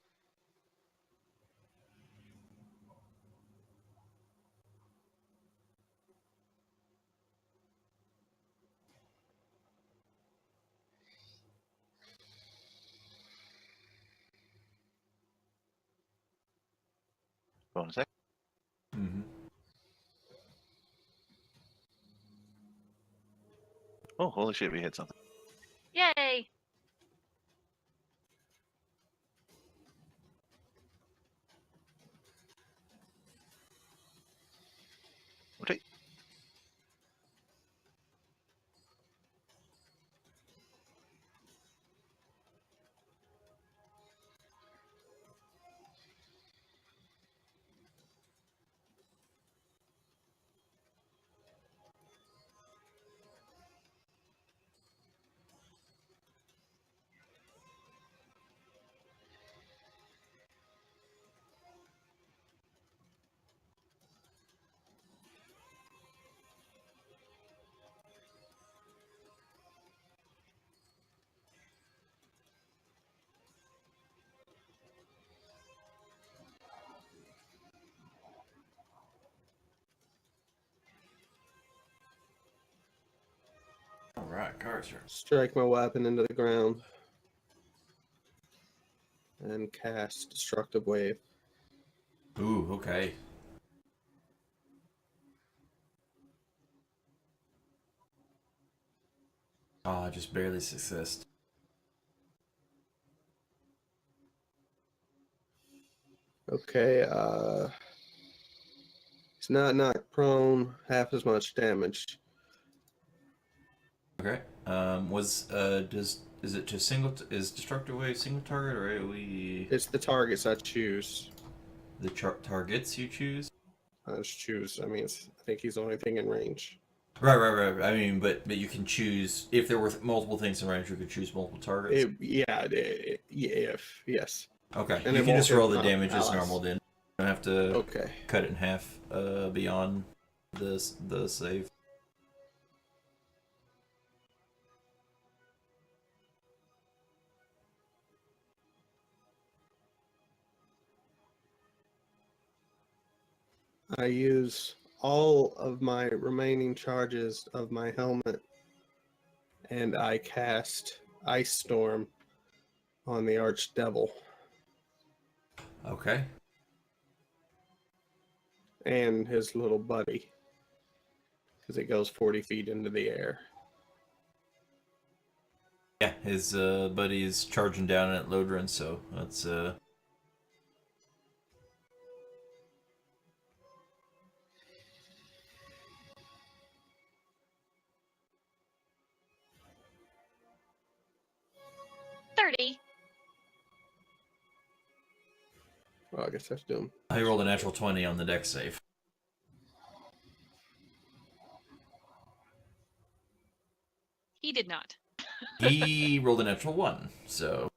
Bonus action.
Mm-hmm.
Oh, holy shit, we hit something.
Yay!
Okay.
Alright, Carter.
Strike my weapon into the ground. And cast Destructive Wave.
Ooh, okay. Ah, just barely successed.
Okay, he's not knocked prone, half as much damage.
Okay. Is it just is destructive wave single target or AoE?
It's the targets I choose.
The targets you choose?
I just choose. I mean, I think he's the only thing in range.
Right. I mean, but you can choose if there were multiple things in range. You could choose multiple targets.
Yes.
Okay.
And
you
it
can just
won't
roll
hit
the damage as
allies.
normal. Then you don't have to
Okay.
cut it in half beyond the save.
I use all of my remaining charges of my helmet, and I cast Ice Storm on the Archdevil
Okay.
and his little buddy, because it goes 40 feet into the air.
Yeah, his buddy is charging down at Lodrin, so that's
30.
Well, I guess that's doom.
he rolled a natural 20 on the dex save.
He did not.
He rolled a natural 1, so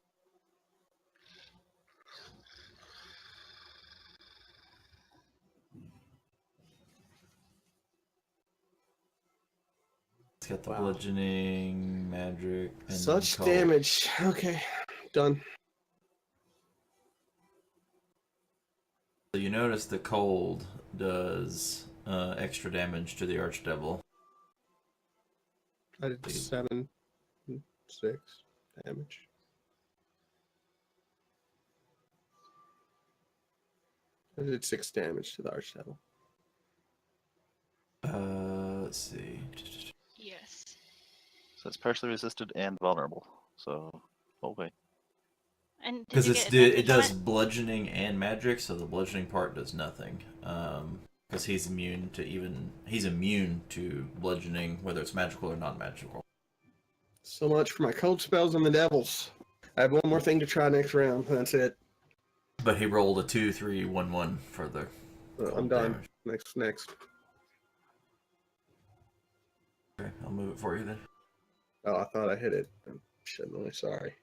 it's got the
Wow.
bludgeoning, magic, and
Such
cold.
damage. Okay, done.
So you notice the cold does extra damage to the Archdevil.
I did 7, 6 damage. I did 6 damage to the Archdevil.
Let's see.
Yes.
So it's partially resisted and vulnerable. So, okay.
And did
Because
you
it's
get
it
advantage on
does bludgeoning and magic, so the bludgeoning part does nothing. Because he's immune to bludgeoning, whether it's magical or non-magical.
So much for my cold spells and the devils. I have one more thing to try next round. That's it.
But he rolled a 2, 3, 1, 1 for the.
I'm
cold
done.
damage.
Next.
Okay, I'll move it for you then.
Oh, I thought I hit it. I'm really sorry.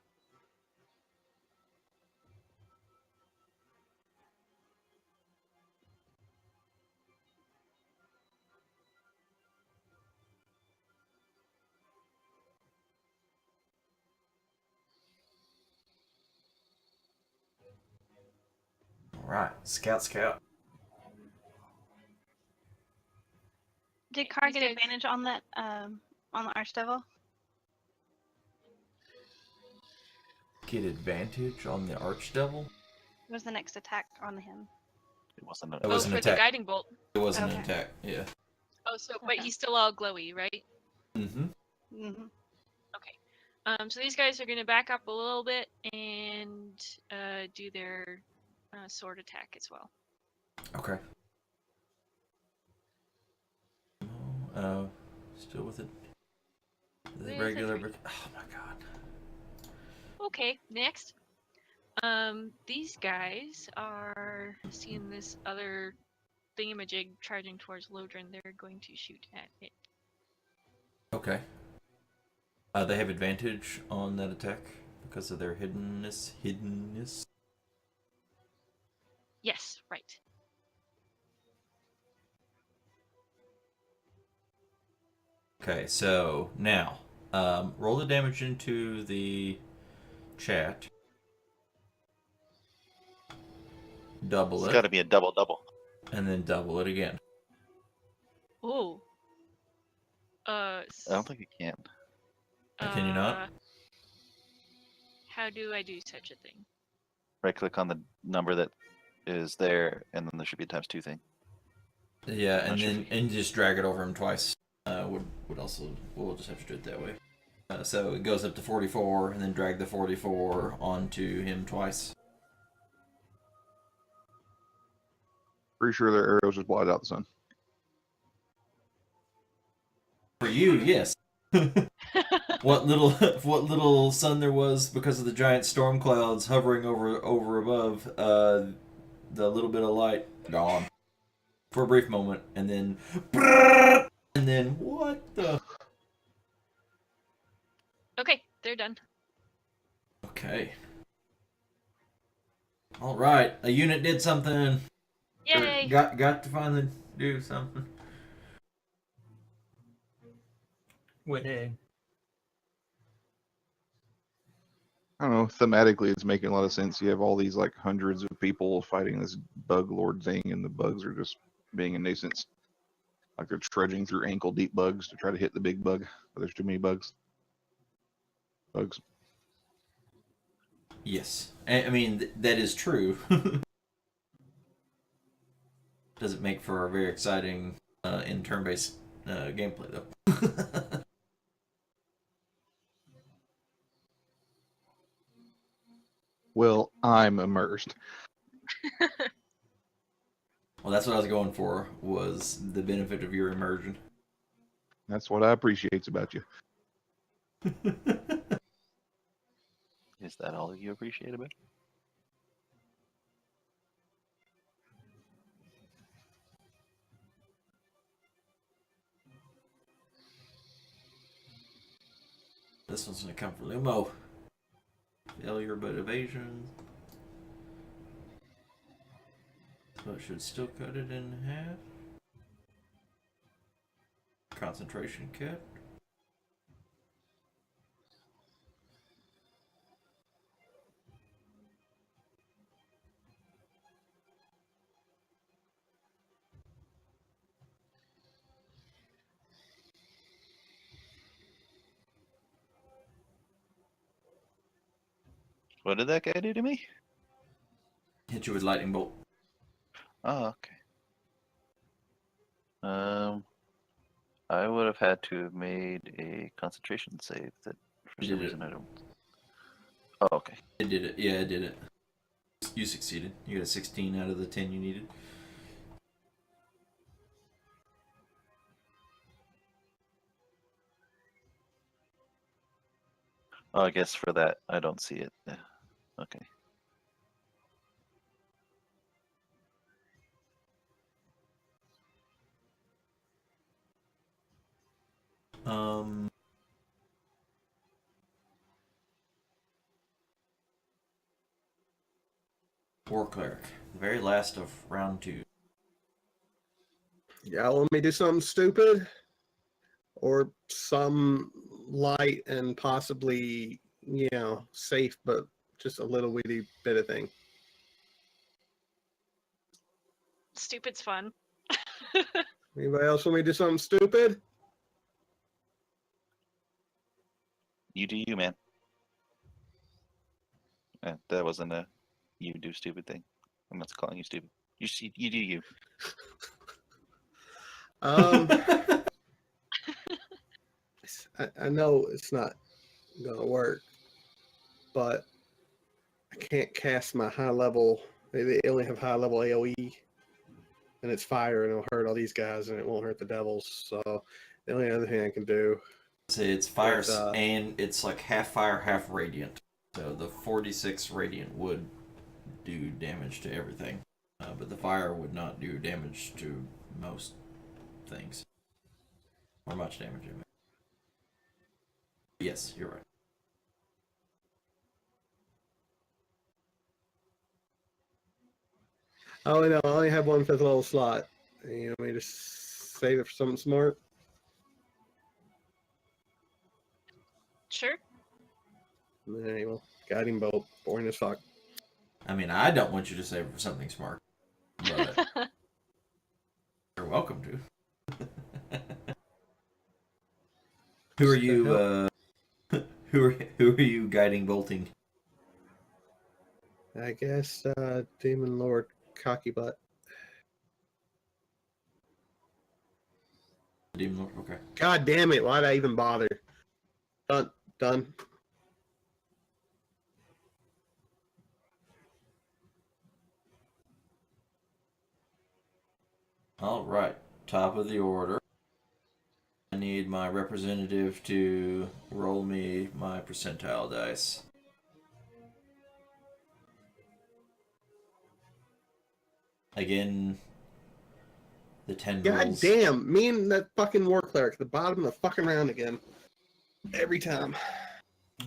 All right, scout.
Did Car
These
get
guys-
advantage on that on the Archdevil?
Get advantage on the Archdevil.
What was the next attack on him?
It wasn't a.
It was an
for
attack.
the guiding bolt.
It wasn't an
Okay.
attack. Yeah.
Oh, so but
Okay.
he's still all glowy, right?
Mm-hmm.
Mm-hmm.
So these guys are going to back up a little bit and do their sword attack as well.
Okay. Still with it. The
With
regular.
it.
Oh my god.
Okay, next. These guys are seeing this other thingamajig charging towards Lodrin. They're going to shoot at it.
Okay. They have advantage on that attack because of their hiddenness.
Yes, right.
Okay, so now roll the damage into the chat. Double
It's
it,
got to be a double.
and then double it again.
Oh.
I don't think you can.
Can you not?
How do I do such a thing?
Right click on the number that is there, and then there should be a ×2 thing.
Yeah,
Not
and
sure if
then and just drag it over him twice. Would also we'll just have to do it that way. So it goes up to 44, and then drag the 44 onto him twice.
Pretty sure their arrows just blotted out the sun.
For you, yes. What little sun there was because of the giant storm clouds hovering over above, the little bit of light gone for a brief moment, and then what the?
Okay, they're done.
Okay. All right, a unit did something.
Yay!
Got to finally do something.
Winning.
I don't know. Thematically, it's making a lot of sense. You have all these like hundreds of people fighting this bug lord thing, and the bugs are just being a nuisance. Like they're trudging through ankle deep bugs to try to hit the big bug, but there's too many bugs.
Yes. I mean, that is true. Doesn't make for a very exciting in turn-based gameplay, though.
Well, I'm immersed.
Well, that's what I was going for, was the benefit of your immersion.
That's what I appreciate about you.
Is that all you appreciate about it?
This one's going to come for Lumo. Failure but evasion. So it should still cut it in half. Concentration kept.
What did that guy do to me?
Hit you with lightning bolt.
Oh, okay. I would have had to have made a concentration save that for
You
some
did it.
reason I don't. Oh, okay.
It did it. Yeah, it did it. You succeeded. You got a 16 out of the 10 you needed.
Oh, I guess for that I don't see it. Yeah. Okay.
War Cleric. The very last of round 2.
Y'all want me to do something stupid? Or some light and possibly, safe, but just a little witty bit of thing?
Stupid's fun.
Anybody else want me to do something stupid?
You do you, man. That wasn't a you do stupid thing. I'm not calling you stupid. You do you.
I know it's not gonna work, but I can't cast my high level. They only have high level AOE, and it's fire, and it'll hurt all these guys, and it won't hurt the devils. So the only other thing I can do.
Say it's fire, and it's like half fire, half radiant. So the 46 radiant would do damage to everything, but the fire would not do damage to most things, or much damage. I mean. Yes, you're right.
Oh no, I only have one 5th level slot. You want me to save it for something smart?
Sure.
Anyway, guiding bolt, boring as fuck.
I mean, I don't want you to save it for something smart, but you're welcome to. Who are you? Who are you guiding bolting?
I guess Demon Lord Cocky Butt.
Demon Lord. Okay.
God damn it! Why'd I even bother? Done.
All right. Top of the order. I need my representative to roll me my percentile dice. Again, the 10
God
rolls.
damn! Me and that fucking war cleric at the bottom of the fucking round again. Every time.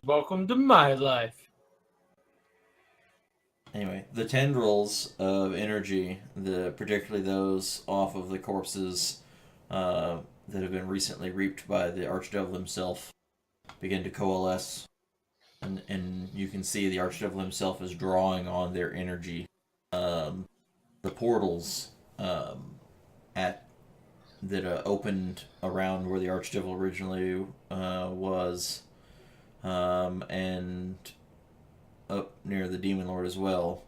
Welcome to my life.
Anyway, the tendrils of energy, particularly those off of the corpses that have been recently reaped by the Archdevil himself, begin to coalesce. And you can see the Archdevil himself is drawing on their energy. The portals that opened around where the Archdevil originally was, and up near the Demon Lord as well,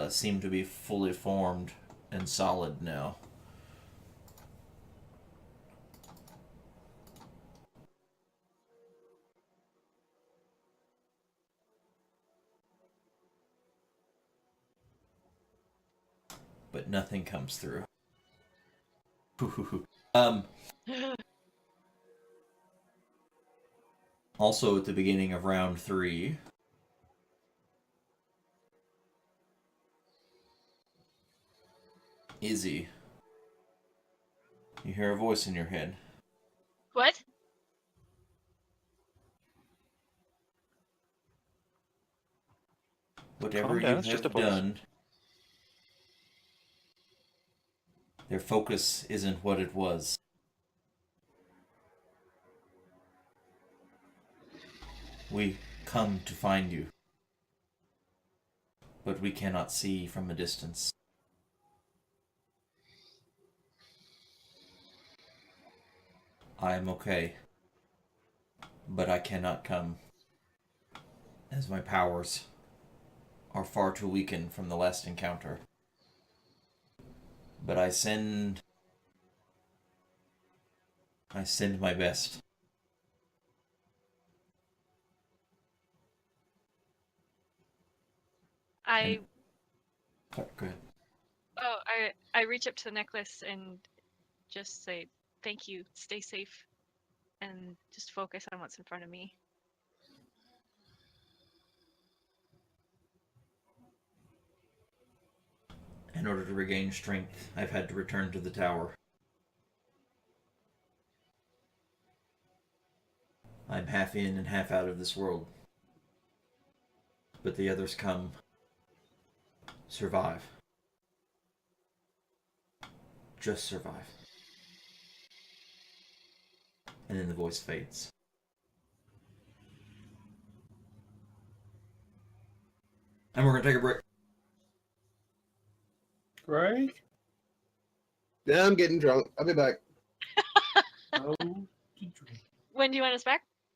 seem to be fully formed and solid now. But nothing comes through. Also, at the beginning of round 3, Izzy, you hear a voice in your head.
What?
Whatever
Calm
you
down, it's just
have
a voice.
done, their focus isn't what it was. We come to find you, but we cannot see from a distance. I am okay, but I cannot come, as my powers are far too weakened from the last encounter. But I send my best.
I
Go ahead.
I reach up to the necklace and just say thank you, stay safe, and just focus on what's in front of me.
In order to regain strength, I've had to return to the tower. I'm half in and half out of this world. But the others come. Survive. Just survive. And then the voice fades. And we're going to take a break.
Right?
Yeah, I'm getting drunk. I'll be back.
Oh, to drink.
When do you want us back?